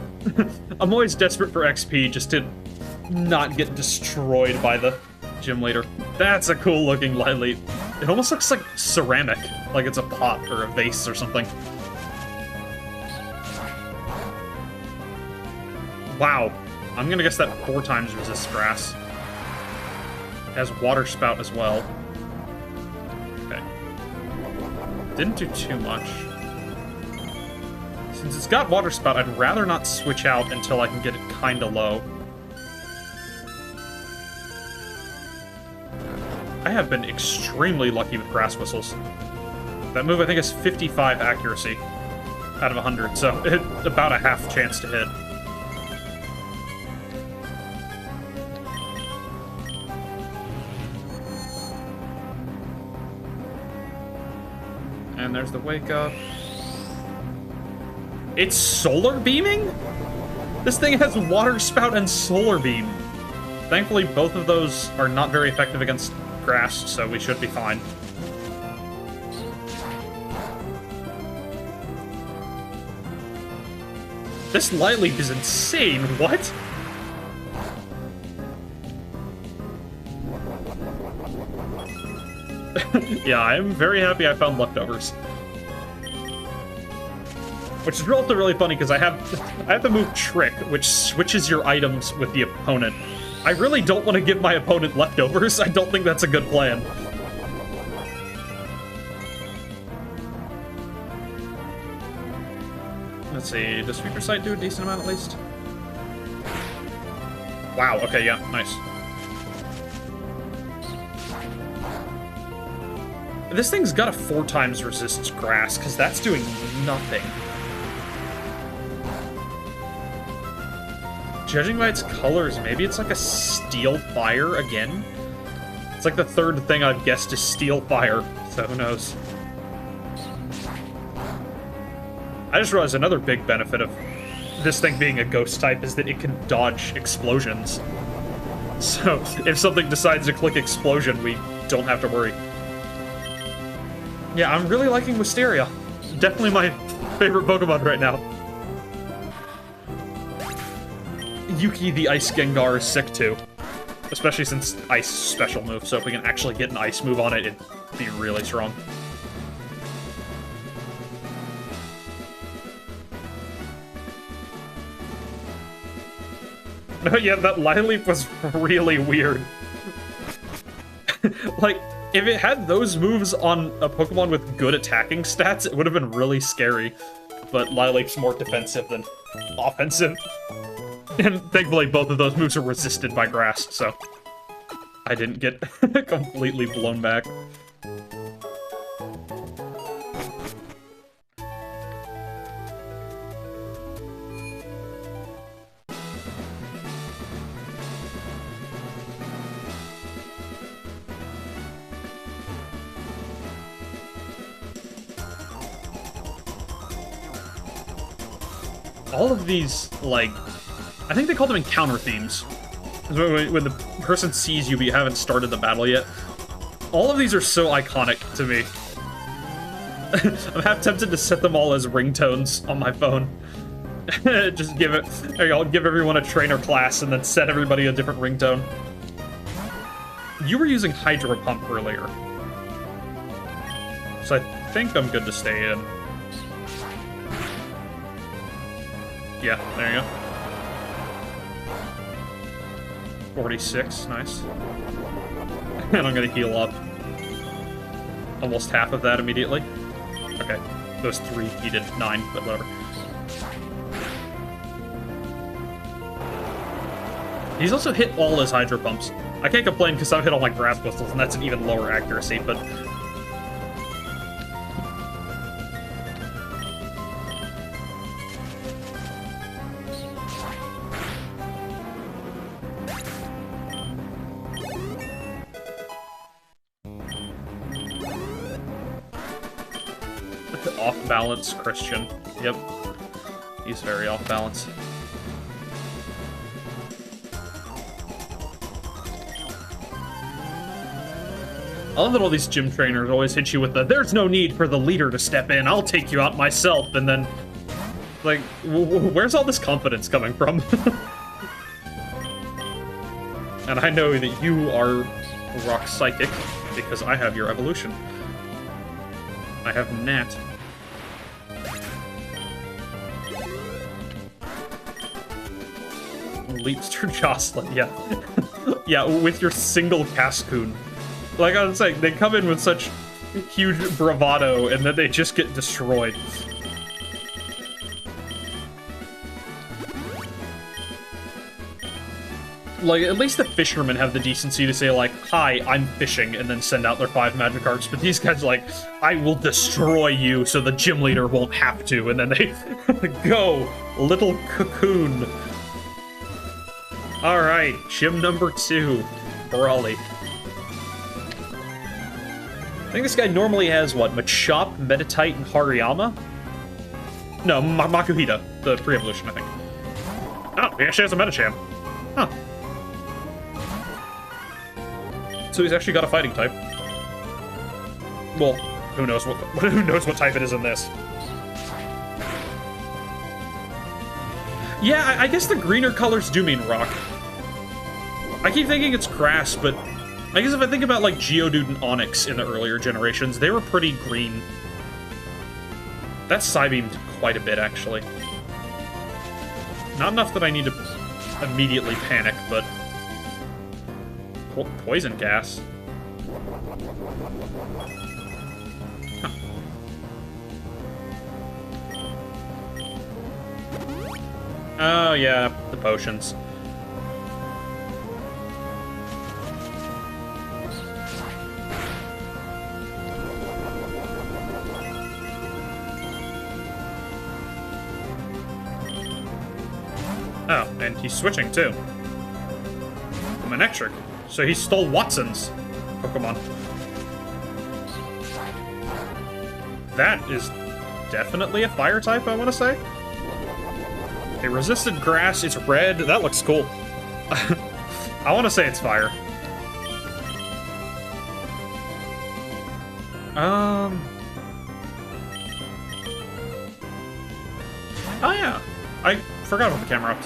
I'm always desperate for XP just to not get destroyed by the gym leader. That's a cool looking Lilith. It almost looks like ceramic, like it's a pot or a vase or something. Wow. I'm gonna guess that 4 times resists grass. It has Water Spout as well. Okay. Didn't do too much. Since it's got Water Spout, I'd rather not switch out until I can get it kinda low. I have been extremely lucky with Grass Whistles. That move, I think, has 55 accuracy out of 100, so it's about a half chance to hit. And there's the Wake Up. It's Solar Beaming? This thing has Water Spout and Solar Beam. Thankfully, both of those are not very effective against grass, so we should be fine. This Light Leaf is insane, what? Yeah, I'm very happy I found leftovers. Which is also really funny because I have the move Trick, which switches your items with the opponent. I really don't want to give my opponent leftovers. I don't think that's a good plan. Let's see, does Future Sight do a decent amount at least? Wow, okay, yeah, nice. This thing's got a 4 times resist grass, because that's doing nothing. Judging by its colors, maybe it's like a Steel Fire again? It's like the third thing I've guessed is Steel Fire, so who knows. I just realized another big benefit of this thing being a ghost type is that it can dodge explosions. So, if something decides to click explosion, we don't have to worry. Yeah, I'm really liking Wisteria. Definitely my favorite Pokemon right now. Yuki the Ice Gengar is sick too. Especially since Ice special move, so if we can actually get an Ice move on it, it'd be really strong. No, yeah, that Lileep was really weird. Like, if it had those moves on a Pokemon with good attacking stats, it would have been really scary. But Lileep's more defensive than offensive. And thankfully, both of those moves are resisted by grass, so I didn't get completely blown back. All of these, like, I think they call them encounter themes. When the person sees you but you haven't started the battle yet. All of these are so iconic to me. I'm half tempted to set them all as ringtones on my phone. Just give it, there you go, give everyone a trainer class and then set everybody a different ringtone. You were using Hydro Pump earlier. So I think I'm good to stay in. Yeah, there you go. 46, nice. And I'm gonna heal up almost half of that immediately. Okay, those 3 needed 9, but whatever. He's also hit all his Hydro Pumps. I can't complain because I've hit all my Grass Pistols, and that's an even lower accuracy, but... Off-balance Christian. Yep. He's very off-balance. I love that all these gym trainers always hit you with the, there's no need for the leader to step in, I'll take you out myself, and then, like, where's all this confidence coming from? And I know that you are Rock Psychic, because I have your evolution. I have Nat. Leapster Jocelyn, yeah. Yeah, with your single Cascoon. Like I was saying, they come in with such huge bravado, and then they just get destroyed. Like, at least the fishermen have the decency to say, like, hi, I'm fishing, and then send out their 5 Magikarps, but these guys are like, I will destroy you so the gym leader won't have to, and then they go, little cocoon. Alright, gym number 2, Brawly. I think this guy normally has, what, Machop, Meditite, and Hariyama? No, Makuhita, the pre-evolution, I think. Oh, he actually has a Medicham. Huh. So he's actually got a fighting type. Well, who knows what type it is in this. Yeah, I guess the greener colors do mean rock. I keep thinking it's grass, but I guess if I think about, like, Geodude and Onix in the earlier generations, they were pretty green. That's Psybeamed quite a bit, actually. Not enough that I need to immediately panic, but... Poison gas? Huh. Oh, yeah, the potions. Oh, and he's switching, too. Manectric. So he stole Watson's Pokemon. That is definitely a fire type, I want to say. A resisted grass, it's red. That looks cool. I want to say it's fire. Oh, yeah. I forgot about the camera up.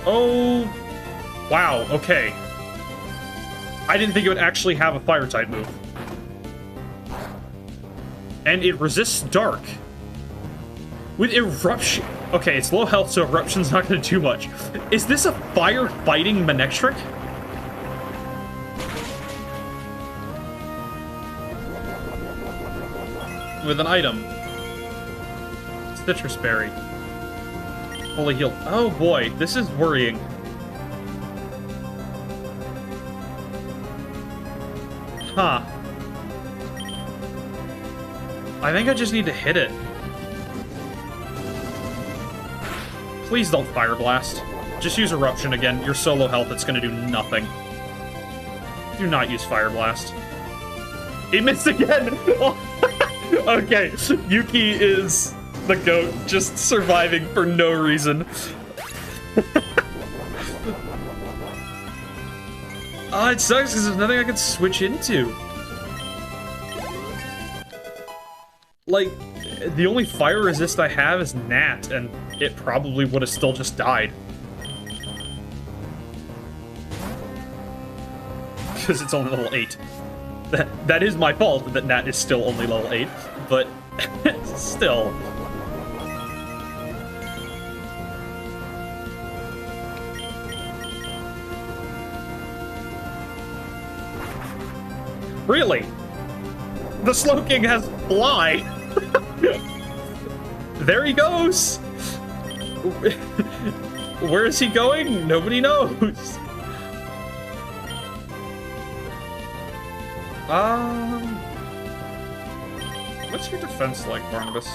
Oh, wow, okay. I didn't think it would actually have a fire-type move. And it resists dark. With Eruption... Okay, it's low health, so Eruption's not going to do much. Is this a fire-fighting Manectric? With an item. Citrus Berry. Fully healed. Oh boy, this is worrying. Huh. I think I just need to hit it. Please don't Fire Blast. Just use Eruption again. You're so low health, it's gonna do nothing. Do not use Fire Blast. He missed again! Okay, Yuki is the GOAT, just surviving for no reason. Oh, it sucks because there's nothing I can switch into. Like, the only fire resist I have is Nat, and it probably would have still just died. Because it's only level 8. That is my fault that Nat is still only level 8, but still. Really? The Slowking has Fly! There he goes! Where is he going? Nobody knows. What's your defense like, Barnabas?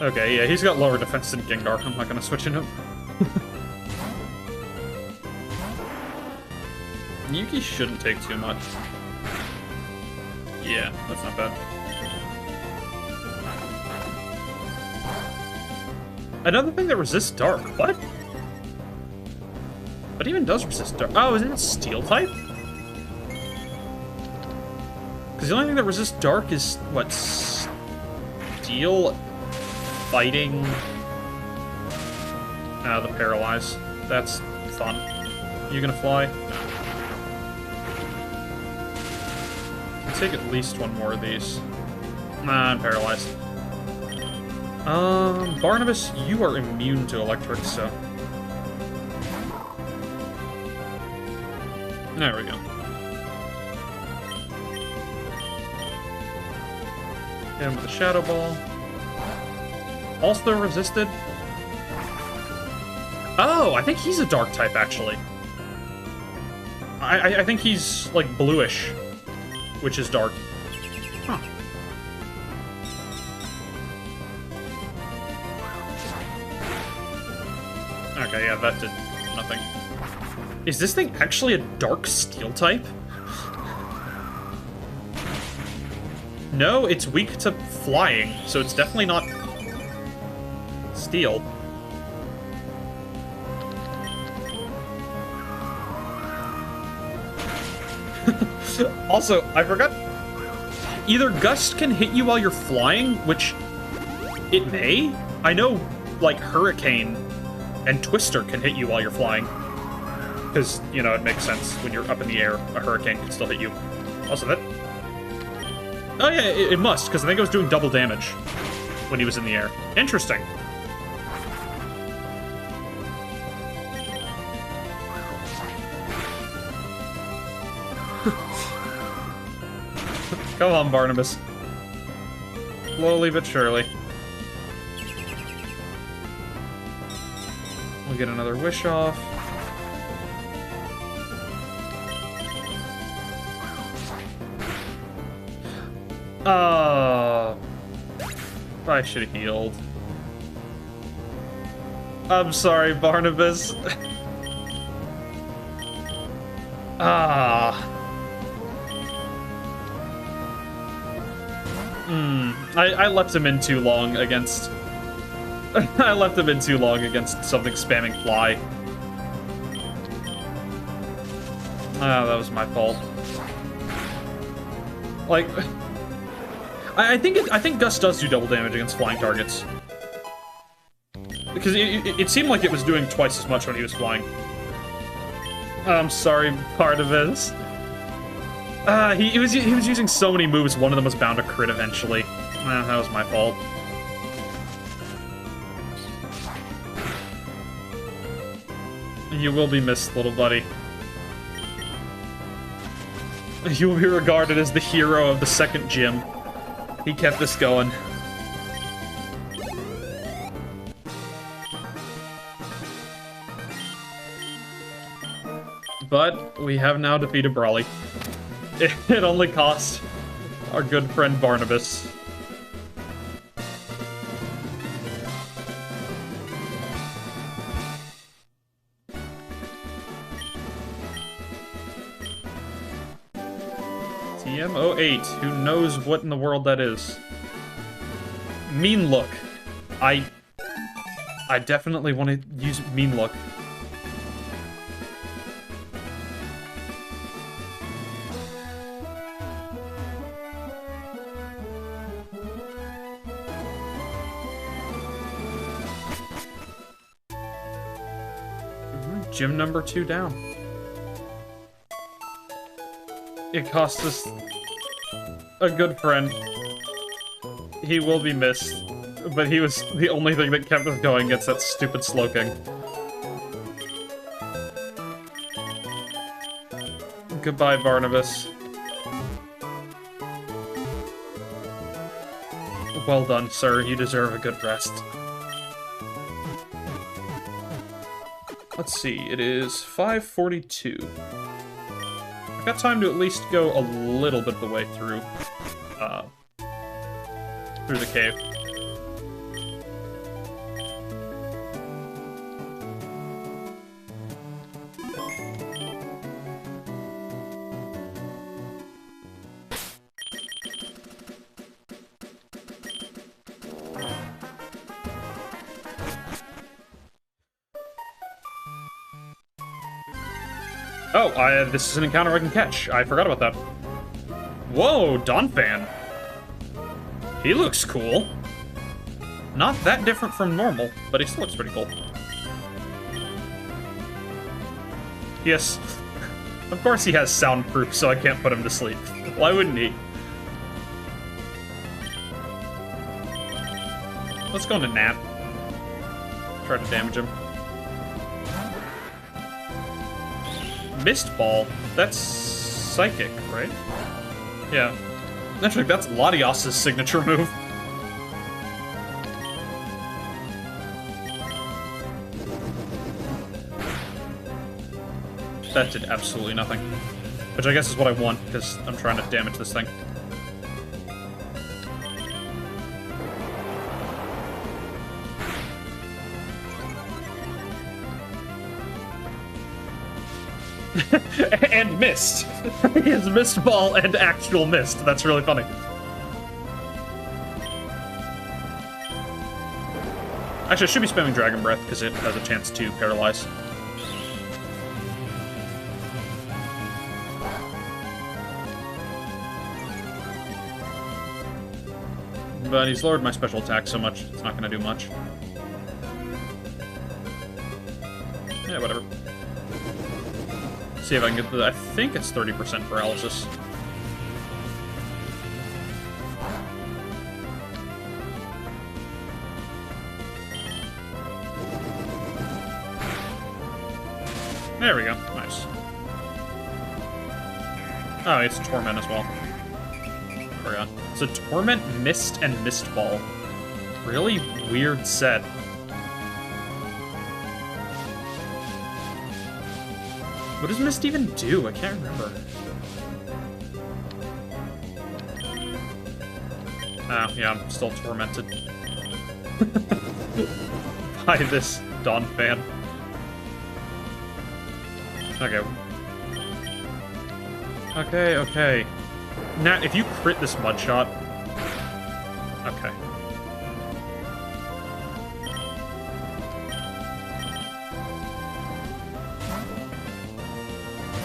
Okay, yeah, he's got lower defense than Gengar. I'm not gonna switch into him. Yuki shouldn't take too much. Yeah, that's not bad. Another thing that resists dark. What? What even does resist dark? Oh, isn't it Steel type? Because the only thing that resists dark is, what, Steel, Fighting, the Paralyze. That's fun. You gonna fly? No. I'll take at least one more of these. Nah, I'm paralyzed. Barnabas, you are immune to electric, so... There we go. Hit him with a Shadow Ball. Also resisted. Oh, I think he's a dark type, actually. I think he's, like, bluish, which is dark. Huh. Okay, yeah, that did nothing. Is this thing actually a dark Steel type? No, it's weak to flying, so it's definitely not Steel. Also, I forgot. Either Gust can hit you while you're flying, which it may. I know, like, Hurricane And Twister can hit you while you're flying. Because, you know, it makes sense. When you're up in the air, a hurricane can still hit you. Also, that... Oh, yeah, it must, because I think it was doing double damage when he was in the air. Interesting. Come on, Barnabas. Slowly but surely. We'll get another wish off. I should have healed. I'm sorry, Barnabas. I left him in too long against... I left him in too long against something spamming fly. That was my fault. Like... I think Gus does do double damage against flying targets. Because it seemed like it was doing twice as much when he was flying. I'm sorry, Barnabas. He was using so many moves, one of them was bound to crit eventually. That was my fault. You will be missed, little buddy. You will be regarded as the hero of the second gym. He kept this going. But we have now defeated Brawly. It only cost our good friend Barnabas. TM08, who knows what in the world that is? Mean Look. I definitely want to use Mean Look. Gym number 2 down. It cost us a good friend. He will be missed, but he was the only thing that kept us going against that stupid Slowking. Goodbye, Barnabas. Well done, sir. You deserve a good rest. Let's see, it is 5:42. I've got time to at least go a little bit of the way through the cave. Oh, this is an encounter I can catch. I forgot about that. Whoa, Donphan. He looks cool. Not that different from normal, but he still looks pretty cool. Yes. Of course he has soundproof, so I can't put him to sleep. Why wouldn't he? Let's go into Nap. Try to damage him. Mist Ball? That's psychic, right? Yeah. Actually, that's Latios's signature move. That did absolutely nothing. Which I guess is what I want, because I'm trying to damage this thing. And mist. He has Mist Ball and actual mist. That's really funny. Actually, I should be spamming Dragon Breath because it has a chance to paralyze. But he's lowered my special attack so much, it's not going to do much. See if I can get the... I think it's 30% paralysis. There we go. Nice. Oh, it's Torment as well. Forgot. So Torment, Mist, and Mist Ball. Really weird set. What does Mist even do? I can't remember. Oh, yeah, I'm still tormented. By this Dawn fan. Okay. Okay. Nat, if you crit this mud shot... Okay.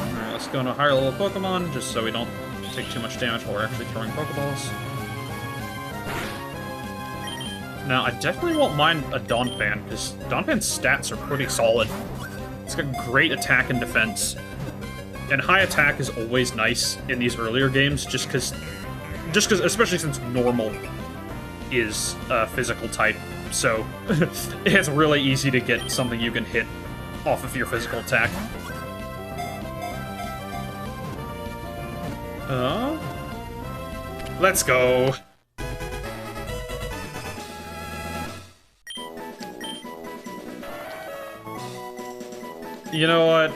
Alright, let's go into a higher level Pokemon, just so we don't take too much damage while we're actually throwing Pokeballs. Now, I definitely won't mind a Donphan, because Donphan's stats are pretty solid. It's got great attack and defense. And high attack is always nice in these earlier games, just because, especially since normal is a physical type, so it's really easy to get something you can hit off of your physical attack. Let's go. You know what?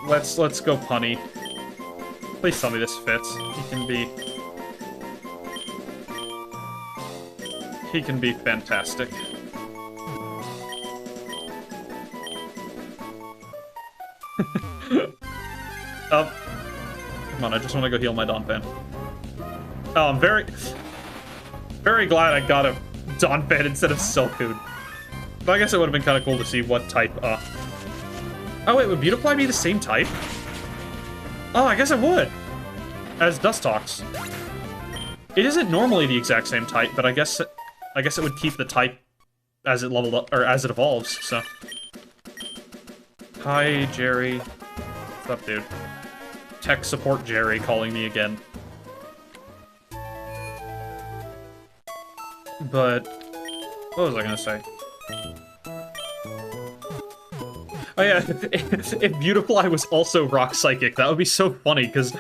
Let's go punny. Please tell me this fits. He can be fantastic. Oh. Come on, I just want to go heal my Donphan. Oh, I'm very glad I got a Donphan instead of Silcoon. But I guess it would have been kind of cool to see what type, Oh wait, would Beautifly be the same type? Oh, I guess it would. As Dustox. It isn't normally the exact same type, but I guess it would keep the type as it leveled up, or as it evolves, so. Hi, Jerry. What's up, dude? Tech support Jerry calling me again. But, what was I gonna say? Oh yeah, if Beautifly was also Rock Psychic, that would be so funny, because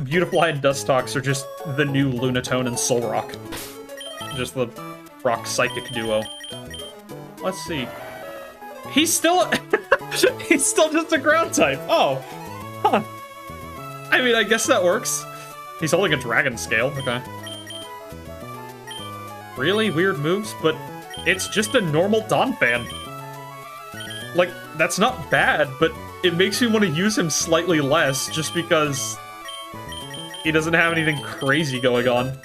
Beautifly and Dustox are just the new Lunatone and Solrock. Just the Rock Psychic duo. Let's see. He's still... he's still just a ground type! Oh! Huh. I mean, I guess that works. He's holding a Dragon Scale, okay. Really weird moves, but it's just a normal Donphan. Like, that's not bad, but it makes me want to use him slightly less, just because he doesn't have anything crazy going on.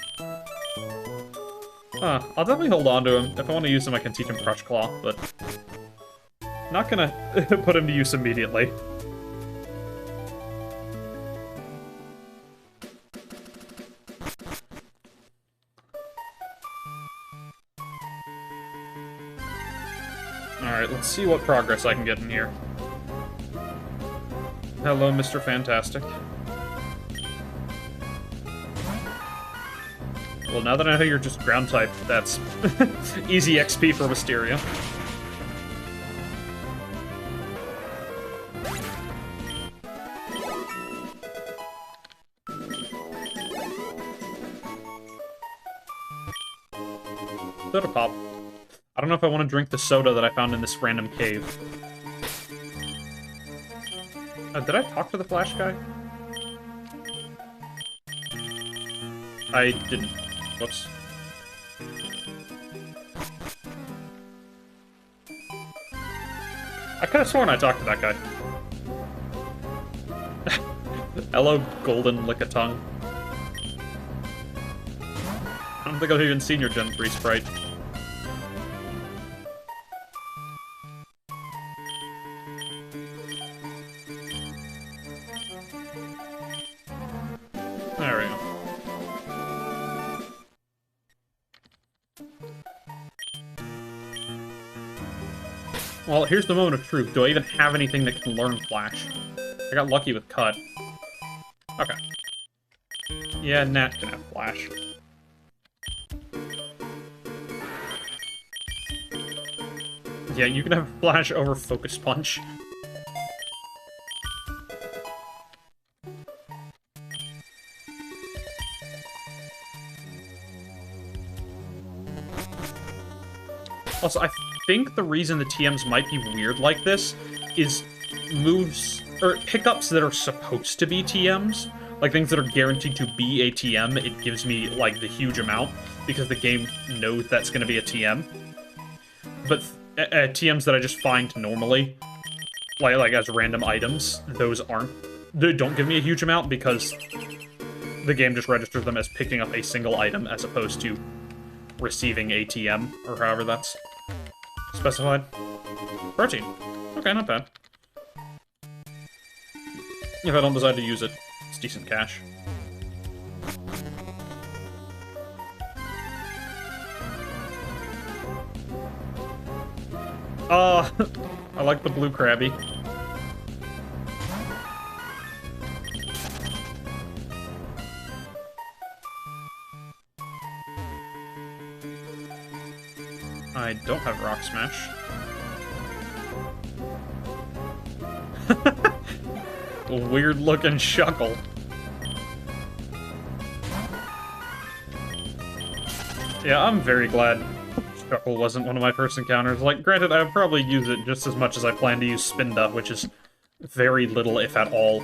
Huh, I'll definitely hold on to him. If I want to use him, I can teach him Crush Claw, but not gonna put him to use immediately. Alright, let's see what progress I can get in here. Hello, Mr. Fantastic. Well, now that I know you're just ground type, that's easy XP for Wisteria. Soda Pop. I don't know if I want to drink the soda that I found in this random cave. Did I talk to the Flash guy? I didn't. Whoops. I could have sworn I talked to that guy. Hello, Golden Lick-a-Tongue. I don't think I've even seen your Gen 3 sprite. There we go. Well, here's the moment of truth. Do I even have anything that can learn Flash? I got lucky with cut. Okay. Yeah, Nat can have flash. Yeah, you can have flash over focus punch. Also, I think the reason the TMs might be weird like this is moves, or pickups that are supposed to be TMs, like things that are guaranteed to be a TM, it gives me, like, the huge amount, because the game knows that's going to be a TM. But TMs that I just find normally, like as random items, those they don't give me a huge amount, because the game just registers them as picking up a single item, as opposed to receiving a TM, or however that's specified. Protein. Okay, not bad. If I don't decide to use it, it's decent cash. I like the blue Krabby. I don't have Rock Smash. Weird looking Shuckle. Yeah, I'm very glad Shuckle wasn't one of my first encounters. Like, granted, I would probably use it just as much as I plan to use Spinda, which is very little, if at all.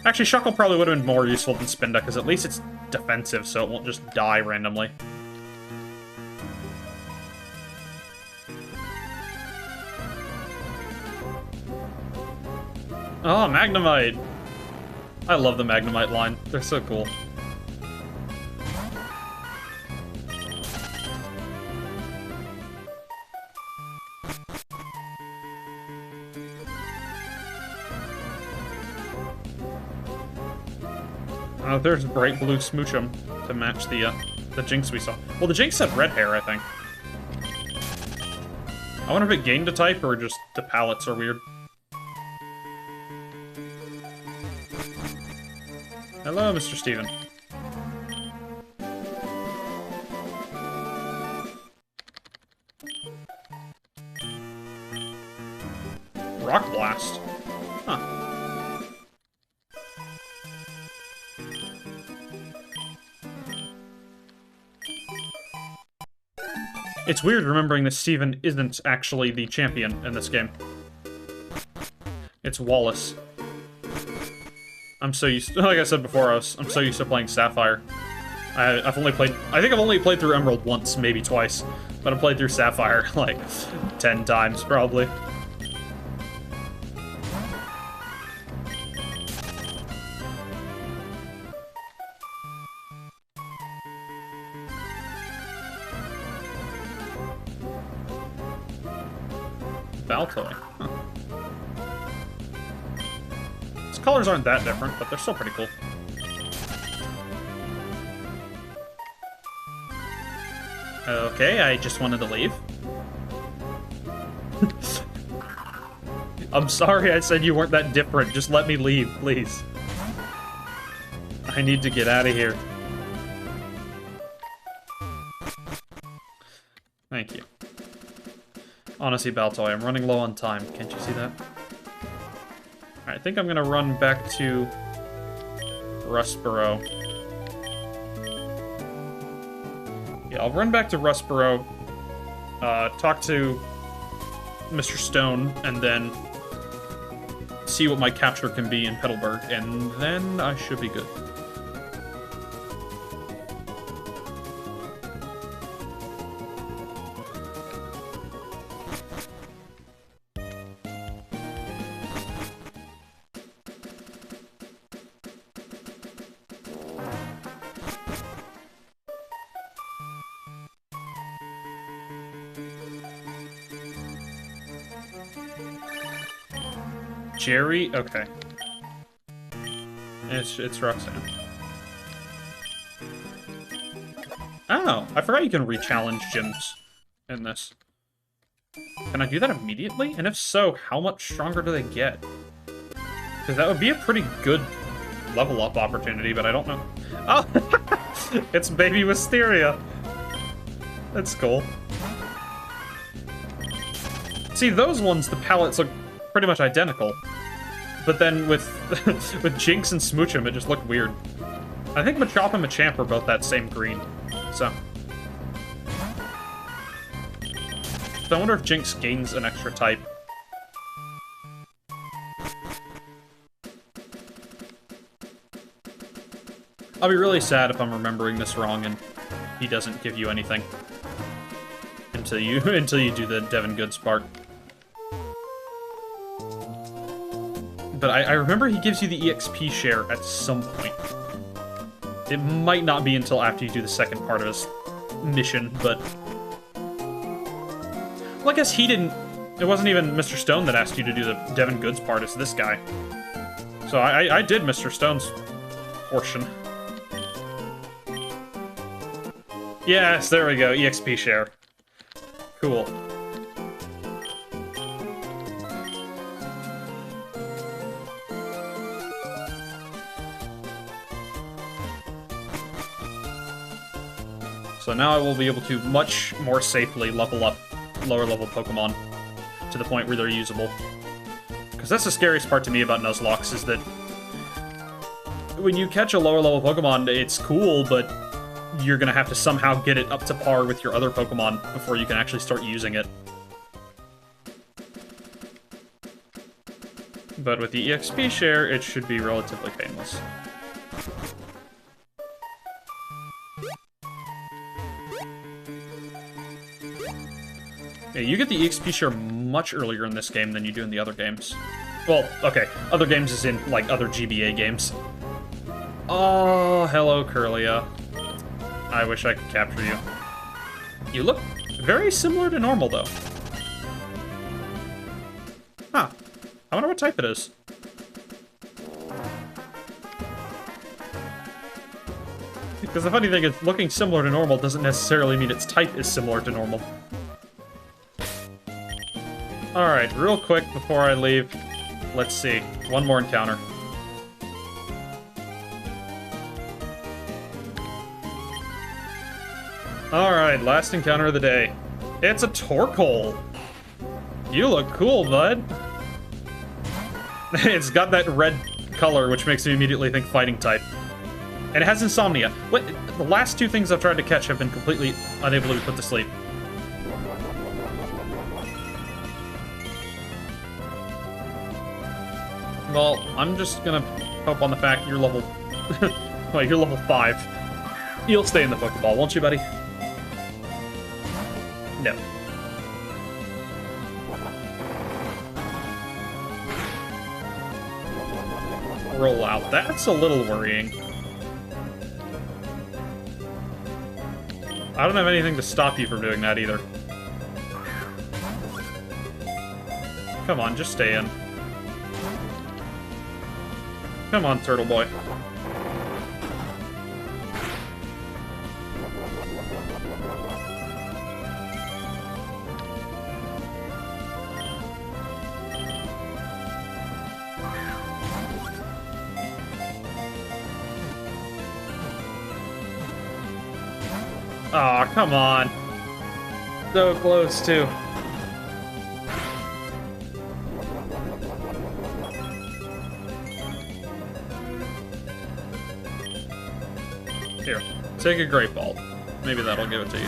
Actually, Shuckle probably would have been more useful than Spinda, because at least it's defensive, so it won't just die randomly. Oh, Magnemite! I love the Magnemite line. They're so cool. Oh, there's bright blue Smoochum to match the Jinx we saw. Well, the Jinx had red hair, I think. I wonder if it gained a type, or just the palettes are weird. Hello, Mr. Steven. Rock Blast. Huh. It's weird remembering that Steven isn't actually the champion in this game. It's Wallace. I'm so used to, like I said before, I'm so used to playing Sapphire. I think I've only played through Emerald once, maybe twice, but I've played through Sapphire like 10 times, probably. Baltoy. Huh. His colors aren't that different, but they're still pretty cool. Okay, I just wanted to leave. I'm sorry I said you weren't that different. Just let me leave, please. I need to get out of here. Thank you. Honestly, Baltoy, I'm running low on time. Can't you see that? Alright, I think I'm gonna run back to Rustboro. Yeah, I'll run back to Rustboro, talk to Mr. Stone, and then see what my capture can be in Petalburg, and then I should be good. Jerry? Okay. It's Roxanne. Oh, I forgot you can re-challenge gyms in this. Can I do that immediately? And if so, how much stronger do they get? Because that would be a pretty good level up opportunity, but I don't know. Oh! It's Baby Wisteria! That's cool. See, those ones, the palettes look pretty much identical. But then with with Jinx and Smoochum, it just looked weird. I think Machop and Machamp are both that same green, so... I wonder if Jinx gains an extra type. I'll be really sad if I'm remembering this wrong and he doesn't give you anything. Until you do the Devin Goods part. But I remember he gives you the EXP share at some point. It might not be until after you do the second part of his mission, but... Well, I guess he didn't... It wasn't even Mr. Stone that asked you to do the Devin Goods part, it's this guy. So I did Mr. Stone's portion. Yes, there we go, EXP share. Cool. So now I will be able to much more safely level up lower level Pokemon to the point where they're usable. Because that's the scariest part to me about Nuzlocke, is that when you catch a lower level Pokemon, it's cool, but you're gonna have to somehow get it up to par with your other Pokemon before you can actually start using it. But with the EXP share, it should be relatively painless. Yeah, you get the EXP share much earlier in this game than you do in the other games. Well, okay, other games is in, like, other GBA games. Oh, hello, Kirlia. I wish I could capture you. You look very similar to normal, though. Huh. I wonder what type it is. Because the funny thing is, looking similar to normal doesn't necessarily mean its type is similar to normal. Alright, real quick before I leave, let's see. One more encounter. Alright, last encounter of the day. It's a Torkoal! You look cool, bud! It's got that red color, which makes me immediately think fighting type. And it has Insomnia. What? The last two things I've tried to catch have been completely unable to be put to sleep. Well, I'm just gonna hope on the fact you're level... well, you're level 5. You'll stay in the Pokeball, won't you, buddy? No. Roll out. That's a little worrying. I don't have anything to stop you from doing that, either. Come on, just stay in. Come on, Turtle Boy. Aw, come on. So close, too. Here, take a Great Ball. Maybe that'll give it to you.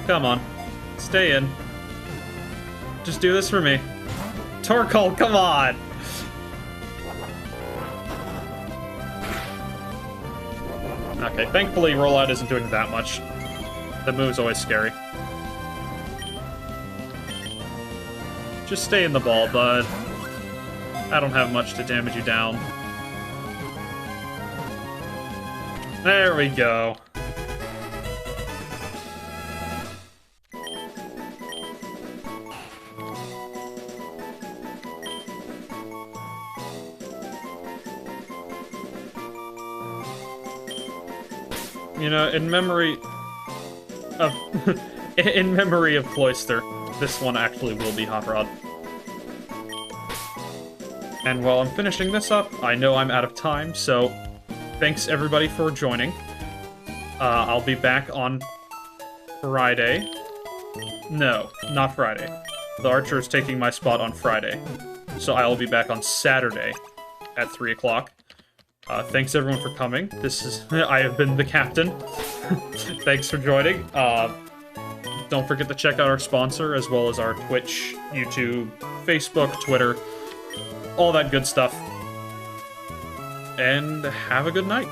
Come on. Stay in. Just do this for me. Torkoal, come on! Okay, thankfully Rollout isn't doing that much. The move's always scary. Just stay in the ball, bud. I don't have much to damage you down. There we go. You know, in memory of in memory of Cloyster, this one actually will be Hot Rod. And while I'm finishing this up, I know I'm out of time, so thanks everybody for joining. I'll be back on Friday. No, not Friday. The Archer is taking my spot on Friday. So I will be back on Saturday at 3 o'clock. Thanks everyone for coming. I have been the captain. Thanks for joining. Don't forget to check out our sponsor, as well as our Twitch, YouTube, Facebook, Twitter, all that good stuff. And have a good night.